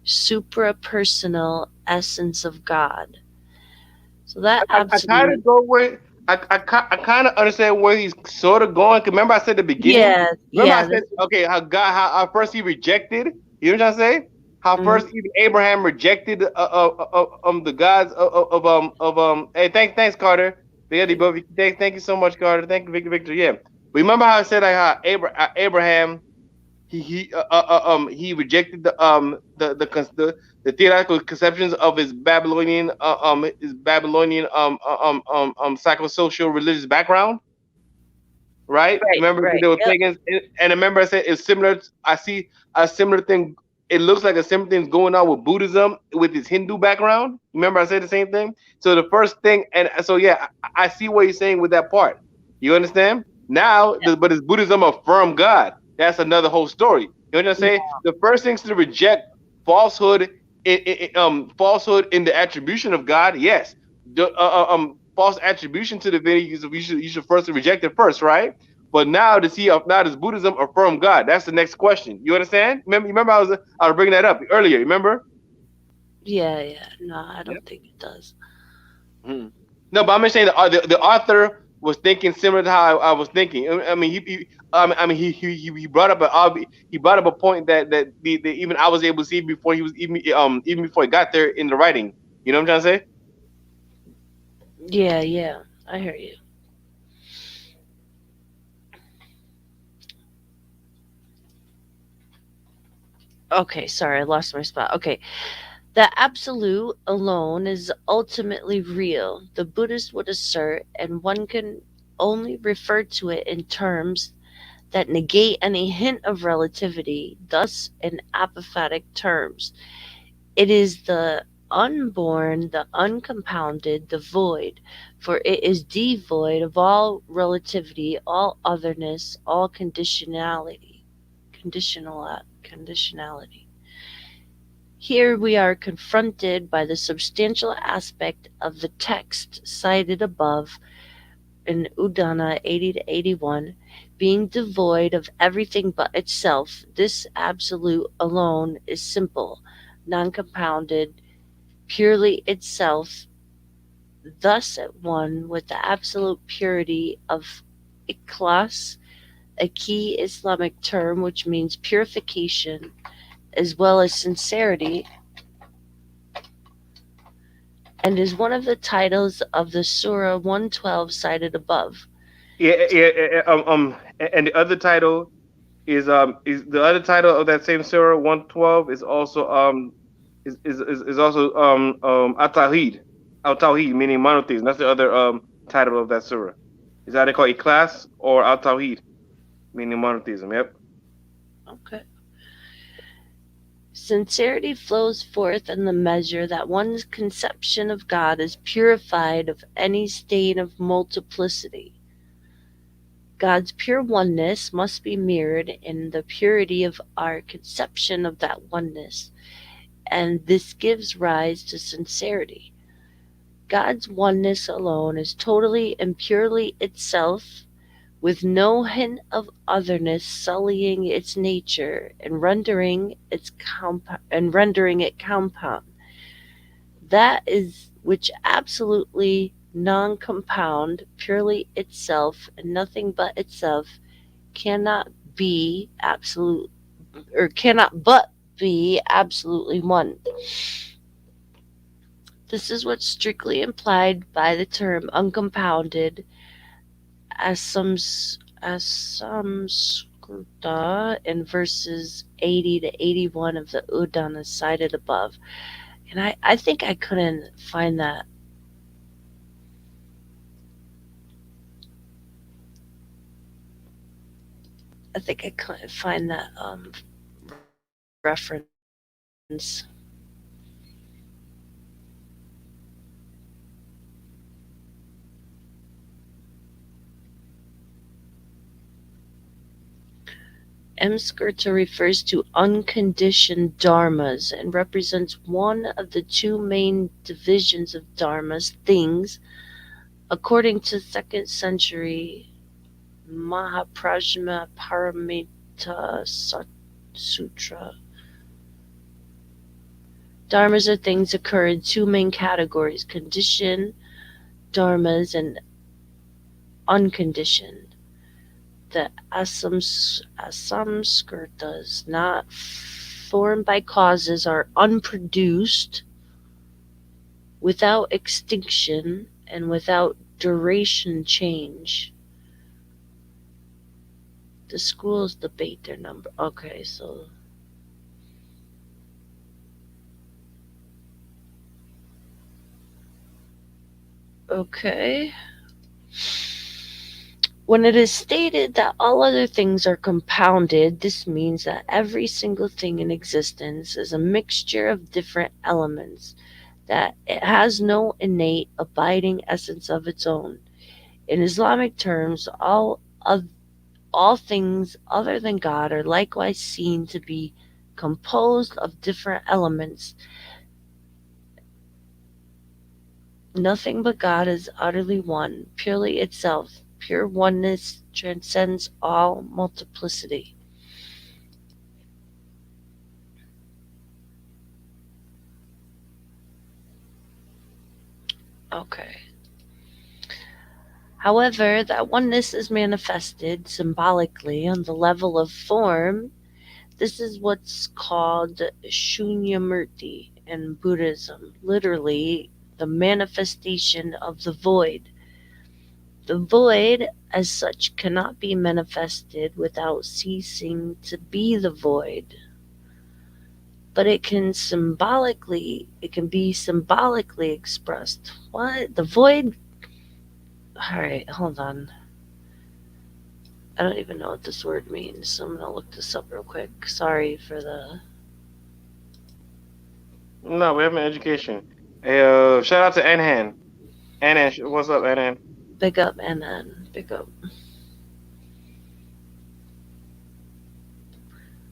A: supra-personal essence of God. So that
B: I kind of
A: absolute,
B: go where I kind of understand where he's sort of going. 'Cause remember, I said at the beginning.
A: yeah,
B: Remember, I
A: yeah,
B: said
A: this,
B: okay, how first he rejected. You know what I'm saying? How
A: mhm.
B: first even Abraham rejected the gods of. Hey, thanks Carter. Thank you so much, Carter. Thank you, Victor. Yeah. Remember how I said like how Abraham he rejected the theological conceptions of his Babylonian psychosocial religious background, right?
A: Right,
B: Remember
A: right,
B: they were
A: yep,
B: pagans, and remember I said it's similar. I see a similar thing. It looks like a similar thing's going on with Buddhism with its Hindu background. Remember I said the same thing. So the first thing, and so yeah, I see what you're saying with that part. You understand? Now, but is Buddhism a firm God? That's another whole story. You know what I'm
A: yeah,
B: saying? The first things to reject falsehood, falsehood in the attribution of God. Yes, false attribution to divinity. You should first reject it first, right? But now does Buddhism affirm God? That's the next question. You understand? Remember I was bringing that up earlier. Remember?
A: yeah, yeah. No, I
B: Yep.
A: don't think it does.
B: Mhm. No, but I'm just saying the author was thinking similar to how I was thinking. I mean, he brought up he brought up a point that even I was able to see before he was even before he got there in the writing. You know what I'm trying to say?
A: Yeah, yeah, I hear you. Okay, sorry, I lost my spot. Okay, the absolute alone is ultimately real, the Buddhist would assert, and one can only refer to it in terms that negate any hint of relativity, thus, in apophatic terms. It is the unborn, the uncompounded, the void, for it is devoid of all relativity, all otherness, all conditionality. Here we are confronted by the substantial aspect of the text cited above in Udana 80 to 81, being devoid of everything but itself. This absolute alone is simple, non compounded, purely itself, thus at one with the absolute purity of ikhlas, a key Islamic term which means purification, as well as sincerity, and is one of the titles of the Surah 112 cited above.
B: And the other title is the other title of that same surah 112 is also is also Al Tawhid. Al Tawhid meaning monotheism. That's the other title of that surah. Is either called Ikhlas or Al Tawhid meaning monotheism. Yep.
A: Okay. Sincerity flows forth in the measure that one's conception of God is purified of any stain of multiplicity. God's pure oneness must be mirrored in the purity of our conception of that oneness, and this gives rise to sincerity. God's oneness alone is totally and purely itself, with no hint of otherness sullying its nature and rendering it compound. That is which absolutely non-compound, purely itself and nothing but itself, cannot be absolute, or cannot but be absolutely one. This is what's strictly implied by the term uncompounded, asamskrta in verses 80 to 81 of the Udana cited above. And I think I couldn't find that. I think I couldn't find that reference. Mskirta refers to unconditioned dharmas and represents one of the two main divisions of dharmas, things, according to 2nd century Mahaprajna Paramita Sutra. Dharmas are things occur in two main categories: conditioned dharmas and unconditioned. The asamskritas, not formed by causes, are unproduced, without extinction, and without duration change. The schools debate their number. Okay, so okay. When it is stated that all other things are compounded, this means that every single thing in existence is a mixture of different elements, that it has no innate abiding essence of its own. In Islamic terms, all things other than God are likewise seen to be composed of different elements. Nothing but God is utterly one, purely itself. Pure oneness transcends all multiplicity. Okay. However, that oneness is manifested symbolically on the level of form. This is what's called Shunyamurti in Buddhism, literally the manifestation of the void. The void, as such, cannot be manifested without ceasing to be the void, but it can be symbolically expressed. What? The void? Alright, hold on. I don't even know what this word means, so I'm gonna look this up real quick. Sorry for the
B: No, we have an education. Hey, shout out to Anhan. Anhan, what's up, Anhan?
A: Big up, and then big up.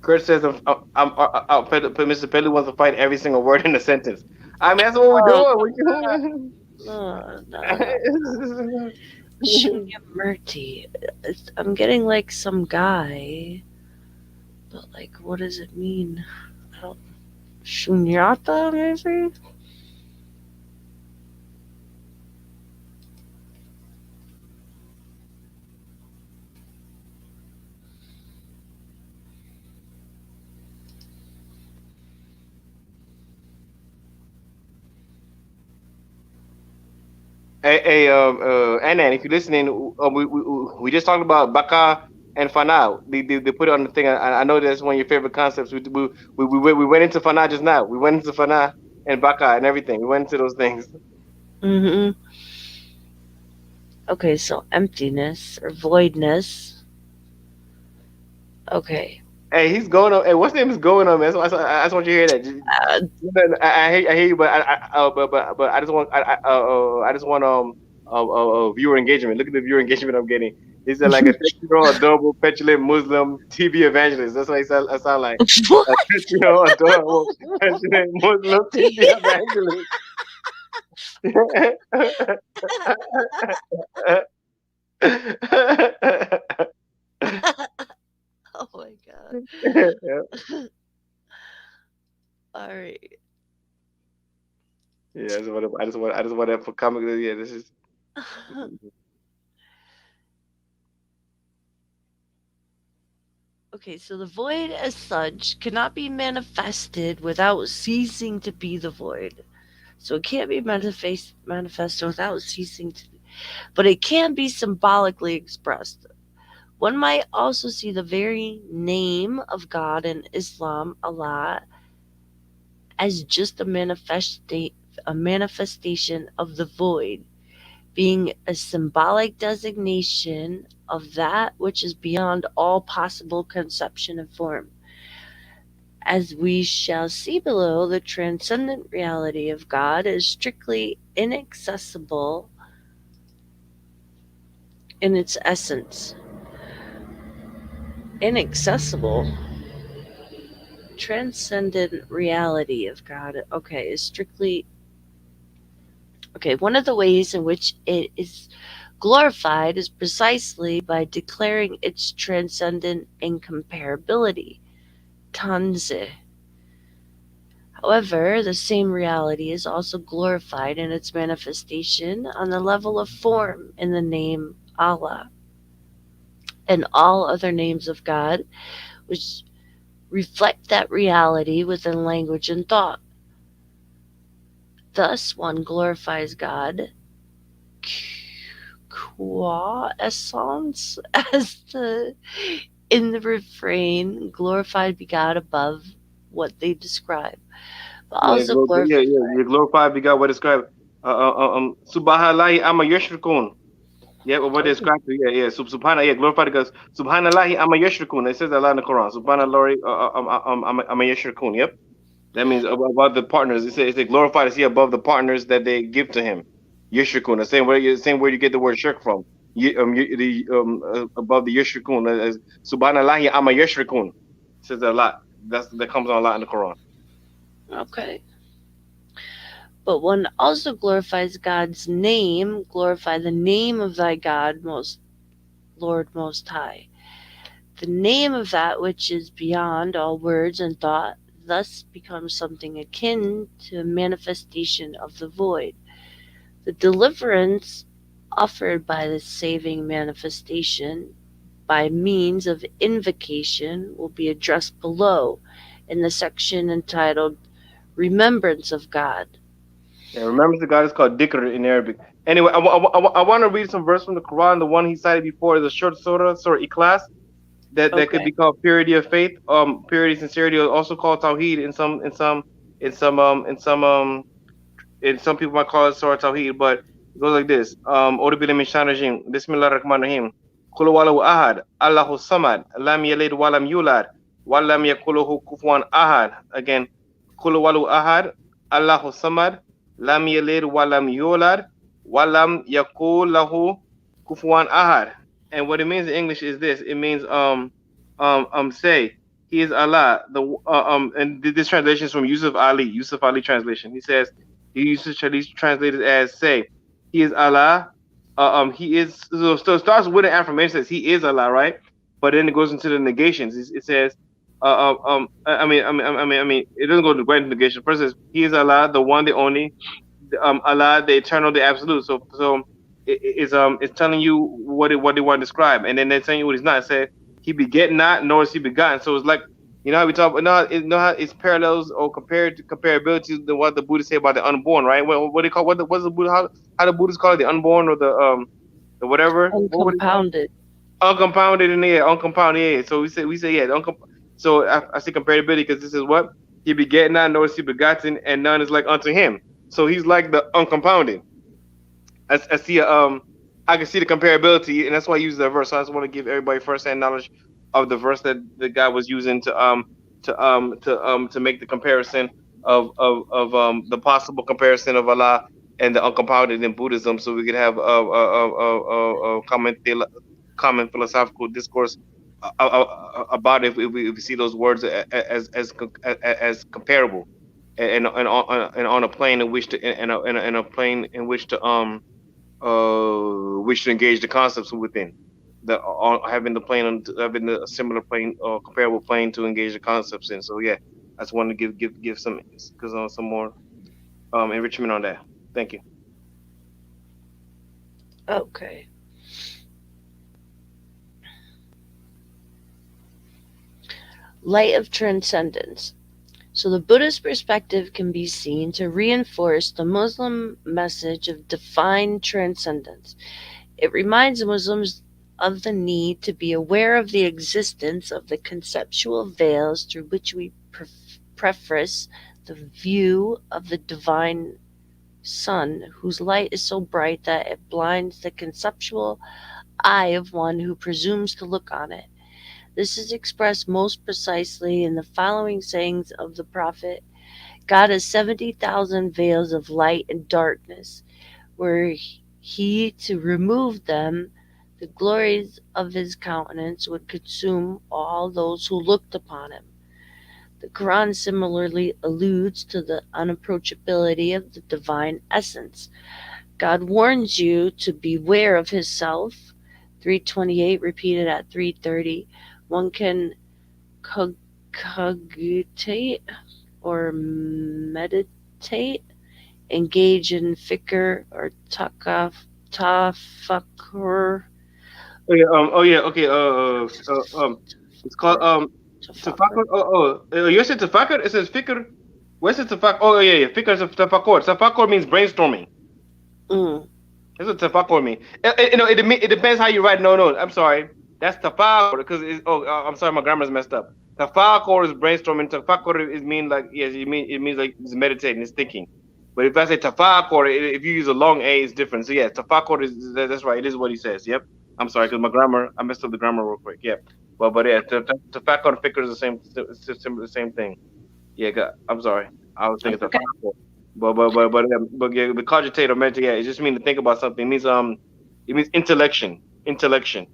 B: Kurt says, Mr. Pelu wants to fight every single word in the sentence. I mean, that's what we're
A: Oh,
B: doing.
A: no, no, no.
B: We're
A: Shunya Murti. I'm getting like some guy, but like, what does it mean? I don't. Shunyata, maybe?
B: Hey, Annan, if you're listening, we just talked about Baka and Fana. They put it on the thing. I know that's one of your favorite concepts. We went into Fana just now. We went into Fana and Baka and everything. We went into those things.
A: Mm-hmm. Okay, so emptiness or voidness. Okay.
B: Hey, he's going on. Hey, what's name is going on, man? So I just want you to hear that.
A: Uh,
B: I hear you, but but I just want I just want viewer engagement. Look at the viewer engagement I'm getting. He said like a 30-year-old adorable petulant Muslim TV evangelist. That's what I sound like.
A: what?
B: A 30-year-old adorable petulant Muslim TV evangelist.
A: Oh my god. All right.
B: Yeah, I just want that for comic. Yeah, this is.
A: Okay, so the void as such cannot be manifested without ceasing to be the void. So it can't be manifested without ceasing to be. But it can be symbolically expressed. One might also see the very name of God in Islam, Allah, as just a manifestation of the void, being a symbolic designation of that which is beyond all possible conception and form. As we shall see below, the transcendent reality of God is strictly inaccessible in its essence. Inaccessible, transcendent reality of God, okay, is strictly okay. One of the ways in which it is glorified is precisely by declaring its transcendent incomparability, tanze. However, the same reality is also glorified in its manifestation on the level of form in the name Allah and all other names of God, which reflect that reality within language and thought. Thus, one glorifies God qua essence as the in the refrain, glorified be God above what they describe, but
B: Yeah,
A: also glorify.
B: you glorified. We got what described. Subhanallahi amma yushrikun. Yeah, what
A: Oh,
B: described. Yeah, yeah. Subhanallah. Yeah, glorified because Subhanallahi amma yushrikun. It says that a lot in the Quran. Subhanallahi amma yushrikun. Yep. That means above the partners. It says glorified is he above the partners that they give to him. Yushrikun. The same word you get the word shirk from. Above the yushrikun. Subhanallahi amma yushrikun. It says that a lot. That comes on a lot in the Quran.
A: okay. But one also glorifies God's name, glorify the name of thy God, most Lord Most High. The name of that which is beyond all words and thought thus becomes something akin to a manifestation of the void. The deliverance offered by the saving manifestation by means of invocation will be addressed below in the section entitled Remembrance of God.
B: Yeah, remembrance to God is called dhikr in Arabic. Anyway, I want to read some verse from the Quran. The one he cited before is a short surah Ikhlas, that could
A: Okay.
B: be called purity of faith, purity, sincerity, or also called tawheed in some people might call it Surah Tawheed, but it goes like this. Audu billahi min shaitanir rajim. Bismillah ar-Rahman ar-Rahim. Qul huwallahu ahad, Allahu samad, lam yalid walam yulad, walam yakuluhu kufuwan ahad. Again, Qul huwallahu ahad, Allahu samad, lam yalid walam yulad, walam yakul lahu kufuwan ahad. And what it means in English is this. It means say he is Allah. And this translation is from Yusuf Ali. Yusuf Ali translation. He says he uses these translated as say he is Allah. He is so it starts with an affirmation says he is Allah, right? But then it goes into the negations. It says it doesn't go to great negation. First, says He is Allah, the one, the only, Allah, the eternal, the absolute. So it's telling you what they want to describe, and then they're telling you what He's not. It said He beget not, nor is He begotten. So it's like how we talk, how it's parallels or compared to comparability to what the Buddhists say about the unborn, right? What they call what's the Buddha how the Buddhists call it the unborn or the whatever. What would they call it?
A: Uncompounded.
B: Uncompounded in the air, uncompounded, yeah. So we say yeah. So I say comparability because this is what he begat not, nor is he begotten, and none is like unto him. So he's like the uncompounded. I see I can see the comparability, and that's why I use that verse. So I just want to give everybody first-hand knowledge of the verse that the guy was using to make the comparison of the possible comparison of Allah and the uncompounded in Buddhism, so we could have a common philosophical discourse about it if we see those words as comparable and on a plane in which to in a plane in which to engage the concepts within the having the plane having the similar plane or comparable plane to engage the concepts in. So yeah, I just wanted to give some because some more enrichment on that. Thank you.
A: Okay. Light of transcendence. So the Buddhist perspective can be seen to reinforce the Muslim message of divine transcendence. It reminds Muslims of the need to be aware of the existence of the conceptual veils through which we preface the view of the divine sun, whose light is so bright that it blinds the conceptual eye of one who presumes to look on it. This is expressed most precisely in the following sayings of the Prophet: God has 70,000 veils of light and darkness. Were he to remove them, the glories of his countenance would consume all those who looked upon him. The Quran similarly alludes to the unapproachability of the divine essence. God warns you to beware of his self. 328 repeated at 330. One can cogitate or meditate, engage in fikr or tafakkur.
B: Oh yeah. Oh yeah. Okay. It's called
A: Tafakkur.
B: tafakkur. You said tafakkur. It says fikr. Where's it tafakkur? Oh yeah, yeah. Fikr is tafakkur. Tafakkur means brainstorming.
A: Mm.
B: That's what tafakkur means. It depends how you write. No, no. I'm sorry. That's tafakkur because I'm sorry, my grammar's messed up. Tafakkur is brainstorming. Tafakkur is mean like yes, it means like it's meditating, it's thinking. But if I say tafakkur, if you use a long a, it's different. So yeah, tafakkur that's right. It is what he says. Yep. I'm sorry because my grammar, I messed up the grammar real quick. Yep. But yeah, tafakkur and fikr is the same thing. Yeah, I'm sorry. I was thinking
A: That's okay.
B: tafakkur. But yeah, the cogitate or meditate, yeah, it just means to think about something. It means intellection. Intellection.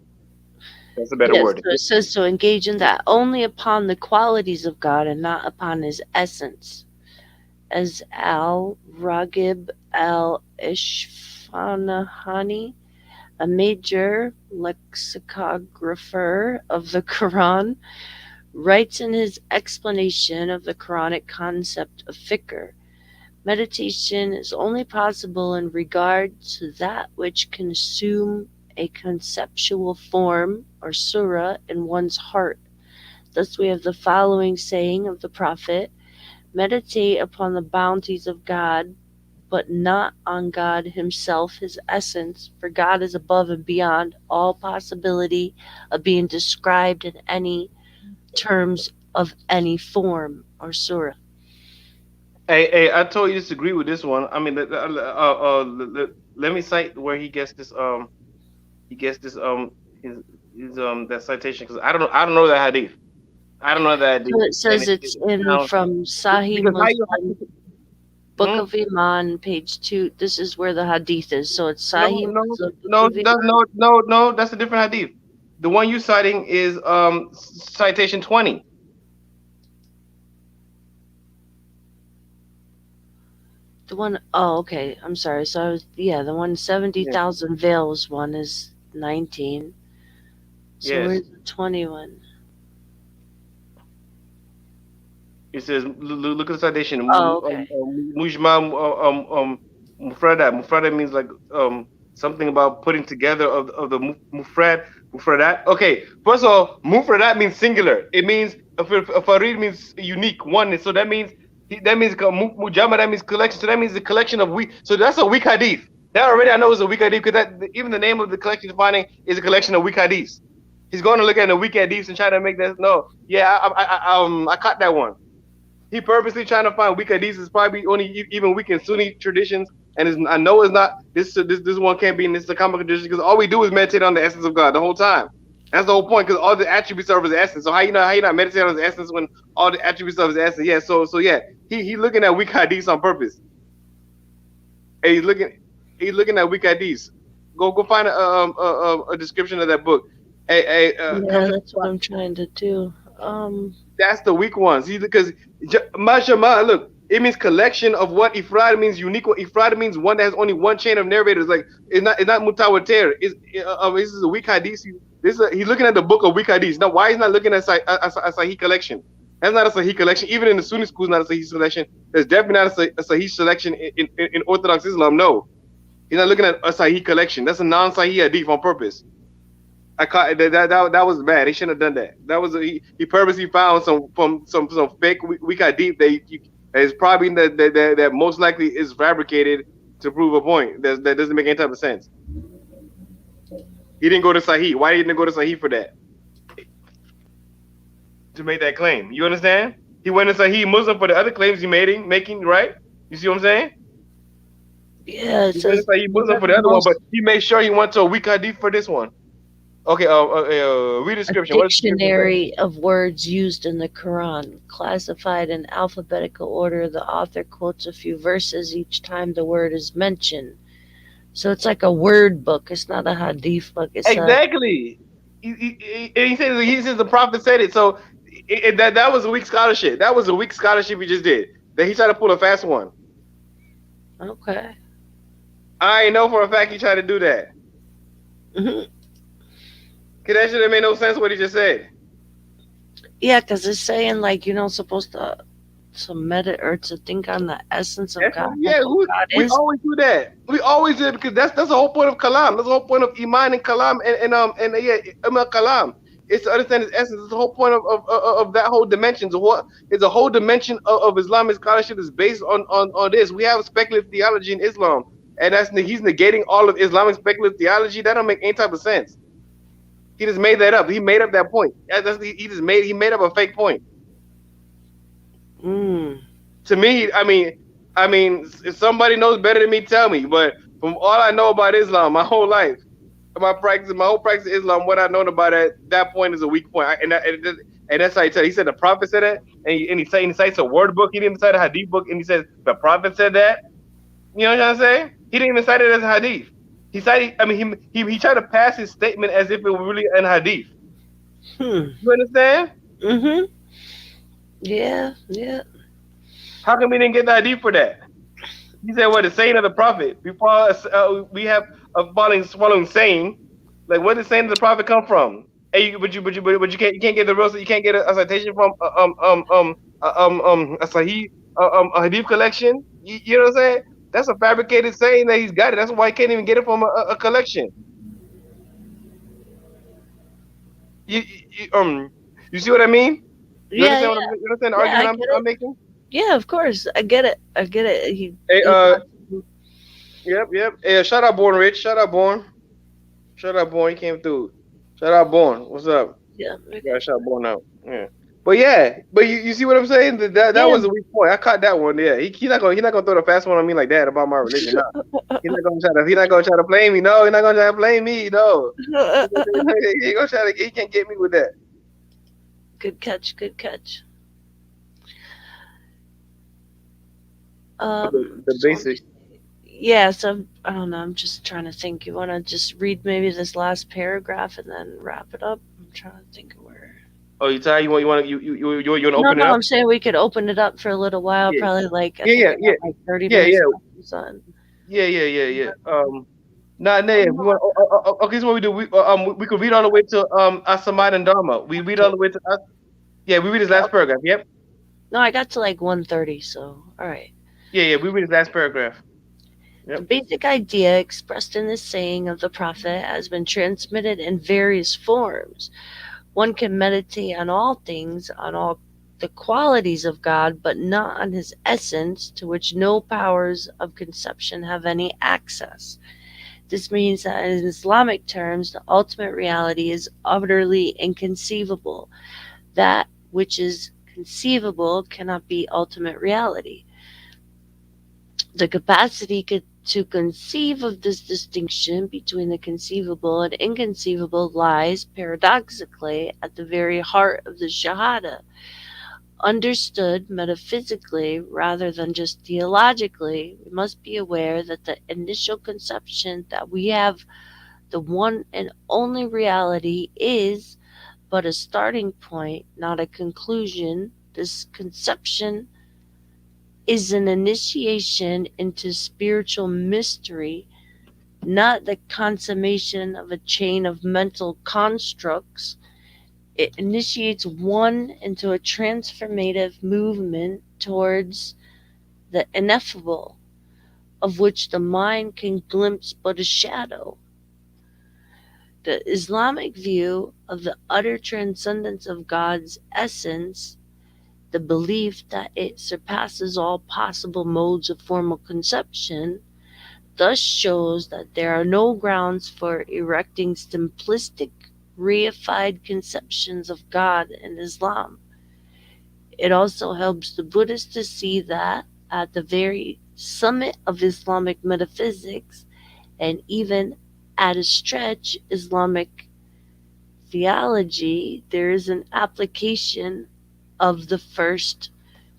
B: That's a better
A: Yes,
B: word.
A: so it says to engage in that only upon the qualities of God and not upon his essence. As Al Raghib al Ishfanahani, a major lexicographer of the Quran, writes in his explanation of the Quranic concept of fikr. Meditation is only possible in regard to that which can assume a conceptual form or surah in one's heart. Thus, we have the following saying of the Prophet: meditate upon the bounties of God, but not on God Himself, His essence, for God is above and beyond all possibility of being described in any terms of any form or surah.
B: Hey, I totally disagree with this one. I mean, let me cite where he gets this his that citation because I don't know that hadith. I don't know that
A: So
B: hadith,
A: it
B: and
A: says it's
B: it
A: in
B: sounds
A: from Sahih
B: because how you
A: Muslim. Book
B: Hmm?
A: of Iman, page 2. This is where the hadith is. So it's
B: No,
A: Sahih
B: no,
A: Muslim, Book
B: no,
A: of Iman.
B: no. That's a different hadith. The one you citing is citation 20.
A: The one, oh, okay. I'm sorry. So I was, yeah, the one
B: Yeah.
A: 70,000 veils one is 19. So
B: Yes.
A: where's the 21?
B: It says, look at the citation.
A: Oh, okay.
B: Mujma mufrada. Mufrada means like something about putting together of the mufradat. Okay, first of all, mufradat means singular. It means a farid means unique, one. So that means that means mujama. That means collection. So that means the collection of weak. So that's a weak hadith. That already I know is a weak hadith because that even the name of the collection finding is a collection of weak hadiths. He's going to look at the weak hadiths and try to make that no. Yeah, I caught that one. He purposely trying to find weak hadiths. Is probably only even weak in Sunni traditions, and I know it's not this one can't be in this common tradition because all we do is meditate on the essence of God the whole time. That's the whole point because all the attributes of his essence. So how you not meditate on his essence when all the attributes of his essence? Yeah, so yeah, he looking at weak hadiths on purpose, and he's looking at weak hadiths. Go find a description of that book.
A: Yeah,
B: Come
A: that's what I'm trying to do.
B: That's the weak ones. He because Mashama, look, it means collection of what Ifrad means unique. What Ifrad means one that has only one chain of narrators. Like it's not mutawatir. This is a weak hadith. He's looking at the book of weak hadiths. Now why he's not looking at a Sahih collection? That's not a Sahih collection. Even in the Sunni schools, not a Sahih selection. There's definitely not a Sahih selection in Orthodox Islam. No, he's not looking at a Sahih collection. That's a non-Sahih hadith on purpose. I caught that was bad. He shouldn't have done that. That was he purposely found some fake we got deep that is probably that most likely is fabricated to prove a point. That doesn't make any type of sense. He didn't go to Sahih. Why didn't he go to Sahih for that? To make that claim. You understand? He went to Sahih Muslim for the other claims he making right. You see what I'm saying?
A: Yeah, it
B: He went to
A: says
B: Sahih Muslim for the other one, but
A: most
B: he made sure he went to a weak hadith for this one. Okay, read the
A: a
B: description. What does the description say?
A: dictionary of words used in the Quran, classified in alphabetical order. The author quotes a few verses each time the word is mentioned. So it's like a word book. It's not a hadith book. It's a
B: Exactly. He says the prophet said it. So that was a weak scholarship. That was a weak scholarship he just did. That he tried to pull a fast one.
A: okay.
B: I know for a fact he tried to do that.
A: Hmm.
B: Cause that should have made no sense what he just said.
A: Yeah, because it's saying like you're not supposed to meditate or to think on the essence of God and
B: Yeah,
A: who God
B: we
A: is.
B: always do that. We always do it because that's the whole point of kalam. That's the whole point of iman and kalam and yeah, kalam. It's to understand its essence. It's the whole point of that whole dimension. So what is a whole dimension of Islamic scholarship is based on this. We have speculative theology in Islam, and he's negating all of Islamic speculative theology. That don't make any type of sense. He just made that up. He made up that point. He made up a fake point.
A: Mm.
B: To me, I mean, if somebody knows better than me, tell me. But from all I know about Islam, my whole life, my whole practice of Islam, what I know about that point is a weak point. And that's how he said. He said the prophet said that, and he cites a word book. He didn't cite a hadith book, and he says the prophet said that. You know what I'm trying to say? He didn't even cite it as a hadith. He cited. I mean, he tried to pass his statement as if it were really an hadith.
A: Hmm.
B: You understand?
A: Mhm. Yeah. Yeah.
B: How come he didn't get the hadith for that? He said, "What the saying of the prophet? We have a following saying. Like, where did the saying of the prophet come from? Hey, but you can't get the real. You can't get a citation from a Sahih a Hadith collection. You know what I'm saying? That's a fabricated saying that he's got it. That's why he can't even get it from a collection. You you see what I mean? You
A: Yeah.
B: understand
A: Yeah.
B: what you understand the
A: Yeah. I
B: argument
A: get
B: I'm
A: it.
B: making?
A: Yeah. Of course. I get it. I get it.
B: Hey,
A: He wants to.
B: yep. Hey, shout out, Born Rich. Shout out, Born. Shout out, Born. He came through. Shout out, Born. What's up?
A: Yeah.
B: Yeah,
A: Okay.
B: shout out Born out. Yeah. But yeah, you see what I'm saying? That
A: Yeah.
B: was a weak point. I caught that one. Yeah, he not gonna throw the fast one on me like that about my religion. No, he not gonna try to play me. No, he's not gonna try to play me. No, he gonna try to he can't get me with that.
A: Good catch. Good catch.
B: The
A: So let me,
B: basic.
A: yeah, so I don't know. I'm just trying to think. You want to just read maybe this last paragraph and then wrap it up? I'm trying to think of where.
B: Oh, you tired? You want to
A: No,
B: open it
A: no,
B: up?
A: I'm saying we could open it up for a little while.
B: Yeah,
A: Probably like I
B: yeah,
A: think
B: yeah,
A: I
B: yeah,
A: got like 30
B: yeah,
A: minutes
B: yeah,
A: left or something.
B: yeah. Nah, nah, yeah. We want. Okay, so what we do? We could read all the way to Asamad and Dharma. We read all
A: Okay.
B: the way to us. Yeah, we read his last paragraph. Yep.
A: No, I got to like 1:30. So all right.
B: Yeah, we read his last paragraph.
A: The
B: Yep.
A: basic idea expressed in this saying of the Prophet has been transmitted in various forms. One can meditate on all things, on all the qualities of God, but not on his essence, to which no powers of conception have any access. This means that in Islamic terms, the ultimate reality is utterly inconceivable. That which is conceivable cannot be ultimate reality. The capacity to conceive of this distinction between the conceivable and inconceivable lies, paradoxically, at the very heart of the Shahada. Understood metaphysically rather than just theologically, we must be aware that the initial conception that we have the one and only reality is but a starting point, not a conclusion. This conception is an initiation into spiritual mystery, not the consummation of a chain of mental constructs. It initiates one into a transformative movement towards the ineffable, of which the mind can glimpse but a shadow. The Islamic view of the utter transcendence of God's essence, the belief that it surpasses all possible modes of formal conception, thus shows that there are no grounds for erecting simplistic, reified conceptions of God in Islam. It also helps the Buddhist to see that at the very summit of Islamic metaphysics, and even at a stretch Islamic theology, there is an application of the first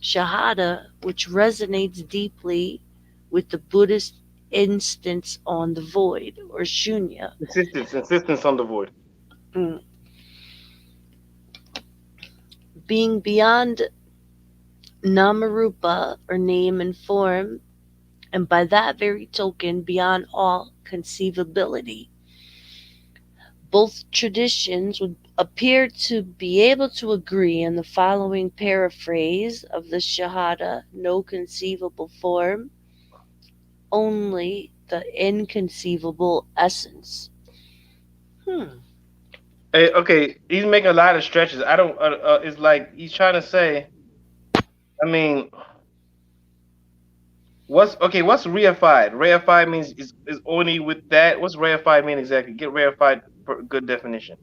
A: Shahada which resonates deeply with the Buddhist instance on the void or shunya.
B: Insistence on the void.
A: Mm. Being beyond Namarupa or name and form, and by that very token beyond all conceivability. Both traditions would appear to be able to agree in the following paraphrase of the Shahada: no conceivable form, only the inconceivable essence. Hmm.
B: Okay, he's making a lot of stretches. I don't. It's like he's trying to say. I mean, what's okay? What's reified? Reified means is only with that. What's reified mean exactly? Get reified for a good definition.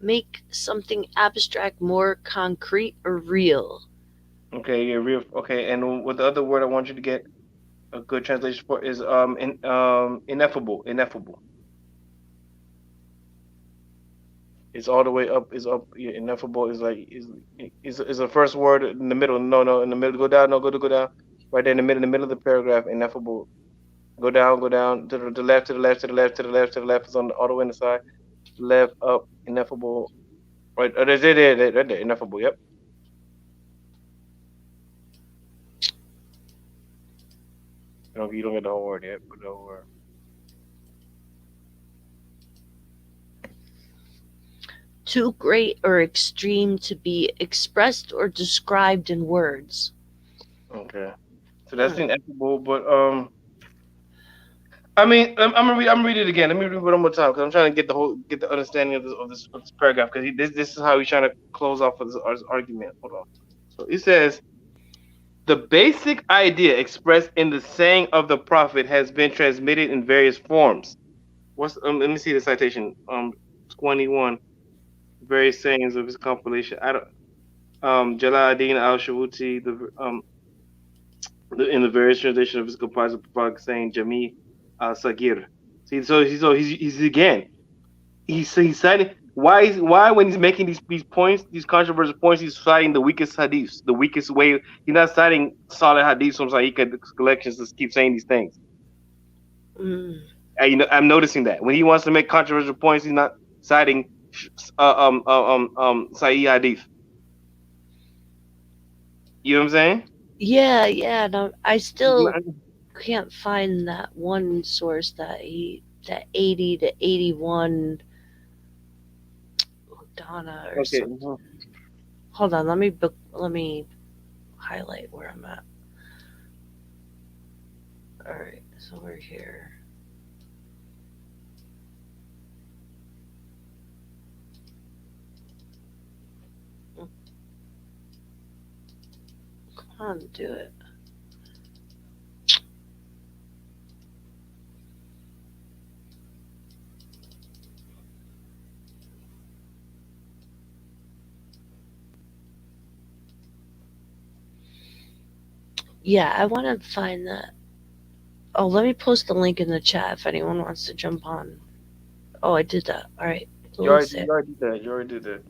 A: Make something abstract more concrete or real.
B: Okay, yeah, real. Okay, and what the other word I want you to get a good translation for is ineffable. Ineffable. It's all the way up. Is up. Yeah, ineffable is like is the first word in the middle. No, in the middle. Go down. No, go down. Right there in the middle of the paragraph. Ineffable. Go down to the left, to the left, to the left, to the left, to the left is on the all the way on the side. Left up. Ineffable. Right. There's there. Right there. Ineffable. Yep. You don't get the whole word yet. But the whole word.
A: Too great or extreme to be expressed or described in words.
B: Okay. So that's
A: Hmm.
B: ineffable. But I mean, I'm gonna read it again. Let me read it one more time because I'm trying to get the understanding of this paragraph because this is how he's trying to close off of this argument. Hold on. So he says the basic idea expressed in the saying of the prophet has been transmitted in various forms. What's let me see the citation. 21 various sayings of his compilation. I don't Jalaluddin al-Shawuti in the various translation of his compilation of prophetic saying Jami al-Sagir. See, so he's again. He's citing. why when he's making these points, these controversial points, he's citing the weakest hadiths, the weakest way. He's not citing solid hadiths from Sahih collections to keep saying these things.
A: Mm.
B: I'm noticing that when he wants to make controversial points, he's not citing Sahih hadith. You know what I'm saying?
A: Yeah, yeah. No, I still can't find that one source that 80 to 81 Donna or
B: Okay.
A: something. Hold on, let me highlight where I'm at. All right, so we're here. Mm, come on, do it. Yeah, I want to find that. Oh, let me post the link in the chat if anyone wants to jump on. Oh, I did that. All right, cool.
B: You already did that. You already did that.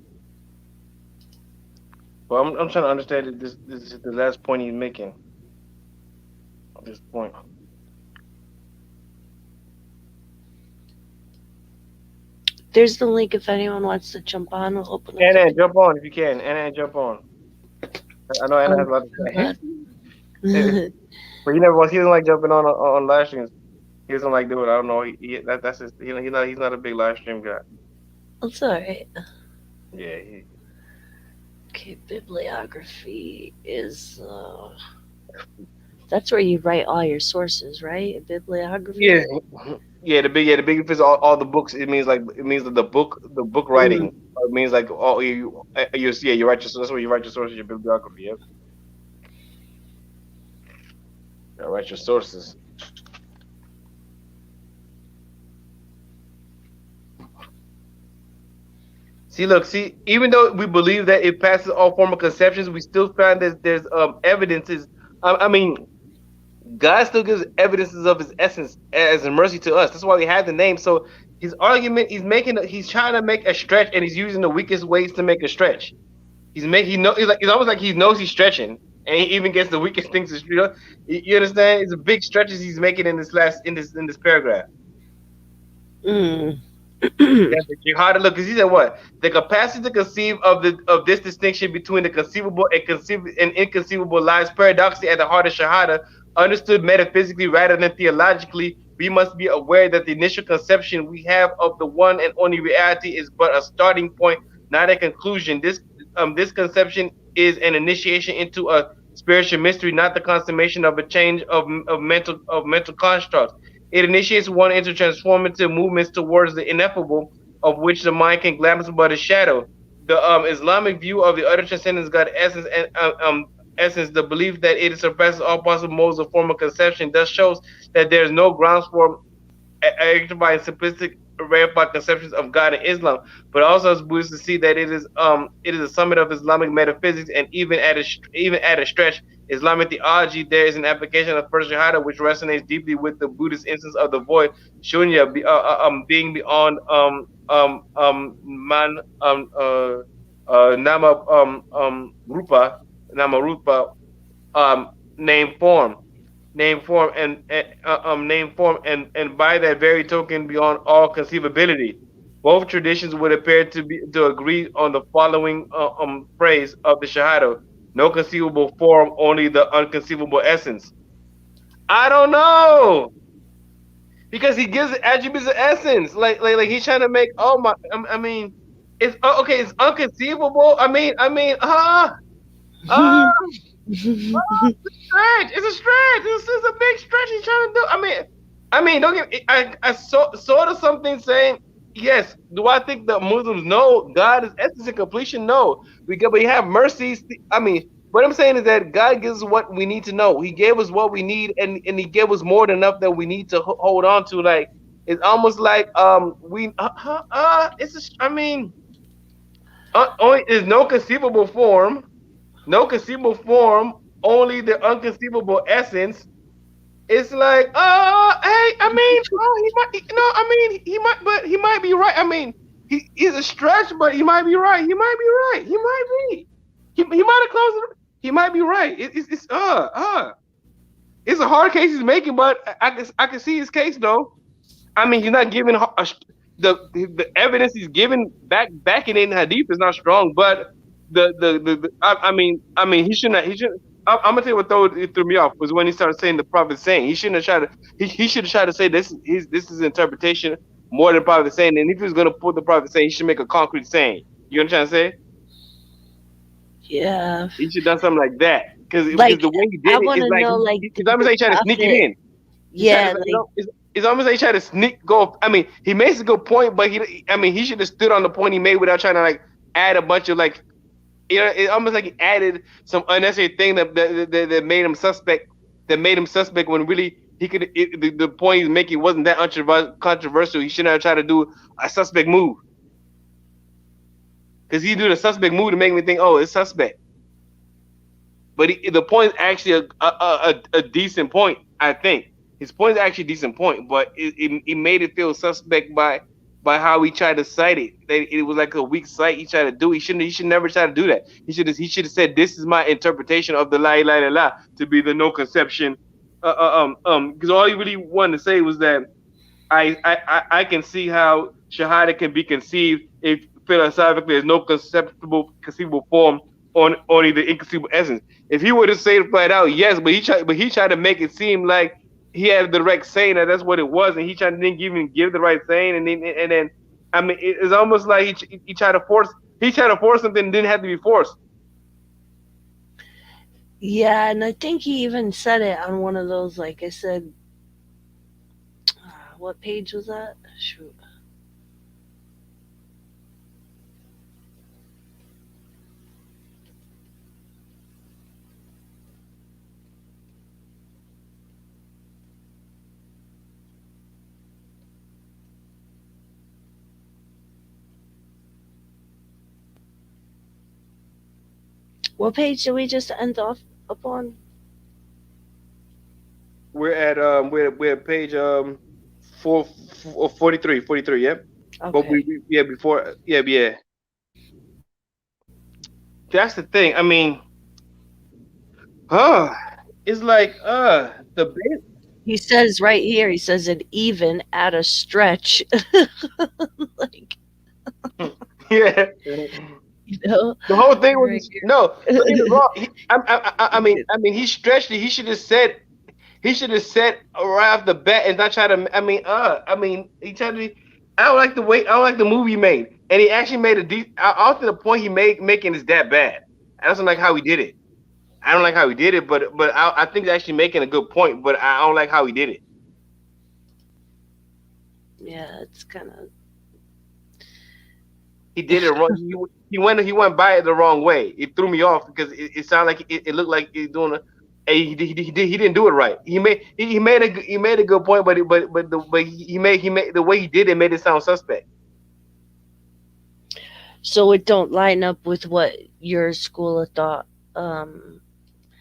B: But I'm trying to understand that this is the last point he's making at this point.
A: There's the link if anyone wants to jump on. We'll open up
B: Anna,
A: the.
B: jump on if you can. Anna, jump on. I know Anna has
A: Oh,
B: a lot to
A: I'm
B: say.
A: glad.
B: But he never was. He doesn't like jumping on live streams. He doesn't like doing it. I don't know. That's his. He's not a big live stream guy.
A: It's all right.
B: Yeah.
A: Okay, bibliography is that's where you write all your sources, right?
B: Yeah.
A: Bibliography.
B: The big is all the books. It means that the book writing.
A: Mm.
B: It means like all you write your that's where you write your sources, your bibliography. Yep. You write your sources. See, even though we believe that it passes all formal conceptions, we still find that there's evidences. I mean, God still gives evidences of His essence as a mercy to us. That's why we have the name. So his argument, he's trying to make a stretch, and he's using the weakest ways to make a stretch. He's almost like he knows he's stretching, and he even gets the weakest things to you understand? It's a big stretches he's making in this paragraph.
A: Mm.
B: Yeah, the jihad look, because he said what? The capacity to conceive of this distinction between the conceivable and inconceivable lies paradoxically at the heart of Shahada, understood metaphysically rather than theologically. We must be aware that the initial conception we have of the one and only reality is but a starting point, not a conclusion. This conception is an initiation into a spiritual mystery, not the consummation of a change of mental constructs. It initiates one into transformative movements towards the ineffable, of which the mind can glimpse but a shadow. The Islamic view of the utter transcendence God essence, the belief that it surpasses all possible modes of formal conception, thus shows that there is no grounds for by simplistic reified conceptions of God in Islam, but also as Buddhists to see that it is a summit of Islamic metaphysics, and even at a stretch, Islamic theology. There is an application of first Shahada which resonates deeply with the Buddhist instance of the void, Shunya, being beyond man nama rupa um name form name form and by that very token beyond all conceivability. Both traditions would appear to agree on the following phrase of the Shahada: no conceivable form, only the unconceivable essence. I don't know, because he gives it attributes of essence, like he's trying to make. Oh my, I mean, it's okay. It's unconceivable. Uh, stretch. It's a stretch. This is a big stretch he's trying to do. Don't get. I sort of something saying yes. Do I think that Muslims know God is essence and completion? No, we have mercies. What I'm saying is that God gives us what we need to know. He gave us what we need, and He gave us more than enough that we need to hold on to. Like it's almost like we it's a, I mean only is no conceivable form, no conceivable form, only the unconceivable essence. It's like, hey, he might, he might, but he might be right. he's a stretch, but he might be right. He might be right. He might be. He might have closed it. He might be right. It's a hard case he's making, but I can see his case though. I mean, he's not giving the evidence he's giving backing in hadith is not strong, but I mean he shouldn't. I'm gonna tell you what it threw me off was when he started saying the prophet saying he shouldn't have tried to he should have tried to say this is interpretation more than prophet saying, and if he was gonna put the prophet saying, he should make a concrete saying. You understand what I'm saying?
A: Yeah.
B: He should have done something like that because
A: Like,
B: the way he
A: I
B: did it
A: want
B: is
A: to
B: like
A: know, like,
B: it's
A: did
B: almost
A: the
B: like he tried to sneak it
A: prophet,
B: in. He tried to,
A: yeah,
B: you
A: like,
B: know, it's almost like he tried to sneak go. I mean, he makes a good point, but he should have stood on the point he made without trying to like add a bunch of like, it's almost like he added some unnecessary thing that made him suspect. That made him suspect when really he could. The point he's making wasn't that controversial. He shouldn't have tried to do a suspect move because he do the suspect move to make me think, oh, it's suspect. But the point is actually a decent point. I think his point is actually a decent point, but it made it feel suspect by how he tried to cite it. That it was like a weak cite he tried to do. He should never try to do that. He should have said this is my interpretation of the la ilaha illallah to be the no conception. Because all he really wanted to say was that I can see how Shahada can be conceived if philosophically there's no conceivable form on only the inconceivable essence. If he were to say it flat out, yes, but he tried to make it seem like he had the direct saying that that's what it was, and he tried to didn't even give the right saying, and then I mean it's almost like he tried to force something that didn't have to be forced.
A: yeah, and I think he even said it on one of those, like I said, what page was that? Shoot. What page did we just end off upon?
B: We're at page 43, yep. But
A: Okay.
B: yeah, before, yeah. That's the thing. I mean, uh, it's like the
A: He says right here, he says it even at a stretch. Like,
B: base. Yeah.
A: you know,
B: The whole thing
A: right
B: was no. Don't get me
A: here.
B: wrong. I mean, he stretched it. He should have said right off the bat and not try to. I mean, he tried to. I don't like the movie he made, and he actually made a deep. I don't think the point he made making is that bad. I don't like how he did it. I don't like how he did it, but I think he's actually making a good point. But I don't like how he did it.
A: Yeah, it's kind of.
B: He did it wrong. He went by it the wrong way. It threw me off because it sounded like it looked like he's doing a. He didn't do it right. He made a good point, but the way he did it made it sound suspect.
A: So it don't line up with what your school of thought um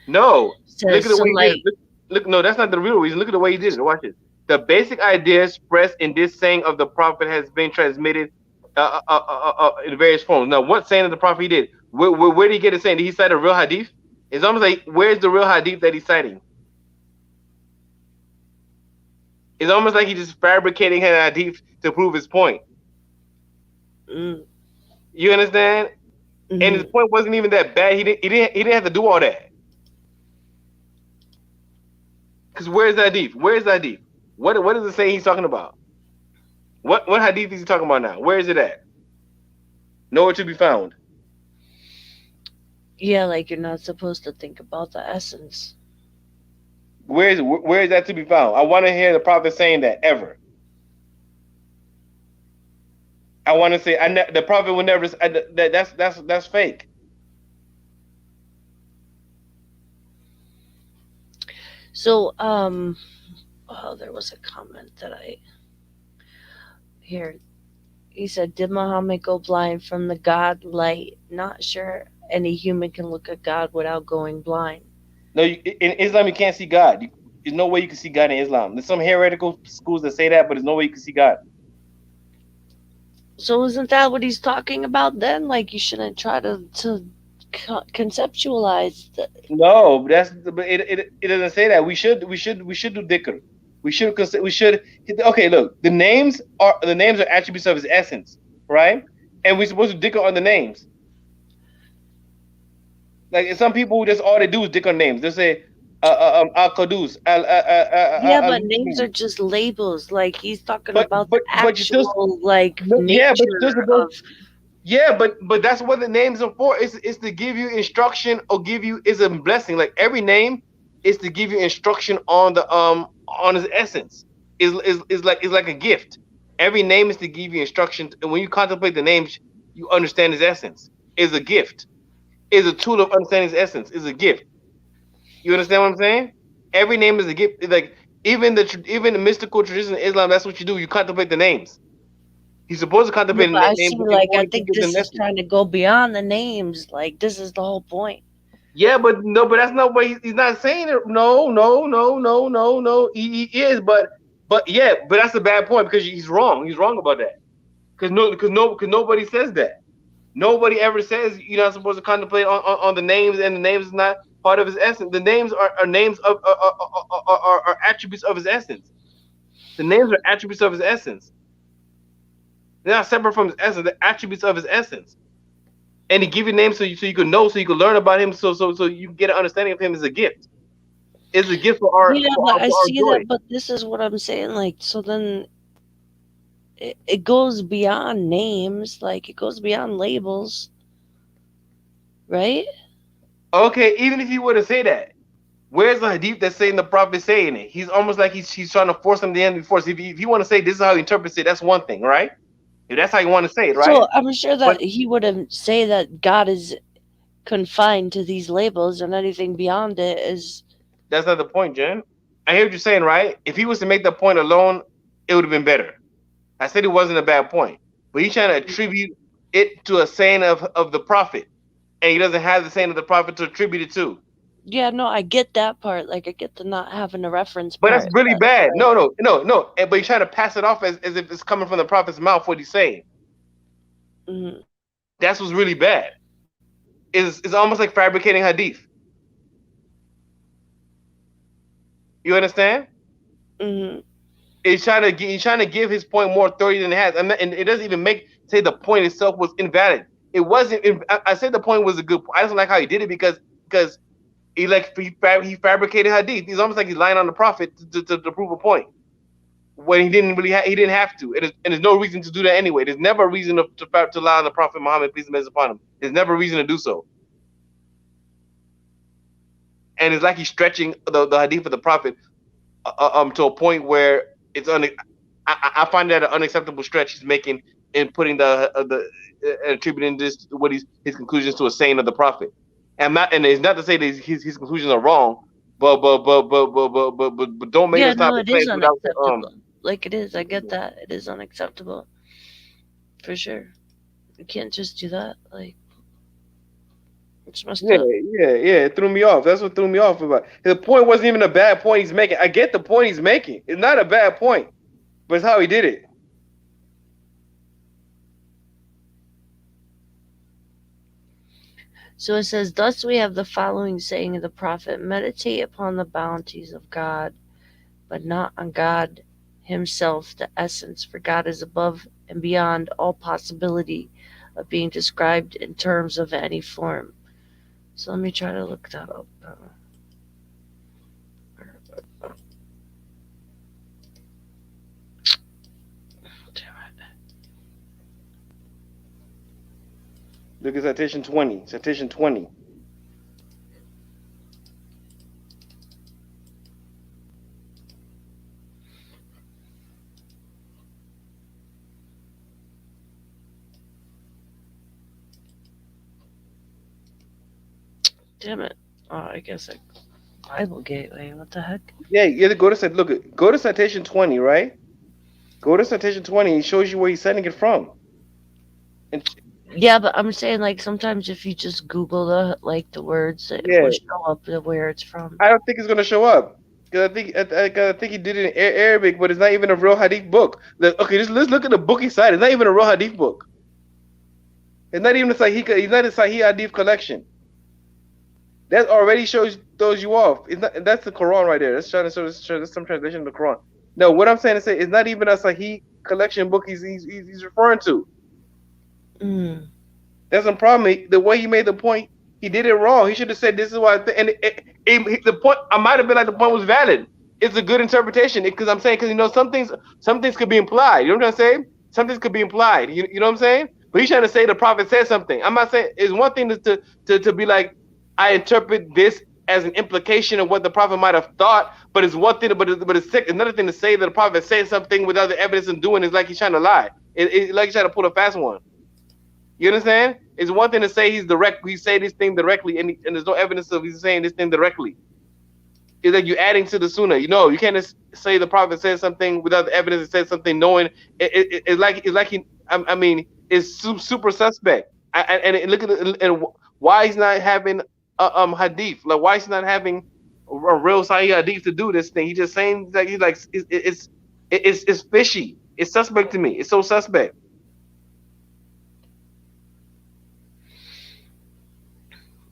B: No, look
A: says.
B: at the
A: So
B: way he did it.
A: like,
B: Look, no, that's not the real reason. Look at the way he did it. Watch it. The basic idea expressed in this saying of the prophet has been transmitted in various forms. Now, what saying of the prophet he did? Where did he get it saying? Did he cite a real hadith? It's almost like where's the real hadith that he's citing? It's almost like he's just fabricating an hadith to prove his point.
A: mm,
B: You understand? And his
A: mhm.
B: point wasn't even that bad. He didn't have to do all that. Because where's the hadith? Where's the hadith? What does it say he's talking about? What hadith is he talking about now? Where is it at? Nowhere to be found.
A: Yeah, like you're not supposed to think about the essence.
B: Where is that to be found? I want to hear the prophet saying that ever. I want to say the prophet will never. That's fake.
A: So oh, there was a comment that I here. He said, "Did Muhammad go blind from the God light? Not sure any human can look at God without going blind."
B: No, in Islam you can't see God. There's no way you can see God in Islam. There's some heretical schools that say that, but there's no way you can see God.
A: So isn't that what he's talking about then? Like you shouldn't try to conceptualize the.
B: No, but it doesn't say that. We should do dhikr. We should. Okay, look, the names are attributes of his essence, right? And we're supposed to dhikr on the names. Like some people who just all they do is dhikr on names. They say al qudus
A: Yeah,
B: al
A: but names are
B: mu'min.
A: just labels. Like he's talking
B: But
A: about the
B: but but you still
A: actual like
B: no, yeah, but you're
A: nature
B: still supposed.
A: of.
B: Yeah, but that's what the names are for. It's to give you instruction or give you is a blessing. Like every name is to give you instruction on his essence. Is like a gift. Every name is to give you instruction, and when you contemplate the names, you understand his essence. Is a gift. Is a tool of understanding his essence. Is a gift. You understand what I'm saying? Every name is a gift. It's like even the mystical tradition of Islam, that's what you do. You contemplate the names. He's supposed to
A: No,
B: contemplate
A: but I
B: names
A: see. Like I
B: in order to
A: think
B: give them
A: this is
B: message.
A: trying to go beyond the names. Like this is the whole point.
B: Yeah, but no, but that's not what he's not saying it. No, no, no, no, no, no. He is, but yeah, but that's a bad point because he's wrong. He's wrong about that. Because nobody says that. Nobody ever says you're not supposed to contemplate on the names, and the names is not part of his essence. The names are names of are attributes of his essence. The names are attributes of his essence. They're not separate from his essence. They're attributes of his essence. And he give you names so you can know, so you can learn about him, so you can get an understanding of him as a gift. It's a gift for our
A: Yeah,
B: for
A: but
B: our,
A: I
B: for our
A: see
B: joy.
A: that. But this is what I'm saying. Like so, then it goes beyond names. Like it goes beyond labels, right?
B: Okay, even if you were to say that, where's the hadith that's saying the prophet saying it? He's almost like he's trying to force them to end before. So if you want to say this is how he interprets it, that's one thing, right? If that's how you want to say it, right?
A: So I'm sure
B: But
A: that he wouldn't say that God is confined to these labels and anything beyond it is.
B: that's not the point, Jen. I hear what you're saying, right? If he was to make that point alone, it would have been better. I said it wasn't a bad point, but he's trying to attribute it to a saying of the prophet, and he doesn't have the saying of the prophet to attribute it to.
A: Yeah, no, I get that part. Like I get the not having a reference
B: But that's
A: part.
B: really
A: But
B: bad.
A: like,
B: No, no, no, no. But he's trying to pass it off as if it's coming from the prophet's mouth. What he's saying.
A: mm,
B: That's what's really bad. It's almost like fabricating hadith. You understand?
A: mm,
B: He's trying to give his point more authority than it has, and it doesn't even make say the point itself was invalid. It wasn't. I said the point was a good point. I don't like how he did it because he fabricated hadith. He's almost like he's lying on the prophet to prove a point when he didn't have to, and there's no reason to do that anyway. There's never a reason to lie on the prophet Muhammad, peace and blessings upon him. There's never a reason to do so, and it's like he's stretching the hadith of the prophet to a point where it's I find that an unacceptable stretch he's making in putting attributing this what his conclusions to a saying of the prophet. And it's not to say that his conclusions are wrong, but don't make
A: yeah,
B: those type
A: no,
B: of
A: it is
B: claims without
A: unacceptable. Like it is. I get that. It is unacceptable for sure. You can't just do that. Like it's messed
B: yeah,
A: up.
B: yeah. It threw me off. That's what threw me off about the point. Wasn't even a bad point he's making. I get the point he's making. It's not a bad point, but it's how he did it.
A: So it says, thus we have the following saying of the prophet: meditate upon the bounties of God, but not on God Himself, the essence, for God is above and beyond all possibility of being described in terms of any form. So let me try to look that up. Damn
B: Look at citation 20. Citation 20.
A: Damn it. Oh, I guess Bible Gateway. What the heck?
B: Yeah, you have to go to citation 20, right? Go to citation 20. It shows you where he's sending it from. And
A: Yeah, but I'm saying like sometimes if you just Google the words, it will
B: yeah,
A: show up where it's from.
B: I don't think it's gonna show up. Cause I think he did it in Arabic, but it's not even a real hadith book. Okay, just let's look at the book he cited. It's not even a real hadith book. It's not even a Sahih. It's not a Sahih hadith collection. That already shows throws you off. It's not. That's the Quran right there. That's trying to show that's some translation of the Quran. No, what I'm saying to say it's not even a Sahih collection book he's referring to.
A: Mm.
B: That's a problem. The way he made the point, he did it wrong. He should have said, "This is why." The point I might have been like the point was valid. It's a good interpretation because I'm saying because some things could be implied. You know what I'm trying to say? Some things could be implied. You know what I'm saying? But he's trying to say the prophet said something. I'm not saying it's one thing to be like I interpret this as an implication of what the prophet might have thought, but it's one thing. But it's another thing to say that the prophet said something without the evidence and doing is like he's trying to lie. Like he's trying to pull a fast one. You understand? It's one thing to say he say this thing directly, and there's no evidence of he's saying this thing directly. Is that you're adding to the sunnah? You know, you can't just say the prophet said something without the evidence. It says something knowing. It's like he. I mean, it's super suspect. And look at and why he's not having hadith. Like why he's not having a real Sahih hadith to do this thing. He just saying like he's like it's fishy. It's suspect to me. It's so suspect.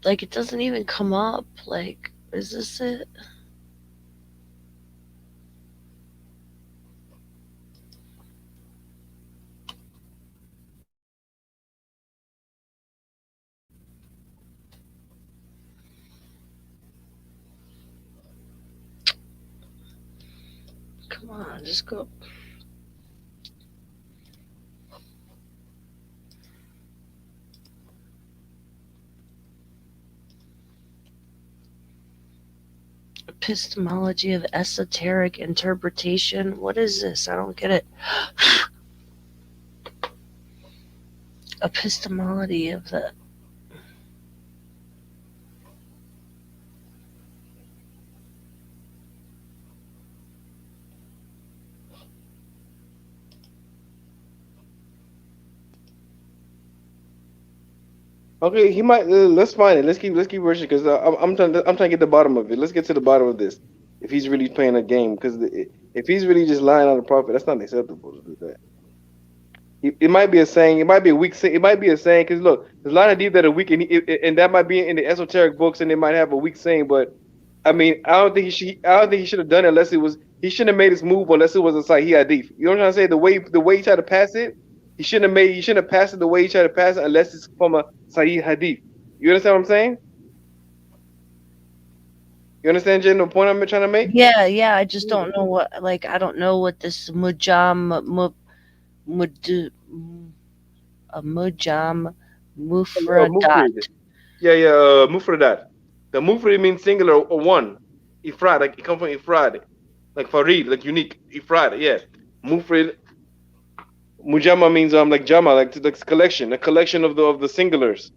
A: Like, it doesn't even come up. Like, is this it? Come on, just go. Epistemology of esoteric interpretation. What is this? I don't get it. Epistemology of the.
B: Okay, he might. Let's find it. Let's keep researching because I'm trying to get the bottom of it. Let's get to the bottom of this. If he's really playing a game, because if he's really just lying on the prophet, that's not acceptable to do that. It might be a saying. It might be a weak saying. It might be a saying because look, there's a lot of deep that are weak, and that might be in the esoteric books, and they might have a weak saying. But I mean, I don't think he should. I don't think he should have done it unless it was. He shouldn't have made his move unless it was a Sahih Hadith. You know what I'm trying to say? The way he tried to pass it, he shouldn't have made. He shouldn't have passed it the way he tried to pass it unless it's from a Sahih Hadith. You understand what I'm saying? You understand, Jen, the point I'm trying to make?
A: Yeah, yeah. I just don't know what. Like, I don't know what this mud, a mujam
B: Mufrid.
A: mufradat.
B: Yeah, yeah, Mufradat. The Mufrid means singular or one. Ifrad, like it comes from Ifrad. Like Farid, like unique. Ifrad, yeah. Mufrid. Mujama means like Jama, like collection, a collection of the singulars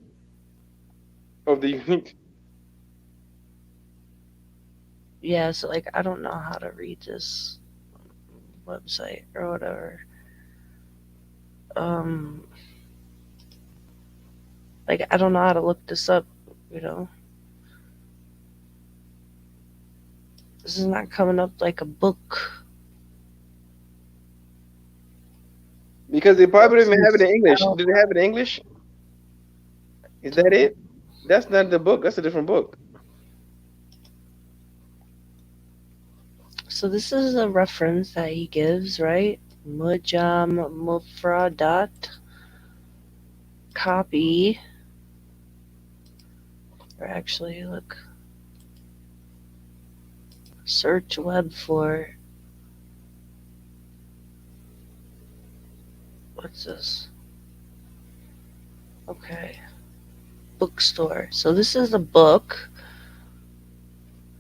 B: of the unique.
A: Yeah, so like I don't know how to read this website or whatever. Um, like I don't know how to look this up. You know, this is not coming up like a book.
B: Because they probably
A: What's
B: didn't even have it
A: this?
B: in English. Did they have it in English? Is that it? That's not the book. That's a different book.
A: So this is a reference that he gives, right? Mujam mufradat copy. Or actually, look, search web for what's this? Okay, bookstore. So this is a book.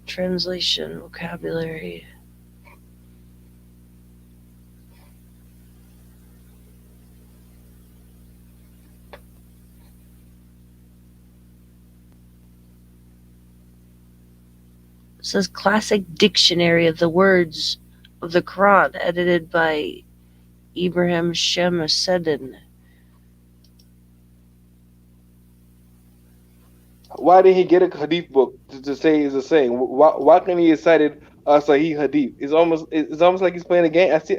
A: Translation, vocabulary. It says classic dictionary of the words of the Quran, edited by Ibrahim Shemseddin.
B: Why did he get a hadith book to say is a saying? Why can he have cited Sahih Hadith. It's almost like he's playing a game. I see.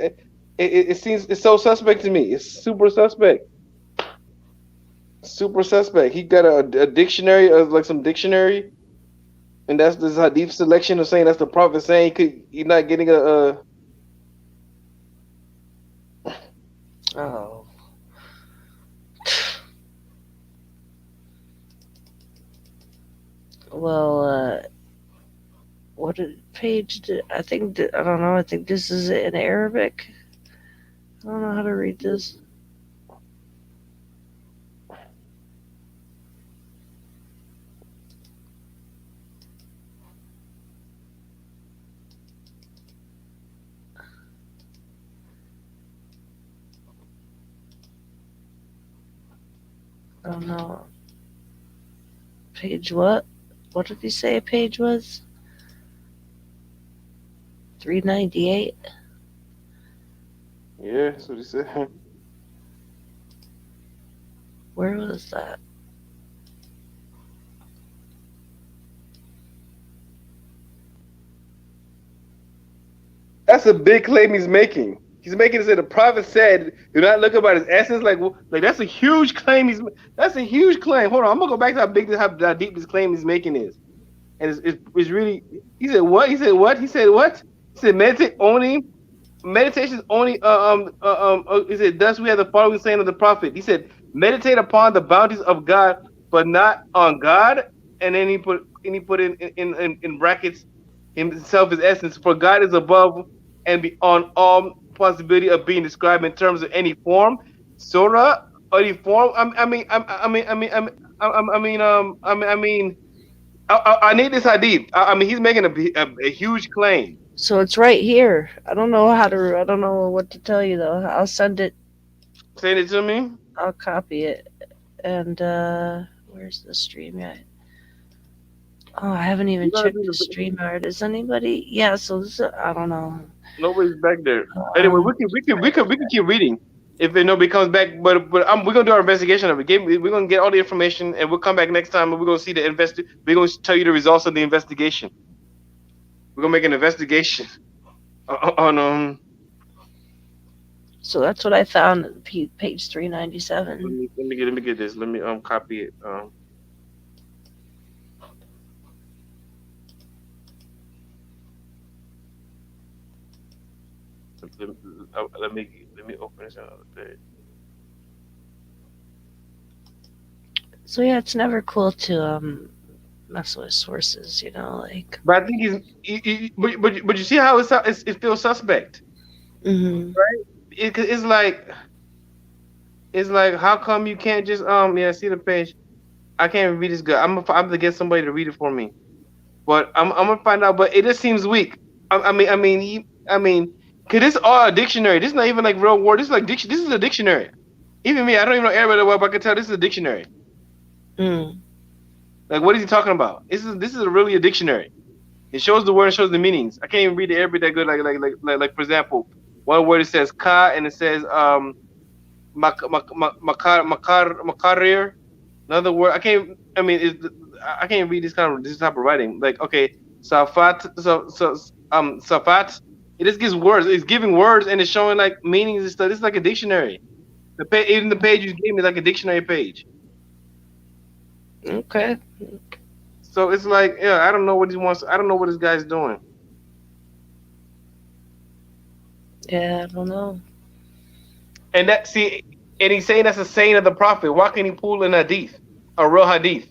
B: It seems it's so suspect to me. It's super suspect. Super suspect. He got a dictionary, like some dictionary, and that's this Hadith selection of saying that's the prophet saying he's not getting a.
A: Oh, well, page did, I think, I don't know, I think this is in Arabic. I don't know how to read this. I don't know. Page what? What did he say a page was? 398?
B: Yeah, that's what he said.
A: Where was that?
B: That's a big claim he's making. He's making it say the prophet said, "Do not look about his essence." Like that's a huge claim. That's a huge claim. Hold on, I'm gonna go back to how deep this claim he's making is, and it's really. He said what? He said what? He said what? He said meditate only. Meditation is only. He said thus we have the following saying of the prophet. He said meditate upon the bounties of God, but not on God. And then he put in brackets himself his essence. For God is above and beyond all possibility of being described in terms of any form, surah, or any form. I need this hadith. I mean, he's making a huge claim.
A: So it's right here. I don't know how to. I don't know what to tell you though. I'll send it.
B: Saying it to me.
A: I'll copy it. And where's the stream at? Oh, I haven't
B: You
A: even
B: gotta
A: checked
B: do
A: the
B: the.
A: stream art. Is anybody? Yeah. So this. I don't know.
B: Nobody's back there. Anyway,
A: Um,
B: we can keep reading if nobody comes back. But we're gonna do our investigation of it. We're gonna get all the information, and we'll come back next time, and we're gonna see the We're gonna tell you the results of the investigation. We're gonna make an investigation on
A: so that's what I found. Page 397.
B: let me get this. Let me copy it. Let, let me open this another page.
A: So yeah, it's never cool to mess with sources. Like.
B: But I think but you see how it feels suspect,
A: Hmm.
B: right? It's like how come you can't just yeah, see the page. I can't read this good. I'm gonna get somebody to read it for me. But I'm gonna find out. But it just seems weak. I mean, cause this is all a dictionary. This is not even like real word. This is like This is a dictionary. Even me, I don't even know Arabic that well, but I can tell this is a dictionary.
A: Mm.
B: Like, what is he talking about? This is really a dictionary. It shows the word, it shows the meanings. I can't even read the Arabic that good. Like for example, one word it says ka and it says makarir. Another word I can't. I can't read this type of writing. Like okay, safat. Safat. It just gives words. It's giving words and it's showing like meanings and stuff. It's like a dictionary. Even the page you gave me is like a dictionary page.
A: Okay.
B: So it's like yeah, I don't know what he wants. I don't know what this guy's doing.
A: Yeah, I don't know.
B: And that see, and he's saying that's a saying of the prophet. Why can't he pull an hadith, a real hadith?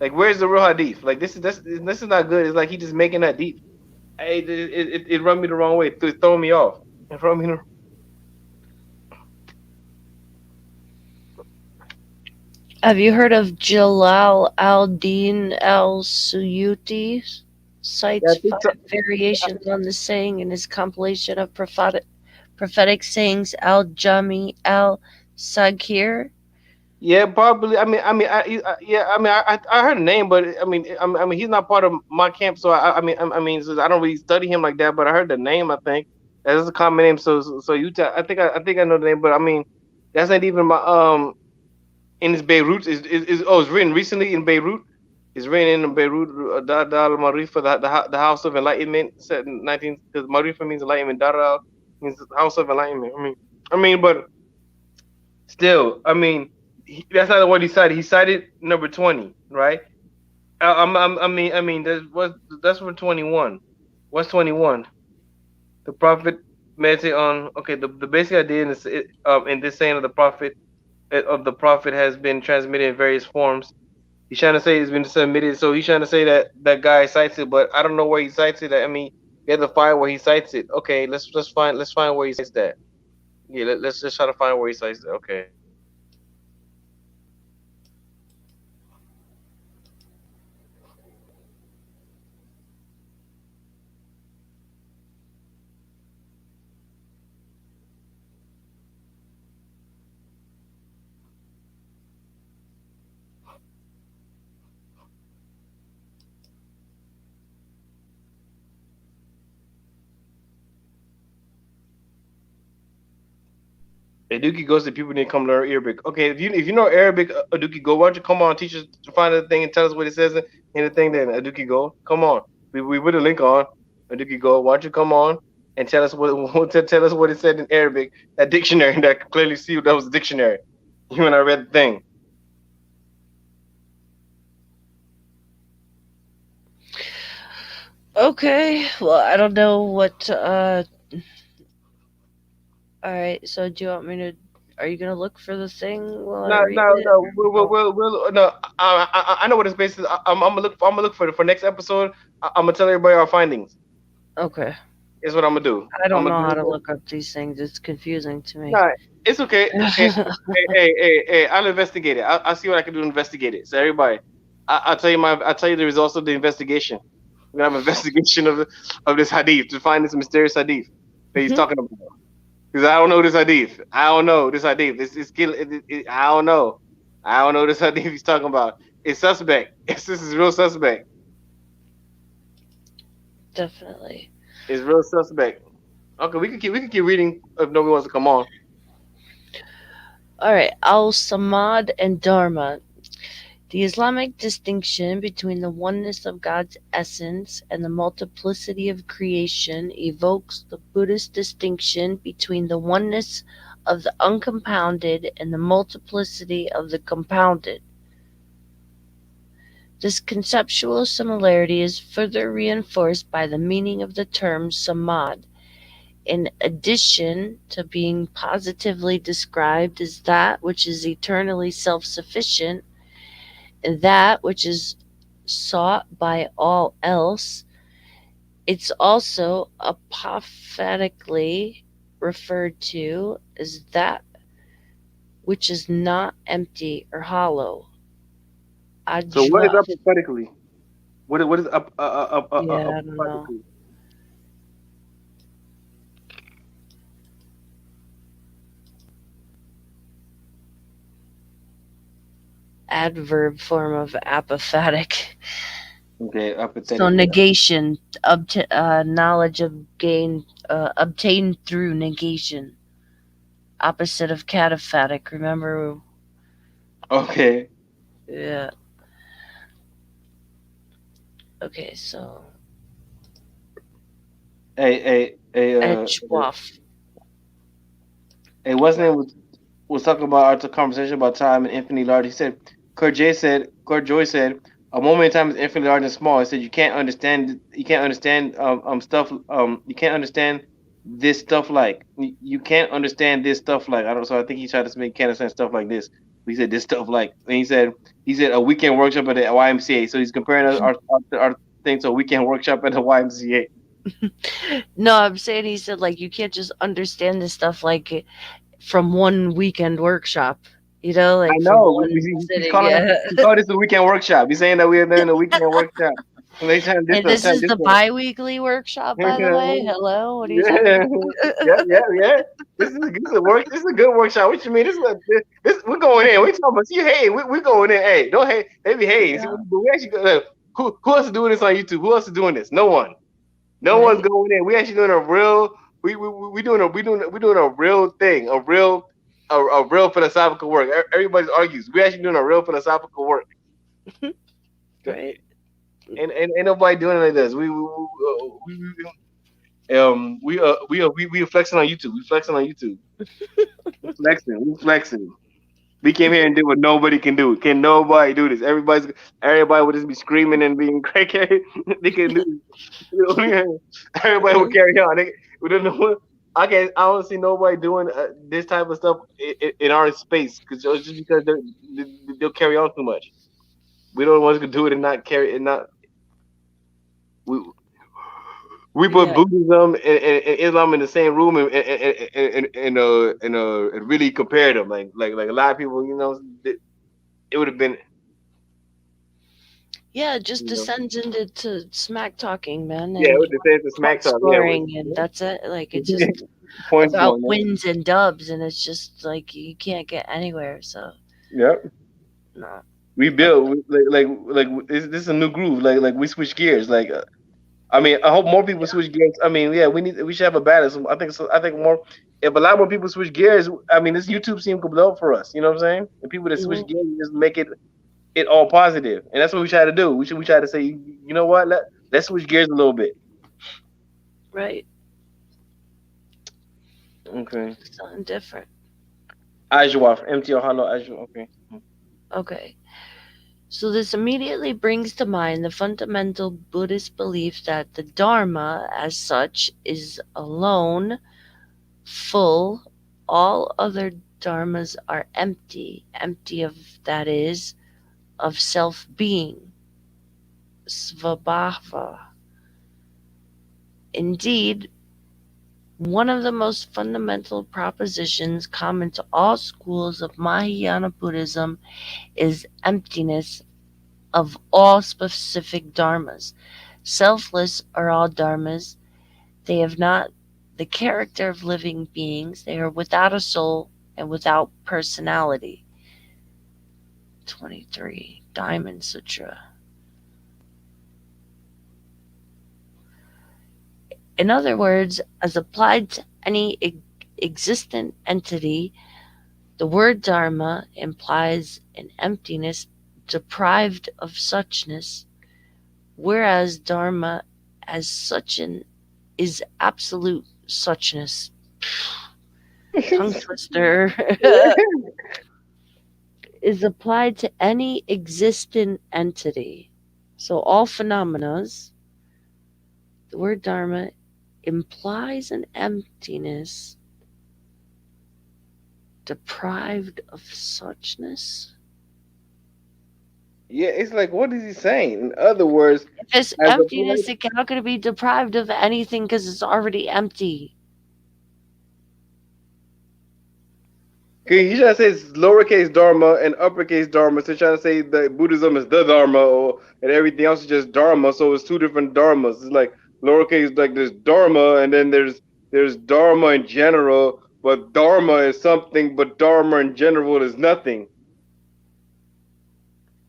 B: Like where's the real hadith? Like this is not good. It's like he just making hadith. It run me the wrong way. It throw me off. It run me.
A: Have you heard of Jalal al-Din al-Suyuti?
B: Yeah, I
A: Cites
B: think so.
A: five variations on the saying in his compilation of prophetic sayings al-Jami al-Saghir.
B: Yeah, probably. Yeah. I heard the name, but he's not part of my camp, so so I don't really study him like that. But I heard the name. I think that's a common name. So I think I think I know the name, but I mean, that's not even my in his Beirut is oh it's written recently in Beirut. It's written in Beirut, Dar al Marifa, the House of Enlightenment, set in 19. Because Marifa means enlightenment. Dar al means House of Enlightenment. But still, that's not what he cited. He cited number 20, right? That's for 21. What's 21? The prophet meditate on. Okay, the basic idea in this saying of the prophet has been transmitted in various forms. He's trying to say it's been submitted, so he's trying to say that that guy cites it, but I don't know where he cites it. You have to find where he cites it. Okay, let's find where he cites that. Yeah, let's just try to find where he cites it. Okay. Aduki goes to people need to come learn Arabic. Okay, if you know Arabic, Aduki go. Why don't you come on, teach us to find the thing and tell us what it says in the thing? Then Aduki go, come on. We put a link on. Aduki go. Why don't you come on and tell us tell us what it said in Arabic? That dictionary that I could clearly see that was a dictionary. You and I read the thing.
A: Okay, well, I don't know what. All right, so do you want me to? Are you gonna look for the thing while I
B: No,
A: read
B: no,
A: it?
B: no.
A: Oh,
B: No. I know what it's based. I'm gonna look for next episode. I'm gonna tell everybody our findings.
A: okay.
B: Is what I'm gonna do.
A: I
B: I'm
A: don't
B: gonna
A: know
B: do
A: how to
B: it.
A: look up these things. It's confusing to me.
B: No, it's okay. Okay. Hey. I'll investigate it. I'll see what I can do to investigate it. So everybody, I'll tell you the results of the investigation. We're gonna have an investigation of this hadith to find this mysterious hadith that he's talking about. Because I don't know this hadith. I don't know this hadith. I don't know. I don't know this hadith he's talking about. It's suspect. This is real suspect.
A: Definitely.
B: It's real suspect. Okay, we can keep reading if nobody wants to come on.
A: All right, Al Samad and Dharma. The Islamic distinction between the oneness of God's essence and the multiplicity of creation evokes the Buddhist distinction between the oneness of the uncompounded and the multiplicity of the compounded. This conceptual similarity is further reinforced by the meaning of the term samad. In addition to being positively described as that which is eternally self sufficient, and that which is sought by all else, it's also apophatically referred to as that which is not empty or hollow.
B: So what is
A: Ajwa.
B: apathetically? What is
A: Yeah, I don't know.
B: apathetically?
A: Adverb form of apophatic.
B: Okay,
A: So
B: apathetically.
A: negation, knowledge of gain, obtained through negation. Opposite of cataphatic. Remember?
B: Okay.
A: Yeah. Okay, so
B: A
A: Edgewaff.
B: what's name was talking about our conversation about time and infinitely large. He said, Kurt Joy said, a moment in time is infinitely large and small. He said you can't understand stuff you can't understand this stuff like you can't understand this stuff like I don't so I think he tried to make can't understand stuff like this. He said this stuff like and he said a weekend workshop at the YMCA. So he's comparing our thing to a weekend workshop at the YMCA.
A: No, I'm saying he said like you can't just understand this stuff like from one weekend workshop.
B: I
A: Like from
B: know.
A: one
B: He's
A: sitting.
B: calling us.
A: Yeah.
B: He called this a weekend workshop. He's saying that we are doing a weekend workshop. And they trying this
A: And this
B: time
A: is
B: this
A: the bi-weekly workshop, by the
B: yeah,
A: way. Hello, what are you talking
B: yeah. This is a work. This is a good workshop. What you mean? This we're going in. We talking about you. Hey, we going in. Hey, don't hate. They be hating. See,
A: about?
B: we actually who else is doing this on YouTube? Who else is doing this? No one.
A: Yeah,
B: No one's
A: right?
B: going in. We actually doing a real. We doing a real thing. A real philosophical work. Everybody argues. We actually doing a real philosophical work.
A: right?
B: And ain't nobody doing it like this. We are flexing on YouTube. We flexing on YouTube. We flexing. We flexing. We came here and did what nobody can do. Can nobody do this? Everybody would just be screaming and being crazy. They can do this. Everybody would carry on. We don't know. I don't see nobody doing this type of stuff in our space because just because they'll carry on too much. We don't want to do it and not carry and not. We we put
A: Yeah,
B: Buddhism and Islam in the same room and really compare them like a lot of people it would have been
A: yeah, it just
B: you know
A: descends into smack talking, man,
B: yeah it
A: and
B: would defend the
A: point
B: smack talk yeah
A: scoring, and that's it. Like it's just
B: point
A: about
B: scoring
A: wins and dubs, and it's just like you can't get anywhere. So
B: yeah
A: no,
B: we
A: but
B: build this is a new groove like we switch gears I mean I hope more people switch gears I mean yeah we should have a balance I think so I think more if a lot more people switch gears I mean this YouTube scene could blow up for us you know what I'm saying the people that switch
A: mhm,
B: gears just make it all positive, and that's what we try to do. We try to say, you know what? Let's switch gears a little bit.
A: right,
B: Okay.
A: something different.
B: Ajwa, MTO Hello Ajwa. Okay.
A: Okay. So this immediately brings to mind the fundamental Buddhist belief that the Dharma, as such, is alone, full. All other dharmas are empty, empty of, that is, of self-being, svabhava. Indeed, one of the most fundamental propositions common to all schools of Mahayana Buddhism is emptiness of all specific dharmas. Selfless are all dharmas. They have not the character of living beings. They are without a soul and without personality. 23. Diamond Sutra. In other words, as applied to any existent entity, the word dharma implies an emptiness deprived of suchness, whereas dharma as such an is absolute suchness. Tongue twister. Is applied to any existent entity. So all phenomena, the word dharma implies an emptiness deprived of suchness.
B: Yeah, it's like what is he saying? In other words,
A: If it's
B: as
A: emptiness,
B: applied,
A: it cannot going to be deprived of anything because it's already empty.
B: okay, he's trying to say it's lowercase dharma and uppercase dharma. So he's trying to say that Buddhism is the dharma, or and everything else is just dharma. So it's two different dharmas. It's like lowercase, like there's dharma, and then there's dharma in general. But dharma is something, but dharma in general is nothing.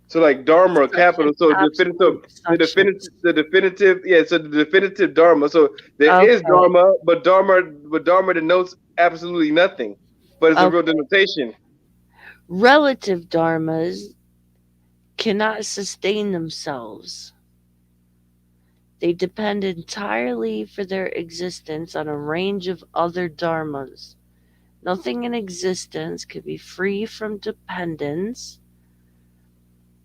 B: So like Dharma
A: Such an
B: capital. So
A: absolute suchness.
B: the definitive, yeah. So the definitive Dharma. So there is
A: Okay.
B: Dharma, but Dharma denotes absolutely nothing. But it's a real
A: Okay.
B: denotation.
A: Relative dharmas cannot sustain themselves. They depend entirely for their existence on a range of other dharmas. Nothing in existence could be free from dependence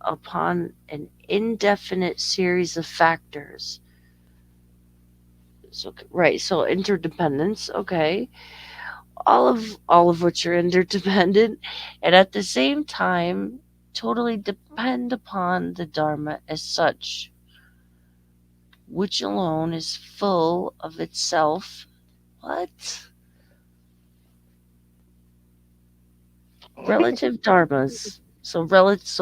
A: upon an indefinite series of factors. So right, so interdependence, okay. All of which are interdependent and at the same time totally depend upon the dharma as such, which alone is full of itself. What? Relative dharmas. So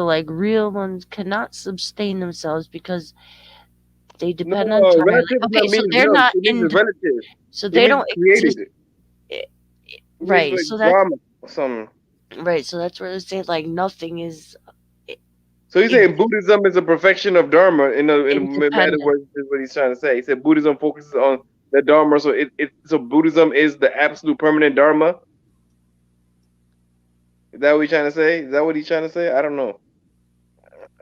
A: like real ones cannot sustain themselves because they
B: No,
A: depend entirely.
B: relative does
A: Okay,
B: not
A: so
B: mean
A: they're
B: real.
A: not
B: It means
A: in.
B: it's relative.
A: So
B: It
A: they
B: means
A: don't
B: it's
A: exist.
B: created.
A: eh,
B: It means
A: Right.
B: like
A: So that
B: drama or something.
A: right. So that's where they say like nothing is i-
B: So he's saying
A: ex-
B: Buddhism is a perfection of Dharma in a matter of
A: independent.
B: words is what he's trying to say. He said Buddhism focuses on the Dharma, so so Buddhism is the absolute permanent Dharma. Is that what he's trying to say? Is that what he's trying to say? I don't know.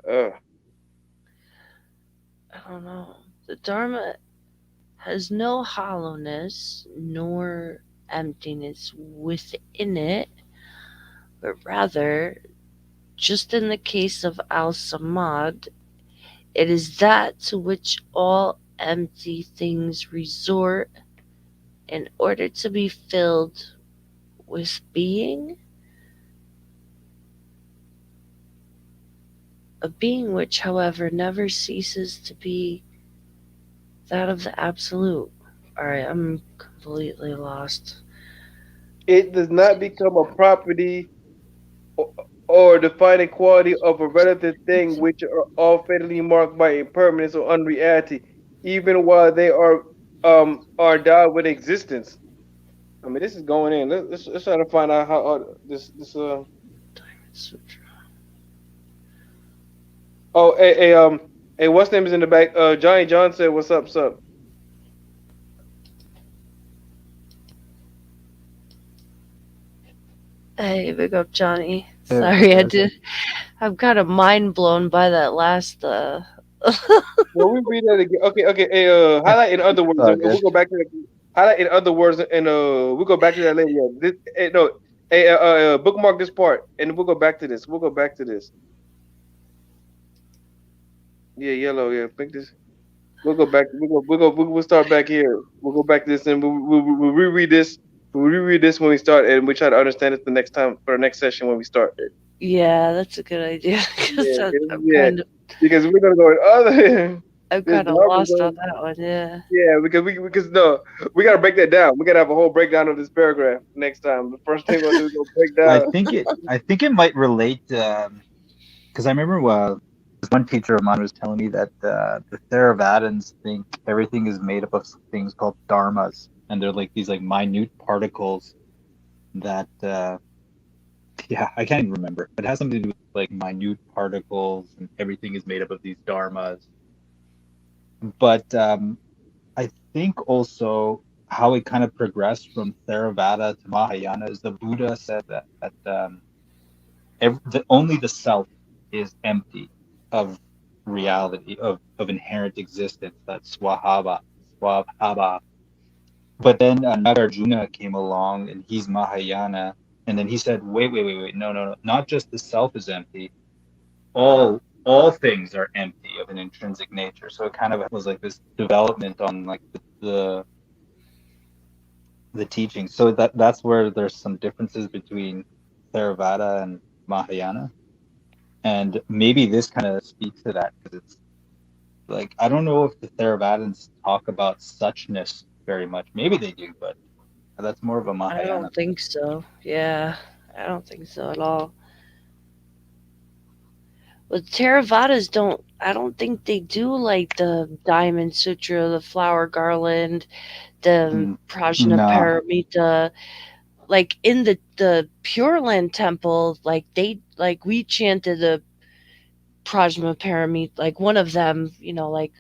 B: Uh,
A: I don't know. The Dharma has no hollowness nor emptiness within it, but rather, just in the case of Al Samad, it is that to which all empty things resort in order to be filled with being, a being which, however, never ceases to be that of the Absolute. Alright, I'm completely lost.
B: It does not become a property or, or defining quality of a relative thing which are all fatally marked by impermanence or unreality, even while they are endowed with existence. I mean, this is going in. Let's try to find out how this.
A: Diamond Sutra.
B: Oh, hey, what's name is in the back? Johnny John said, "What's up, sup?"
A: Hey, big up, Johnny.
C: Yeah,
A: Sorry, I
C: guys.
A: did. I'm kind of mind blown by that last.
B: Well, we read that again. Okay. Hey, highlight in other words,
C: All
B: and
C: good.
B: we'll go back to the highlight in other words, and we'll go back to that later. Yeah, hey, no, hey, bookmark this part, and we'll go back to this. We'll go back to this. Yeah, yellow. Yeah, pick this. We'll go back. We'll start back here. We'll go back to this, and we'll reread this. We'll reread this when we start, and we try to understand it the next time for the next session when we start.
A: Yeah, that's a good idea because
B: Yeah,
A: I'm
B: yeah,
A: kind of
B: because we're gonna go in other.
A: I'm
B: This
A: kind of
B: Dharma
A: lost on
B: zone.
A: that one. Yeah.
B: Yeah, because no, we gotta break that down. We gotta have a whole breakdown of this paragraph next time. The first thing we're gonna do is go break
C: I
B: down.
C: think it. I think it might relate because I remember one teacher of mine was telling me that the Theravadins think everything is made up of things called dharmas, and they're like these like minute particles that yeah, I can't even remember, but it has something to do with like minute particles, and everything is made up of these dharmas. But I think also how it kind of progressed from Theravada to Mahayana is the Buddha said that only the self is empty of reality, of inherent existence, that swabhava. But then Nagarjuna came along and he's Mahayana, and then he said, wait, no, not just the self is empty, all things are empty of an intrinsic nature. So it kind of was like this development on like the teaching. So that's where there's some differences between Theravada and Mahayana. And maybe this kind of speaks to that because it's like I don't know if the Theravadins talk about suchness very much. Maybe they do, but that's more of a
A: I
C: Mahayana
A: don't
C: thing.
A: think so. Yeah, I don't think so at all. But Theravadas don't. I don't think they do like the Diamond Sutra, the Flower Garland, the
C: Mm,
A: Prajna
C: no,
A: Paramita. Like in the Pure Land temple, like we chanted the Prajna Paramita, like one of them, like,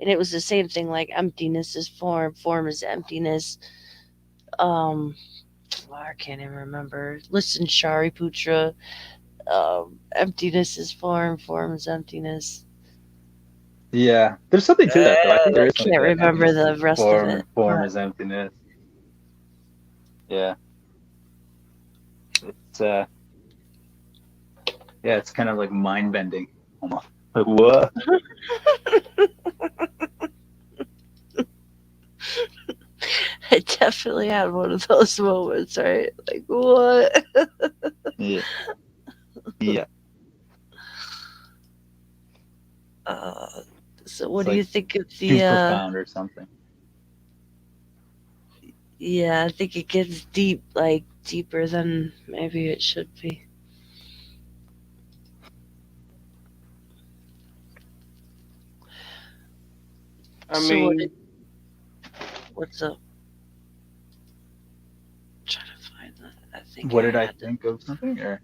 A: and it was the same thing. Like emptiness is form, form is emptiness. Um, I can't even remember. Listen, Shariputra. Emptiness is form, form is emptiness.
C: yeah, there's something to that though. I think there
A: I
C: is something
A: can't
C: to that.
A: remember
C: Emptiness is
A: the rest of
C: form,
A: it,
C: and form
A: but
C: is emptiness. Yeah, it's yeah, it's kind of like mind bending almost. Like what?
A: I definitely had one of those moments, right? Like, what?
C: Yeah, yeah.
A: Uh, so, what
C: It's
A: do you
C: like
A: think of
C: too
A: the?
C: profound or something.
A: Yeah, I think it gets deep, like deeper than maybe it should be.
B: I
A: So,
B: mean,
A: what's up? Trying to find that. I think
C: What did
A: I
C: I
A: had.
C: think of something? Or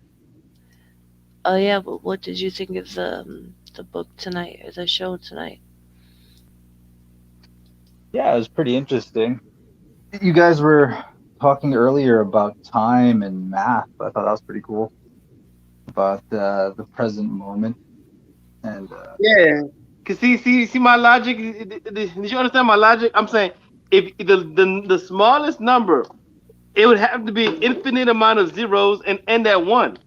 A: Oh yeah, but what did you think of the book tonight or the show tonight?
C: yeah, it was pretty interesting. You guys were talking earlier about time and math. I thought that was pretty cool about the present moment and
B: yeah. Cause see my logic. Did you understand my logic? I'm saying if the smallest number, it would have to be infinite amount of zeros and end at one.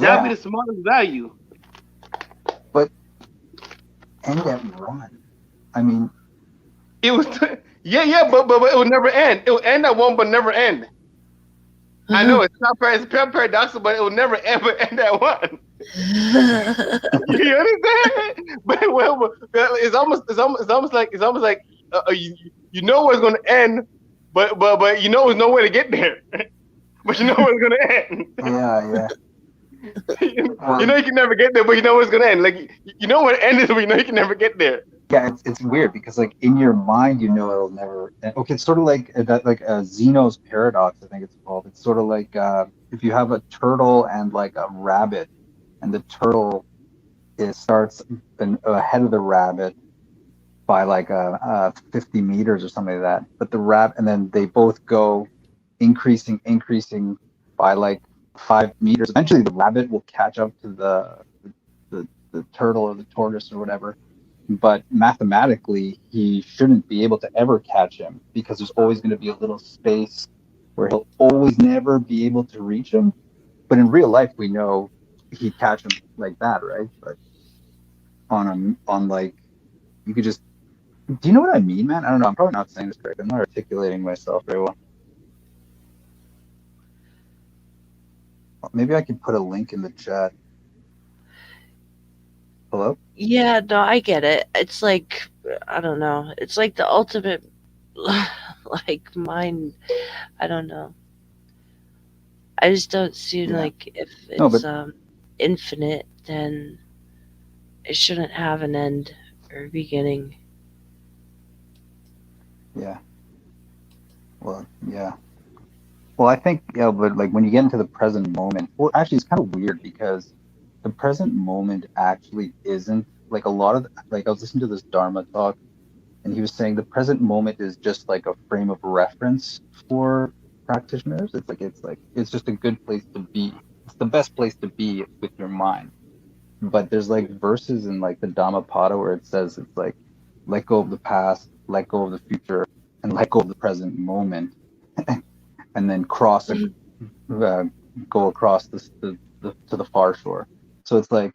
B: That'd be
C: Yeah,
B: the smallest value.
C: but end at one. I mean,
B: It was yeah, but it would never end. It would end at one, but never end. I know it's paradoxical, but it will never ever end at one. You understand? But it's almost like you know where it's gonna end, but you know there's no way to get there. But you know where it's gonna end.
C: yeah, yeah.
B: You know
C: Well,
B: you can never get there, but you know where it's gonna end. Like you know where the end is, but you know you can never get there.
C: yeah, it's weird because like in your mind, you know it'll never. Okay, it's sort of like that, like Zeno's paradox, I think it's called. It's sort of like if you have a turtle and like a rabbit, and the turtle starts ahead of the rabbit by like 50 meters or something like that. But the rabbit, and then they both go increasing by like 5 meters. Eventually, the rabbit will catch up to the turtle or the tortoise or whatever. But mathematically, he shouldn't be able to ever catch him because there's always going to be a little space where he'll always never be able to reach him. But in real life, we know he'd catch him like that, right? But on like you could just do you know what I mean, man? I don't know. I'm probably not saying this correctly. I'm not articulating myself very well. Maybe I could put a link in the chat. Hello?
A: Yeah, no, I get it. It's like I don't know. It's like the ultimate like mind. I don't know. I just don't see
C: Yeah.
A: like if
C: No,
A: it's
C: but
A: infinite, then it shouldn't have an end or beginning.
C: yeah. Well, yeah. Well, I think yeah, but like when you get into the present moment, well, actually, it's kind of weird because the present moment actually isn't like a lot of like I was listening to this Dharma talk, and he was saying the present moment is just like a frame of reference for practitioners. It's just a good place to be. It's the best place to be with your mind. But there's like verses in like the Dhammapada where it says it's like let go of the past, let go of the future, and let go of the present moment, and then uh, go across to the far shore. So it's like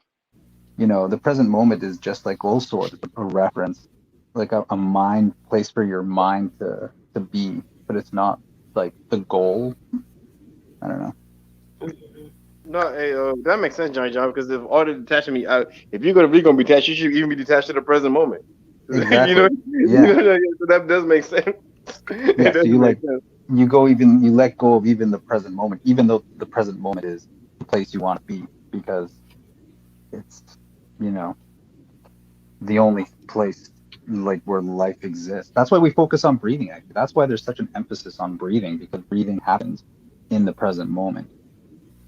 C: the present moment is just like all sorts of a reference, like a mind place for your mind to be, but it's not like the goal. I don't know.
A: Mhm.
B: No, hey, that makes sense, John. Because if all the detachment, if you're gonna be detached, you should even be detached to the present moment. You know,
C: Exactly. Yeah.
B: so that does make sense. It
C: Yeah. So
B: does
C: you
B: make
C: like
B: sense.
C: you let go of even the present moment, even though the present moment is the place you want to be, because it's you know the only place like where life exists. That's why we focus on breathing. Actually, that's why there's such an emphasis on breathing, because breathing happens in the present moment.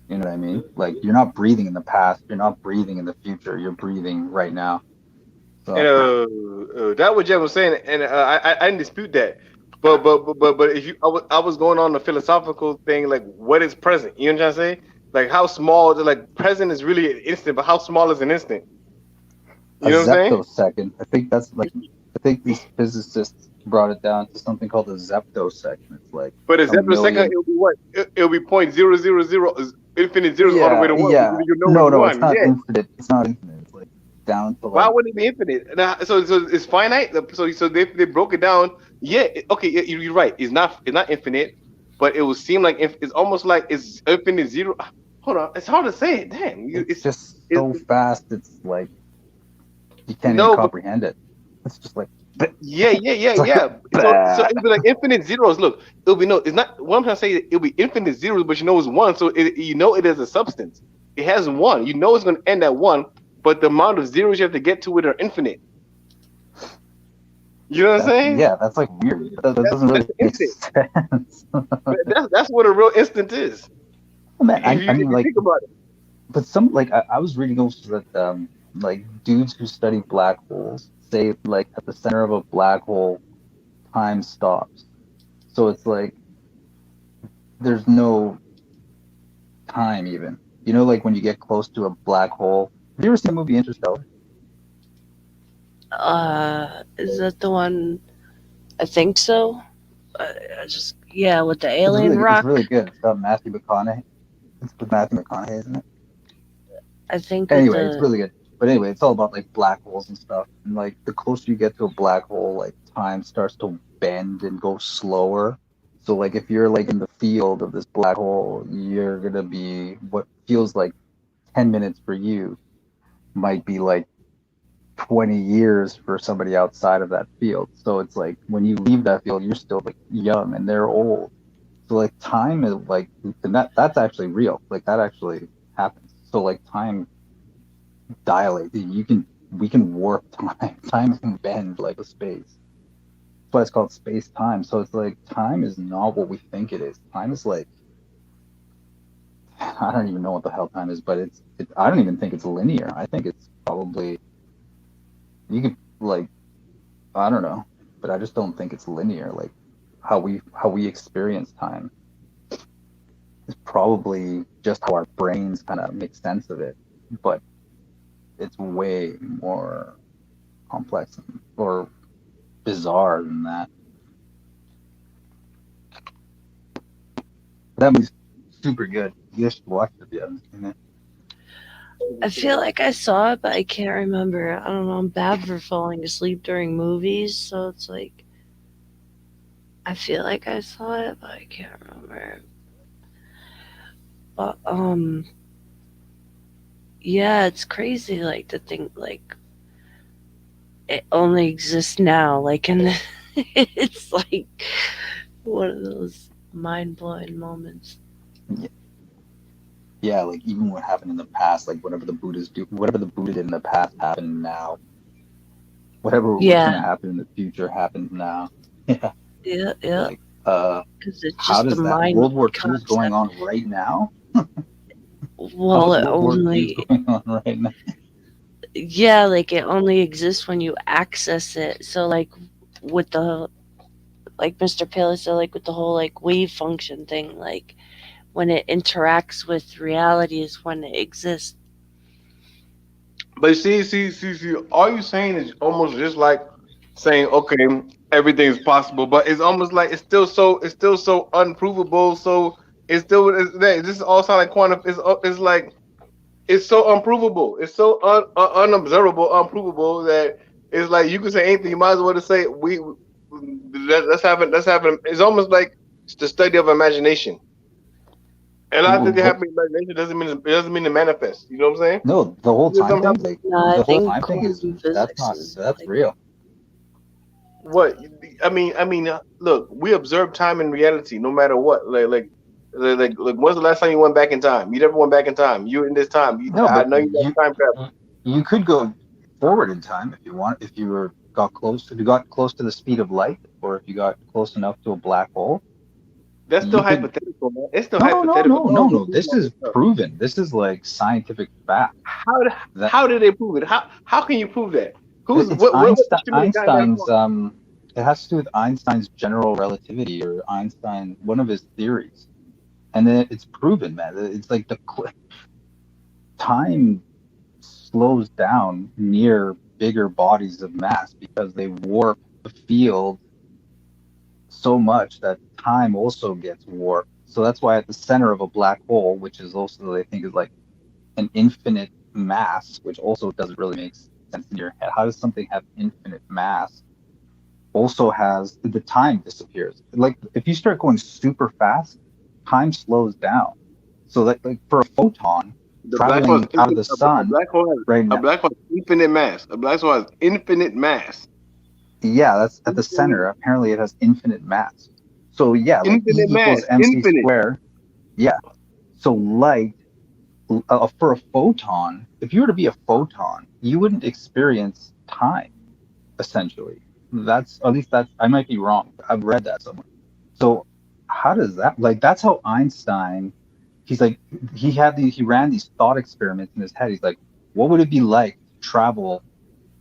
C: You know what I mean? Like you're not breathing in the past, you're not breathing in the future, you're breathing right now.
B: And
C: So
B: that what Jeff was saying, and I didn't dispute that. But if I was going on the philosophical thing, like what is present? You know what I'm saying? Like how small? Like present is really an instant, but how small is an instant?
C: a
B: You know what I'm
C: zeptosecond, I think that's like I think these physicists brought it down to something called a zeptosecond. It's like
B: But a
C: a
B: zebra second,
C: million.
B: it'll be what? It'll be point zero zero zero, infinite zeros all the way
C: Yeah,
B: to one.
C: yeah.
B: You know it's
C: No, it's
B: one.
C: not
B: Yeah.
C: infinite. It's not infinite. It's like down to
B: Why
C: like
B: would it be infinite? So it's finite. So they broke it down. Yeah. Okay. Yeah, you're right. It's not infinite, but it will seem like it's almost like it's infinite zero. Hold on. It's hard to say it. Damn.
C: it's just so fast. It's like you can't even
B: No, but
C: comprehend it. It's just like
B: yeah,
C: it's like
B: yeah. So it'll be like infinite zeros. Look, it'll be no. It's not. What I'm trying to say, it'll be infinite zeros, but you know it's one. So it is a substance. It has one. You know it's going to end at one, but the amount of zeros you have to get to it are infinite. You know what I'm
C: that's
B: saying?
C: yeah, that's like weird. That doesn't
B: That's
C: really
B: the
C: make
B: instant.
C: sense.
B: That's what a real instant is.
C: Well, man,
B: If you
C: I
B: if
C: mean
B: you
C: like,
B: think about it.
C: but some like I was reading also that like dudes who study black holes say like at the center of a black hole time stops. So it's like there's no time even. Like when you get close to a black hole. Have you ever seen the movie Interstellar?
A: Is that the one? I think so. I, I just yeah, with the alien
C: It's
A: rock.
C: really good. It's got Matthew McConaughey. It's with Matthew McConaughey, isn't it?
A: I think with
C: Anyway, it's
A: the
C: really good. But anyway, it's all about like black holes and stuff. And like the closer you get to a black hole, like time starts to bend and go slower. So like if you're like in the field of this black hole, you're gonna be what feels like 10 minutes for you might be like 20 years for somebody outside of that field. So it's like when you leave that field, you're still like young and they're old. So like time is like, and that's actually real. Like that actually happens. So like time dilates. We can warp time. Time can bend like a space. That's why it's called space time. So it's like time is not what we think it is. Time is like, I don't even know what the hell time is, but I don't even think it's linear. I think it's probably, you could like, I don't know, but I just don't think it's linear. Like how we experience time is probably just how our brains kind of make sense of it, but it's way more complex or bizarre than that. That movie's super good. You guys should watch it if you haven't seen it.
A: I feel like I saw it, but I can't remember. I don't know. I'm bad for falling asleep during movies, so it's like I feel like I saw it, but I can't remember. But yeah, it's crazy. Like to think like it only exists now. Like and it's like one of those mind blowing moments.
C: Yeah, yeah, like even what happened in the past, like whatever the Buddha did in the past happened now. Whatever was
A: Yeah,
C: gonna happen in the future happens now. Yeah,
A: yeah, yeah.
C: like
A: Because it's
C: how
A: just the
C: does that
A: mind
C: World War II is going
A: concept.
C: on right now? How
A: Well,
C: is
A: it
C: World War II is
A: only
C: going on right now?
A: yeah, like it only exists when you access it. So like with the like Mr. Pelu said, like with the whole like wave function thing, like when it interacts with reality is when it exists.
B: But see, all you saying is almost just like saying, okay, everything is possible, but it's almost like it's still so unprovable. So this all sound like quantum. It's like it's so unprovable. It's so unobservable, unprovable that it's like you can say anything. You might as well just say let's have an. It's almost like it's the study of imagination. And I think they
C: What?
B: have imagination doesn't mean to manifest. You know what I'm saying?
C: No, the whole
B: You just
C: time
B: somehow
C: thing, like
A: No, I
C: the whole
A: think
C: time thing is
A: quantum physics is
C: that's
A: like
C: real.
B: what look, we observe time in reality, no matter what. Like, when's the last time you went back in time? You never went back in time. You in this time.
C: No,
B: I
C: but
B: know you like time travel.
C: you could go forward in time if you want, if you got close to the speed of light, or if you got close enough to a black hole,
B: That's still
C: you could.
B: hypothetical, man. It's still
C: No, no, no,
B: hypothetical.
C: no,
B: I
C: no,
B: don't go
C: no.
B: prove
C: This
B: all
C: is
B: this stuff.
C: proven. This is like scientific fact. That
B: How did they prove it? How can you prove that?
C: it's
B: What instrument has gotten that
C: Einstein's
B: far?
C: it has to do with Einstein's general relativity, or Einstein, one of his theories. And then it's proven, man. It's like time slows down near bigger bodies of mass because they warp the field so much that time also gets warped. So that's why at the center of a black hole, which is also, they think, is like an infinite mass, which also doesn't really make sense in your head. How does something have infinite mass? Also has the time disappears. Like if you start going super fast, time slows down. So like for a photon
B: The black hole has
C: traveling out of the
B: a
C: sun
B: black hole has
C: right
B: a
C: now,
B: black hole has infinite mass. A black hole has infinite mass.
C: yeah, that's at the center.
B: Infinite,
C: Apparently it has infinite mass. So yeah, like E
B: infinite
C: equals
B: mass.
C: mc
B: Infinite.
C: squared. Yeah. So light for a photon, if you were to be a photon, you wouldn't experience time essentially. That's, at least that's, I might be wrong. I've read that somewhere. So how does that, like, that's how Einstein, he's like, he ran these thought experiments in his head. He's like, what would it be like to travel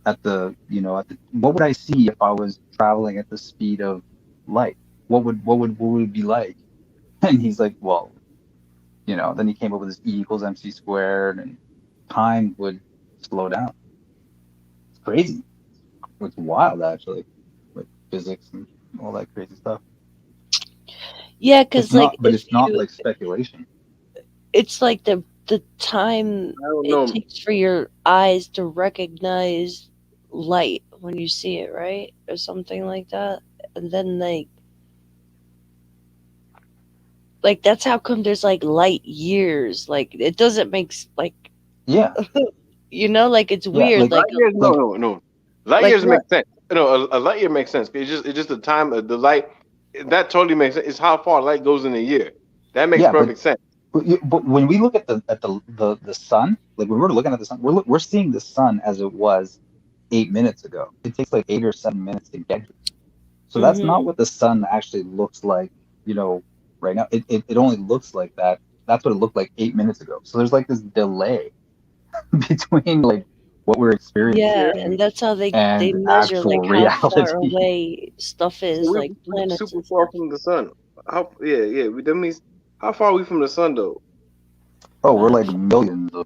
C: what would I see if I was traveling at the speed of light? What would it be like? And he's like, well, then he came up with this E equals mc squared, and time would slow down. It's crazy. It's wild actually, like physics and all that crazy stuff.
A: Yeah,
C: It's
A: because
C: not,
A: like
C: but
A: if
C: it's not
A: you,
C: like speculation.
A: it's like the time
B: I don't
A: it
B: know.
A: takes for your eyes to recognize light when you see it, right? Or something like that. And then like that's how come there's like light years. Like it doesn't make like
C: Yeah,
A: like it's
C: yeah,
A: weird.
C: like
B: Light years, no,
C: like
B: no, no. Light
A: Like
B: years make
A: what?
B: sense. No, a light year makes sense. It's just the time of the light. That totally makes sense. It's how far light goes in a year. That makes
C: yeah, but
B: perfect sense.
C: but when we look at the sun, like when we're looking at the sun, we're seeing the sun as it was 8 minutes ago. It takes like 8 or 7 minutes to get here. So that's not
A: Mhm.
C: what the sun actually looks like, you know, right now. It only looks like that. That's what it looked like 8 minutes ago. So there's like this delay between like what we're
A: Yeah,
B: Yeah.
C: experiencing
A: and that's how they
C: and
A: measure
C: actual
A: like how far
C: reality.
A: away stuff
B: So
A: is, like
B: we
A: planets
B: super
A: and
B: far
A: stuff.
B: from the sun. How? Yeah, yeah. That means how far are we from the sun though?
C: Oh, we're like
A: Uh,
C: millions of.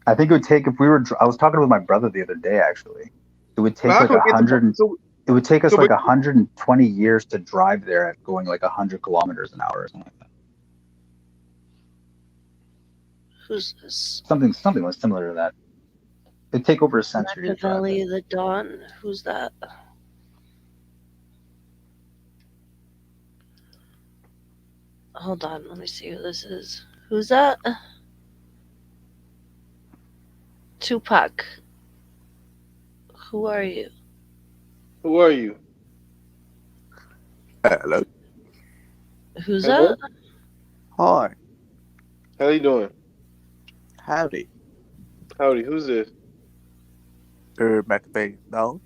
C: I think it would take if we were. I was talking with my brother the other day actually. It would
B: But
C: take
B: how
C: like
B: can
C: a
B: we get to?
C: hundred. It would take us
B: So,
C: like
B: but
C: 120 years to drive there at going like 100 kilometers an hour or something like that.
A: who's this?
C: Something was similar to that. It'd take over a century to drive
A: Machiavelli
C: there.
A: of the Dawn. Who's that? Hold on, let me see who this is. Who's that? Tupac. Who are you?
B: who are you?
D: Hello.
A: Who's that?
B: Hello.
D: Hi.
B: How you doing?
D: Howdy.
B: Howdy. Who's this?
D: Machiavelli dog.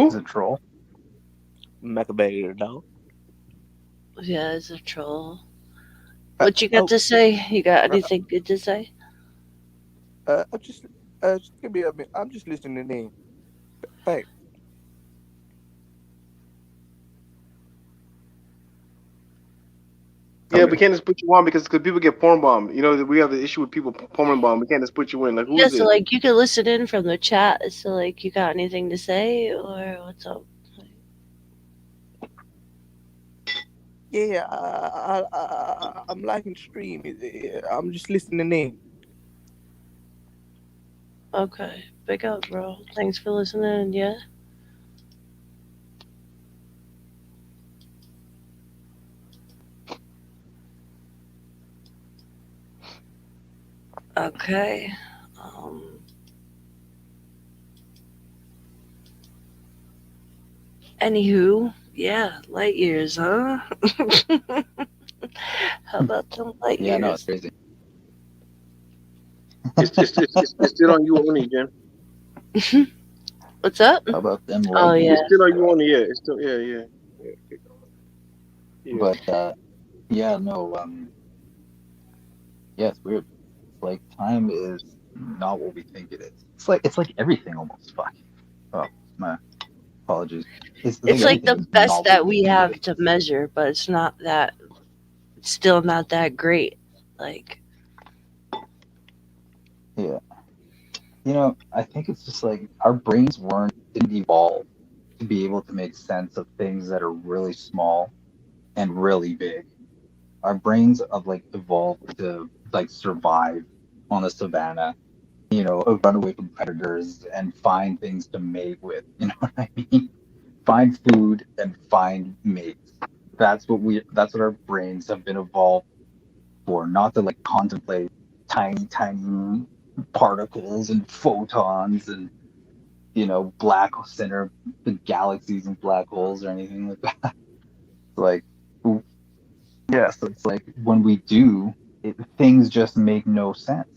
C: Is
B: Who?
C: it troll?
D: Machiavelli dog.
A: Yeah, it's a troll. What you got
D: Oh,
A: to say? You got
D: uh,
A: anything good to say?
D: just give me a minute. I'm just listening in. Thanks.
B: Yeah,
C: Okay.
B: we can't just put you on because people get porn bombed. You know, we have the issue with people porn bomb. We can't just put you in. Like,
A: Yeah,
B: who's
A: so
B: this?
A: like you can listen in from the chat. So like you got anything to say or what's up?
D: Yeah, I'm liking the stream. I'm just listening in.
A: Okay, big up, bro. Thanks for listening. Yeah. Okay. Um. Anywho, yeah, light years, huh? How about them light
C: Yeah, no, it's
A: years?
C: crazy.
B: It's still on you only, Jen.
A: What's up?
C: How about them
A: Oh
C: light
A: yeah.
B: It's still
C: years?
B: on you only. Yeah, it's still yeah.
C: But yeah, no, yeah, it's weird. It's like time is not what we think it is. It's like everything almost. Fuck. Oh, my apologies. It's like
A: It's like
C: everything
A: the
C: is
A: best
C: not what
A: that
C: we
A: we
C: think it
A: have
C: is.
A: to measure, but it's not that. It's still not that great. Like,
C: Yeah. I think it's just like our brains didn't evolve to be able to make sense of things that are really small and really big. Our brains have like evolved to like survive on the savannah, run away from predators and find things to mate with. You know what I mean? Find food and find mates. That's what our brains have been evolved for, not to like contemplate tiny, tiny particles and photons and black center, the galaxies and black holes or anything like that. Like, yeah, so it's like when we do, things just make no sense.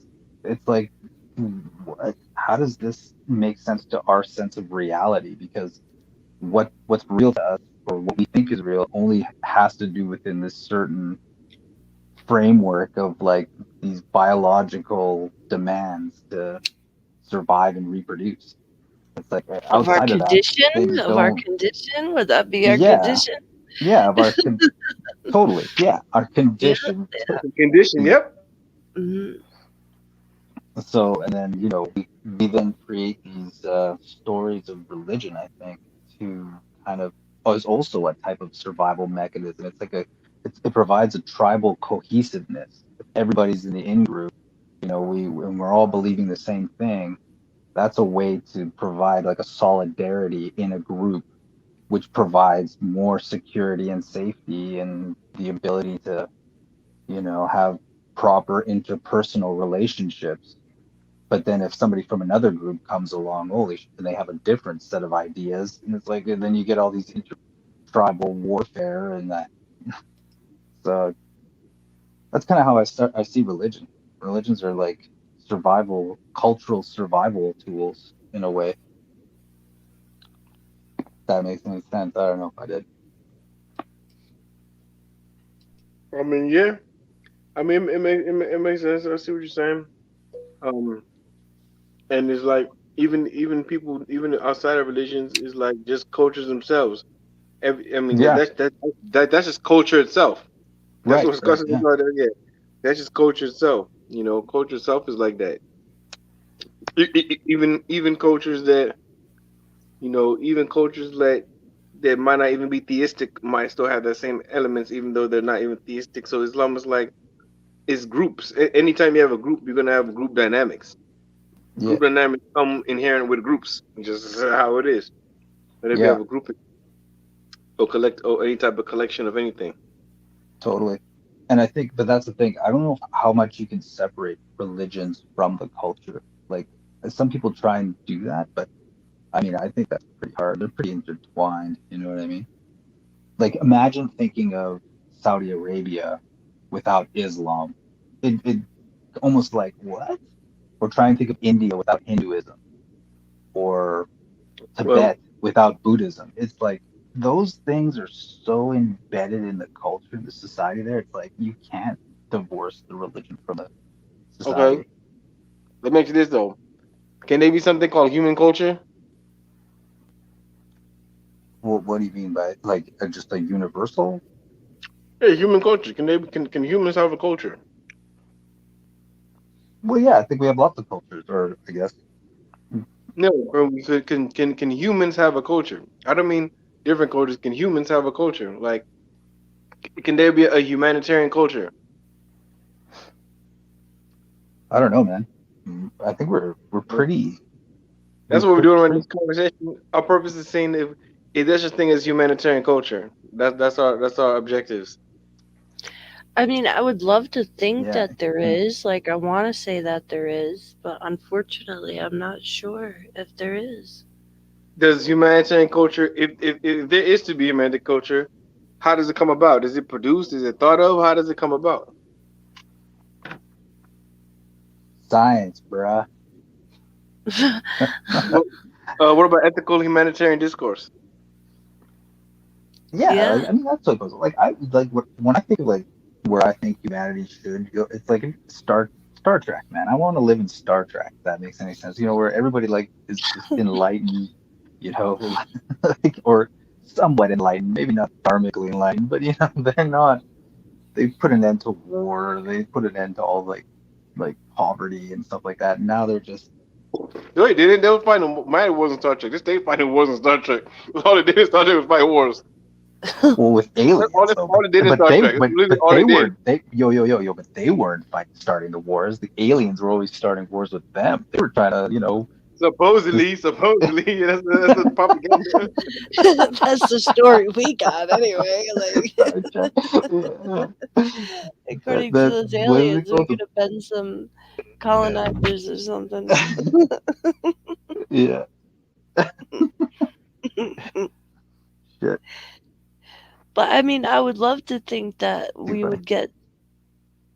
C: It's like, what? How does this make sense to our sense of reality? Because what's real to us or what we think is real only has to do within this certain framework of like these biological demands to survive and reproduce. It's like outside of that, things
A: of our
C: don't.
A: condition, would that be our
C: Yeah,
A: condition?
C: yeah, totally. Yeah, our
A: Yeah.
C: condition
B: Condition.
C: to
B: Yep.
A: Mhm.
C: So, and then, we then create these stories of religion, I think, to kind of, is also a type of survival mechanism. It's like it provides a tribal cohesiveness. If everybody's in the in group, when we're all believing the same thing, that's a way to provide like a solidarity in a group, which provides more security and safety and the ability to, have proper interpersonal relationships. But then if somebody from another group comes along, holy shit, and they have a different set of ideas, and it's like, and then you get all these inter-tribal warfare, and that. So that's kind of how I see religion. Religions are like survival, cultural survival tools in a way. That makes any sense. I don't know if I did.
B: I mean, yeah. I mean, it makes sense. I see what you're saying. Um, and it's like even people even outside of religions is like just cultures themselves. I mean,
C: Yeah,
B: that's just culture itself. That's
C: right,
B: what's
C: right,
B: customer
C: yeah,
B: about there. Yeah, that's just culture itself. Culture itself is like that. Even cultures that even cultures that might not even be theistic might still have the same elements, even though they're not even theistic. So Islam is like it's groups. Anytime you have a group, you're gonna have group dynamics.
C: yeah,
B: Group dynamics come inherent with groups. Just how it is. Whenever you
C: yeah,
B: have a group or collect or any type of collection of anything.
C: totally. And I think, but that's the thing. I don't know how much you can separate religions from the culture. Like some people try and do that, but I mean, I think that's pretty hard. They're pretty intertwined. You know what I mean? Like imagine thinking of Saudi Arabia without Islam. It almost like what? Or try and think of India without Hinduism, or
B: Well,
C: Tibet without Buddhism. It's like those things are so embedded in the culture, the society there. It's like you can't divorce the religion from the
B: okay.
C: society.
B: Let me ask you this though. Can there be something called human culture?
C: What do you mean by like just a universal?
B: Yeah, human culture. Can humans have a culture?
C: Well, yeah, I think we have lots of cultures, or I guess.
B: No. Can humans have a culture? I don't mean different cultures. Can humans have a culture? Like, can there be a humanitarian culture?
C: I don't know, man. I think we're pretty
B: That's
C: we're
B: what we're doing in
C: pretty
B: this conversation. Our purpose is saying if there's such thing as humanitarian culture. That's our objectives.
A: I mean, I would love to think
C: yeah.
A: that there
C: And
A: is. Like, I want to say that there is, but unfortunately, I'm not sure if there is.
B: Does humanitarian culture, if there is to be humanitarian culture, how does it come about? Is it produced? Is it thought of? How does it come about?
C: science, bruh.
B: What, what about ethical humanitarian discourse?
C: Yeah,
A: Yeah.
C: like I mean that's what goes like I like when I think of like where I think humanity should go, it's like Star Trek, man. I want to live in Star Trek, if that makes any sense. Where everybody like is just enlightened, like or somewhat enlightened, maybe not dharmically enlightened, but they're not. They put an end to war. They put an end to all like poverty and stuff like that. Now they're just
B: Wait, they didn't. They were fighting. Mine wasn't Star Trek. This they fighting wasn't Star Trek. All they did in Star Trek was fight wars.
C: well with
B: All
C: aliens
B: they,
C: though,
B: all they did in Star Trek. That's literally
C: but
B: all they
C: they
B: did.
C: weren't they yo, but they weren't starting the wars. The aliens were always starting wars with them. They were trying to just
B: Supposedly, that's the propaganda.
A: That's the story we got anyway. Like,
C: Star Trek. Yeah.
A: according to
C: That
A: those
C: what is it
A: aliens, we
C: called?
A: could have been some
C: Yeah.
A: colonizers or something.
C: Yeah. Shit.
A: But I mean, I would love to think that we
C: But
A: would get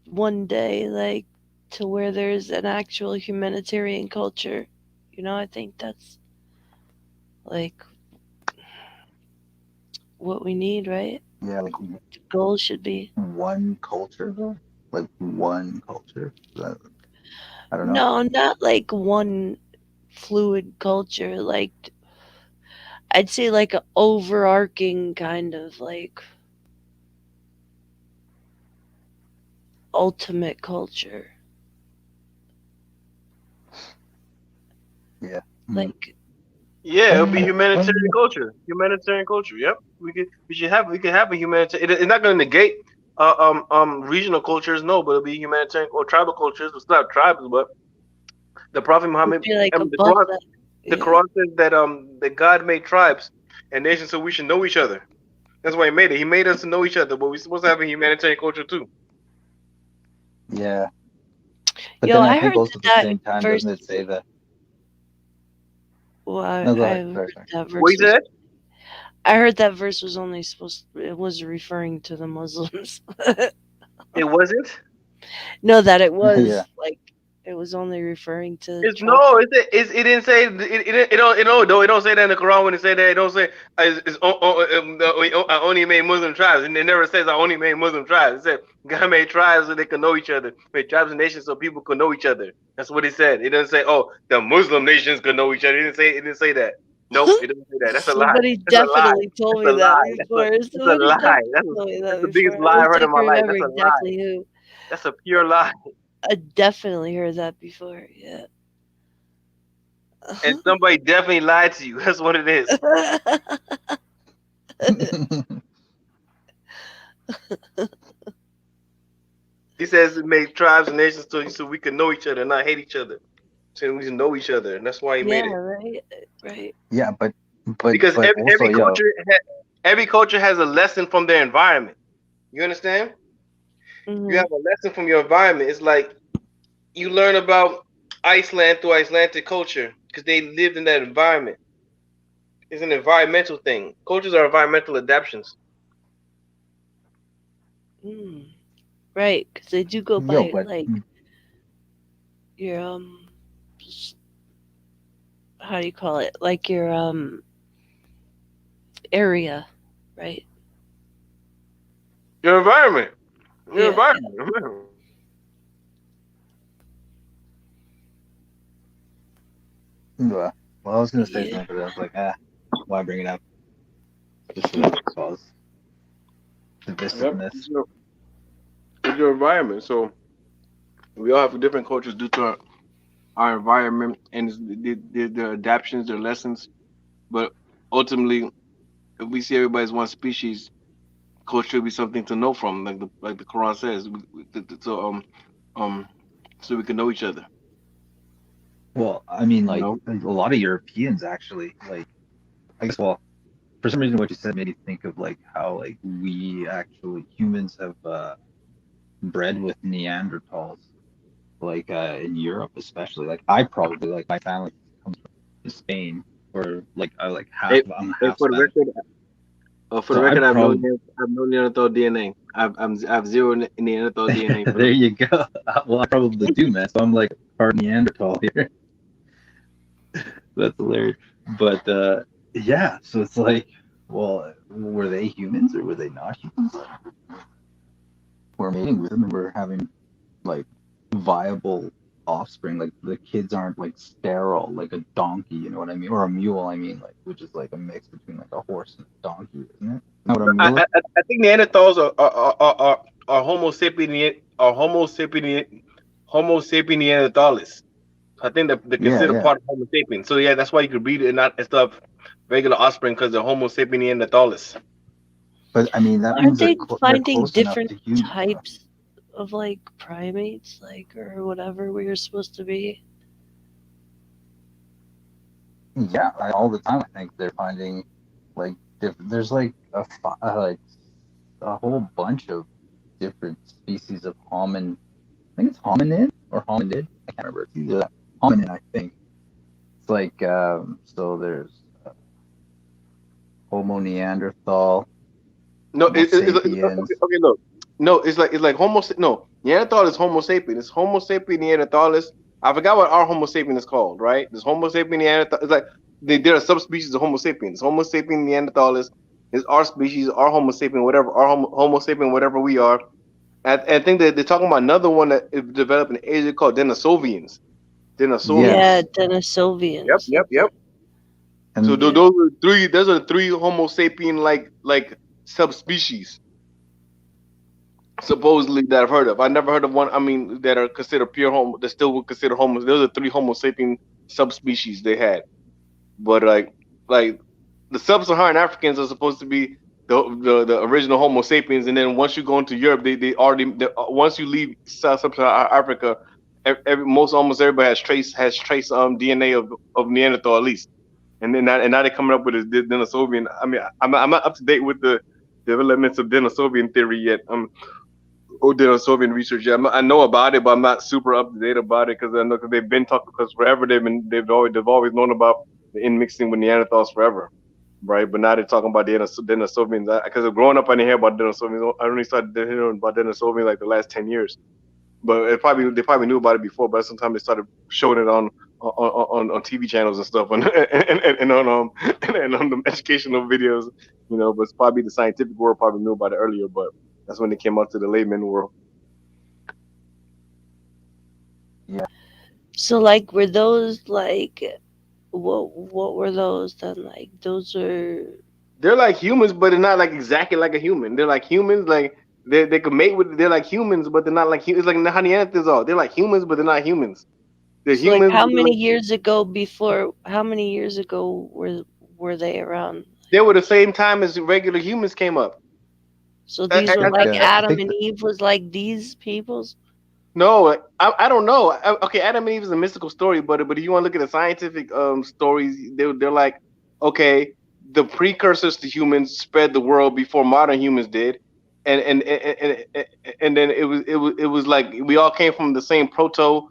A: one day, like, to where there's an actual humanitarian culture. I think that's like what we need, right?
C: yeah, like
A: The goal should be.
C: one culture though, like one culture. I don't know.
A: No, not like one fluid culture. Like, I'd say like a overarching kind of like ultimate culture.
C: Mm.
A: Like,
B: Yeah, it'll be
C: Well,
B: humanitarian culture. Humanitarian culture. Yep. We could have a humanitarian. It's not going to negate regional cultures, no, but it'll be humanitarian or tribal cultures. It's not tribes, but the Prophet
A: would
B: Muhammad.
A: be like
B: The
A: above
B: Quran.
A: that.
B: The
A: Yeah.
B: Quran says that God made tribes and nations so we should know each other. That's why He made it. He made us to know each other, but we're supposed to have a humanitarian culture too.
C: yeah, but
A: Yo,
C: then I
A: I
C: think
A: heard
C: also
A: that
C: at the same
A: that
C: time, doesn't
A: verse.
C: it say that?
A: Well,
C: No, go
A: I
C: ahead.
A: heard
C: Sorry, sorry.
A: that
B: What he
A: verse was.
B: said?
A: I heard that verse was only supposed. It was referring to the Muslims.
B: It wasn't.
A: No, that it
C: Yeah.
A: was like it was only referring to the
B: It's
A: tribe.
B: no, it didn't say it don't it don't say that in the Quran when it say that it don't say I only made Muslim tribes and it never says I only made Muslim tribes. It said God made tribes so they could know each other, made tribes and nations so people could know each other. That's what it said. It doesn't say the Muslim nations could know each other. It didn't say that. Nope, it doesn't say that. That's a lie.
A: Somebody
B: That's a lie.
A: definitely told
B: That's
A: me
B: a
A: that
B: lie.
A: before.
B: That's a
A: Somebody
B: lie.
A: definitely told me
B: That's
A: that
B: the
A: before.
B: biggest
A: I
B: lie I've
A: wish
B: heard
A: I
B: in my
A: could
B: life.
A: remember
B: That's a lie.
A: exactly who.
B: That's a pure lie.
A: I definitely heard that before. Yeah.
B: And somebody definitely lied to you. That's what it is. He says it made tribes and nations so we can know each other and not hate each other. So we can know each other, and that's why he
A: Yeah.
B: made it.
A: Right. Right.
C: Yeah,
B: Because
C: but also, yo,
B: every culture has a lesson from their environment. You understand? You
A: Hmm.
B: have a lesson from your environment. It's like you learn about Iceland through Icelandic culture because they lived in that environment. It's an environmental thing. Cultures are environmental adaptations.
A: Mm. Right. Because they do go
C: yo,
A: by
C: but
A: like your how do you call it? Like your area, right?
B: Your environment. Your
A: Yeah.
B: environment.
C: well, I was gonna say
A: Yeah.
C: something, but I was like, why bring it up? Just to cause
B: Yep.
C: divisiveness.
B: It's your environment. So we all have different cultures due to our environment and their adaptations, their lessons. But ultimately, if we see everybody as one species, culture will be something to know from, like the Quran says. Um so we can know each other.
C: Well, I mean,
B: You
C: like
B: know.
C: a lot of Europeans actually, like I guess, well, for some reason, what you said made me think of like how like we actually humans have bred with Neanderthals, like in Europe especially. Like I probably like my family comes from Spain, or like I like half
B: Hey,
C: I'm
B: hey,
C: half Spanish.
B: for the
C: So I
B: record,
C: probably
B: I have no Neanderthal DNA. I have zero Neanderthal DNA for the
C: there
B: record.
C: you go. Well, I probably do, man. So I'm like part Neanderthal here. That's hilarious. But yeah, so it's like, well, were they humans or were they not humans? We're mating with them and we're having like viable offspring. Like the kids aren't like sterile, like a donkey, you know what I mean? Or a mule, I mean, like which is like a mix between like a horse and a donkey, isn't it? Not what a
B: I,
C: mule is?
B: I, I think Neanderthals are Homo sapien are Homo sapien Neanderthalis. I think that they're
C: Yeah,
B: considered
C: yeah.
B: part of Homo sapien. So yeah, that's why you could breed it and not instead of regular offspring because they're Homo sapien Neanderthalis.
C: But I mean, that
A: Aren't
C: means
A: they
C: they're
A: finding
C: close enough
A: different
C: to humans, though.
A: types of like primates, like or whatever we are supposed to be?
C: Yeah, all the time. I think they're finding like there's like like a whole bunch of different species of homin. I think it's hominid or hominid. I can't remember. It's either that. Hominid, I think. It's like so there's Homo neanderthal,
B: No,
C: Homo
B: okay,
C: sapiens.
B: okay, no, no, it's like no Neanderthal is Homo sapien. It's Homo sapien Neanderthalis. I forgot what our Homo sapien is called. Right? There's Homo sapien Neanderthal. It's like there are subspecies of Homo sapiens. Homo sapien Neanderthalis is our species, our Homo sapien, whatever our Homo sapien, whatever we are. I think that they're talking about another one that is developed in Asia called Denisovians.
A: Yeah,
C: Yes,
B: Denisovians. Yep,
A: Denisovians.
B: yep,
A: That's
B: yep.
A: it.
B: So
C: and
A: Yeah.
B: those are three. Those are three Homo sapien like subspecies supposedly that I've heard of. I never heard of one. I mean, that are considered pure homo. That still would consider homo. Those are three Homo sapien subspecies they had. But like the sub-Saharan Africans are supposed to be the original Homo sapiens, and then once you go into Europe, once you leave sub-Saharan Africa, most almost everybody has trace DNA of Neanderthal at least, and now they're coming up with this Denisovian. I mean, I'm not up to date with the developments of Denisovian theory yet. Or Denisovian research yet. I know about it, but I'm not super up to date about it because I know because they've been talking because forever they've always known about the inmixing with Neanderthals forever, right? But now they're talking about Denisovians because growing up I didn't hear about Denisovians. I only started hearing about Denisovians like the last 10 years. But they probably knew about it before, but sometimes they started showing it on TV channels and stuff and on and on the educational videos, But it's probably the scientific world probably knew about it earlier, but that's when they came out to the layman world.
C: Yeah.
A: So like were those like what were those then? Like those are
B: They're like humans, but they're not like exactly like a human. They're like humans, like they could mate with. They're like humans, but they're not like humans. It's like how Neanderthals are. They're like humans, but they're not humans. They're
A: so like
B: humans,
A: how
B: but they're
A: many
B: like
A: years ago before how many years ago were they around?
B: they were the same time as regular humans came up.
A: So
B: I,
A: these
C: I
A: were
B: I,
C: think
B: I,
A: like
C: I
A: Adam
C: think
A: and Eve was like these peoples?
B: No, I don't know. Okay, Adam and Eve is a mystical story, but if you want to look at the scientific stories, they're like, okay, the precursors to humans spread the world before modern humans did, and then it was like we all came from the same proto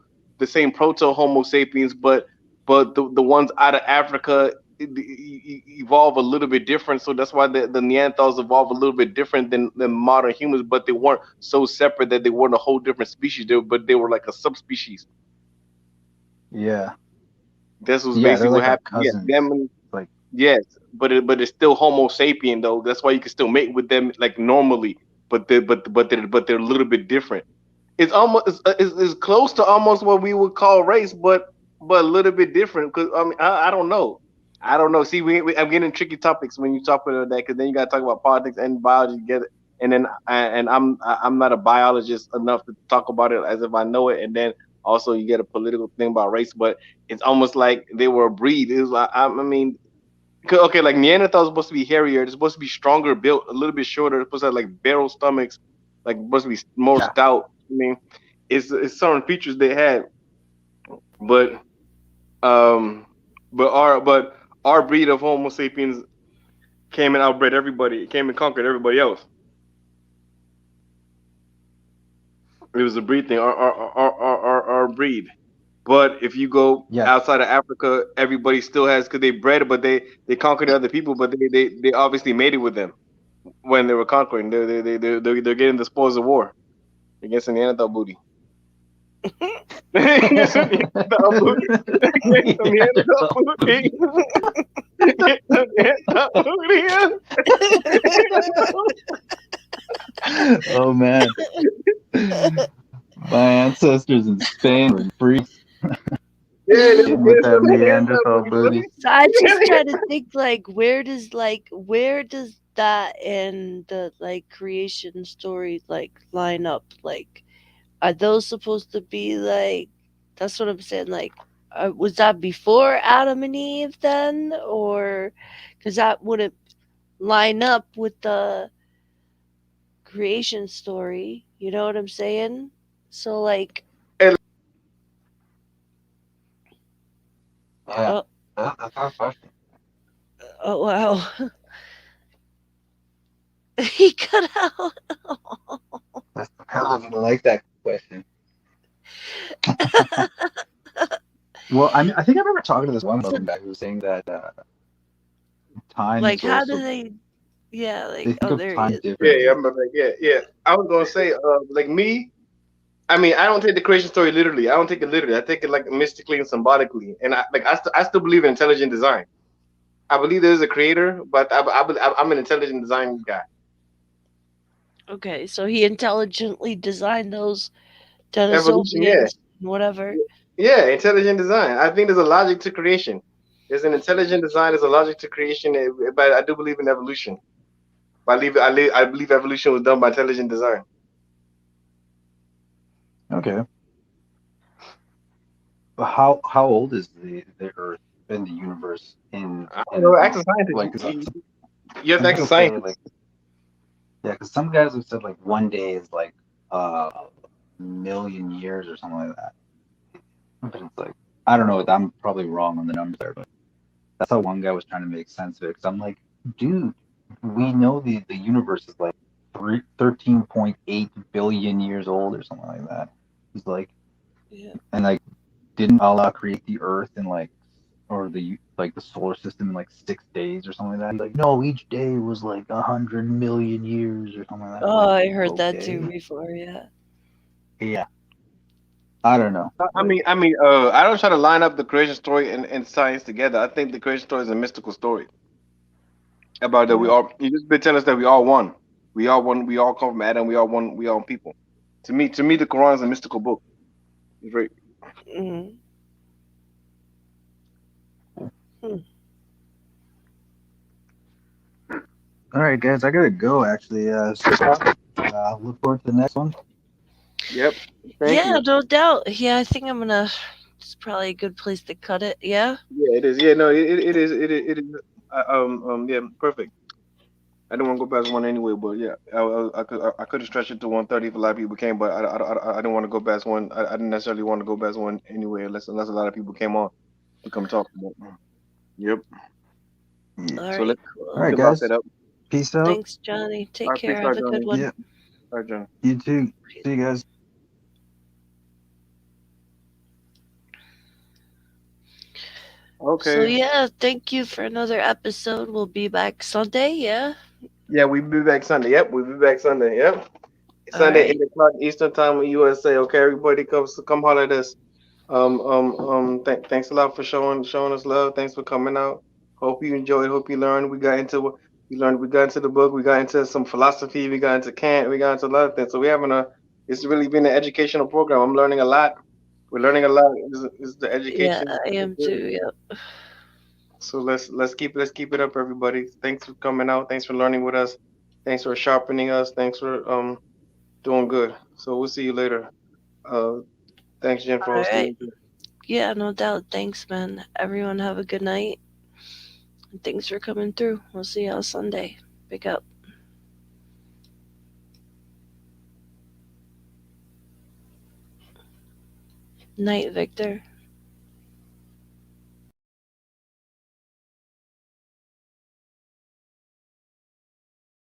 B: Homo sapiens, but the ones out of Africa evolve a little bit different. So that's why the Neanderthals evolve a little bit different than modern humans, but they weren't so separate that they weren't a whole different species. But they were like a subspecies.
C: yeah.
B: This was
C: Yeah,
B: basically
C: they're
B: what
C: like our
B: happened. Yeah,
C: cousins.
B: them.
C: Like
B: Yes, but it's still Homo sapien though. That's why you can still mate with them like normally. But they're a little bit different. It's close to almost what we would call race, but a little bit different. Because I mean, I don't know. I don't know. See, I'm getting tricky topics when you talk about that because then you got to talk about politics and biology together. And then I'm not a biologist enough to talk about it as if I know it. And then also you get a political thing about race, but it's almost like they were a breed. It was like I mean, okay, like Neanderthals supposed to be hairier. They're supposed to be stronger built, a little bit shorter. They're supposed to have like barrel stomachs, like supposed to be more
C: yeah,
B: stout. I mean, it's certain features they had, but um, but our breed of Homo sapiens came and outbred everybody. It came and conquered everybody else. It was a breed thing. Our breed. But if you go
C: yeah,
B: outside of Africa, everybody still has because they bred, but they conquered other people, but they obviously mated with them when they were conquering. They're getting the spoils of war against the Neanderthal booty. Against the Neanderthal booty. Against the Neanderthal
C: yeah.
B: booty. Against the Neanderthal
C: Oh man, my ancestors in Spain were free
B: Yeah,
C: getting with
B: against
C: that
B: the Neanderthal
C: Neanderthal
B: booty,
C: booty.
B: buddy.
A: So I just try to think like where does that and the like creation story like line up? Like are those supposed to be like that's what I'm saying like was that before Adam and Eve then or cuz that wouldn't line up with the creation story, you know what I'm saying? So like
B: And
C: Yeah,
A: oh,
C: that's our question.
A: oh wow. He cut out.
C: That's I don't like that question. Well, I think I remember talking to this one
A: So
C: Muslim guy who was saying that time
A: like
C: is
A: how do
C: also
A: they yeah,
C: they
A: like
C: think
A: oh
C: of
A: there he
C: time
A: is.
B: yeah,
C: differently.
B: I'm like, yeah. I was gonna say, like me, I mean, I don't take the creation story literally. I don't take it literally. I take it like mystically and symbolically. And I still believe in intelligent design. I believe there's a creator, but I'm an intelligent design guy.
A: Okay, so he intelligently designed those
B: Evolution, yeah,
A: Denisovians and whatever.
B: yeah, intelligent design. I think there's a logic to creation. There's an intelligent design. There's a logic to creation, but I do believe in evolution. I believe evolution was done by intelligent design.
C: Okay. But how old is the Earth and the universe
B: I don't
C: in
B: know. Ask a scientist.
C: like? 'Cause
B: You have to
C: some
B: ask a
C: people say
B: scientist.
C: like yeah, because some guys have said like 1 day is like a million years or something like that. But it's like I don't know. I'm probably wrong on the numbers there, but that's how one guy was trying to make sense of it. Because I'm like, dude, we know the universe is like 13.8 billion years old or something like that. He's like,
A: Yeah.
C: and like, didn't Allah create the Earth in like, or the solar system in like 6 days or something like that? He's like, no, each day was like 100 million years or something like that. I'm
A: Oh,
C: like,
A: I heard that too
C: okay,
A: before. Yeah.
C: yeah, I don't know, like,
B: I don't try to line up the creation story and science together. I think the creation story is a mystical story about that we
C: yeah,
B: all. You just been telling us that we all one. We all one. We all come from Adam. We all one. We all people. To me, the Quran is a mystical book. It's very.
A: Mm. Hmm.
C: all right, guys, I gotta go actually. Look forward to the next one.
B: Yep. Thank
A: Yeah,
B: you.
A: no doubt. Yeah, I think I'm gonna. It's probably a good place to cut it. Yeah.
B: Yeah, it is. Yeah, no, it is. It is. Yeah, perfect. I didn't want to go past one anyway, but yeah, I could have stretched it to 130 if a lot of people came, but I didn't want to go past one. I didn't necessarily want to go past one anyway, unless a lot of people came on to come talk about. Yep.
C: Yeah.
A: All
B: So
A: right.
C: All
B: we
C: right,
A: Cool.
B: can lock that
C: guys,
B: up.
C: peace out.
A: Thanks, Johnny.
B: All
A: Take
B: right, peace
A: care.
B: out,
A: Have a good
B: Johnny.
A: one.
C: Yeah,
B: All right, John.
C: you too. See you guys.
A: So
B: Okay.
A: yeah, thank you for another episode. We'll be back Sunday. Yeah.
B: Yeah, we'll be back Sunday. Yep, we'll be back Sunday. Yep.
A: All
B: Sunday,
A: right.
B: 8 o'clock Eastern time in USA. Okay, everybody come holler at us. Thanks a lot for showing us love. Thanks for coming out. Hope you enjoyed. Hope you learned. We got into the book. We got into some philosophy. We got into Kant. We got into a lot of things. So it's really been an educational program. I'm learning a lot. We're learning a lot. Is the
A: Yeah,
B: education.
A: I am too. Yep.
B: So let's keep it up, everybody. Thanks for coming out. Thanks for learning with us. Thanks for sharpening us. Thanks for doing good. So we'll see you later. Uh, thanks, Jen, for
A: All
B: hosting
A: right.
B: me.
A: Yeah, no doubt. Thanks, man. Everyone have a good night. And thanks for coming through. We'll see you on Sunday. Pick up. Night, Victor.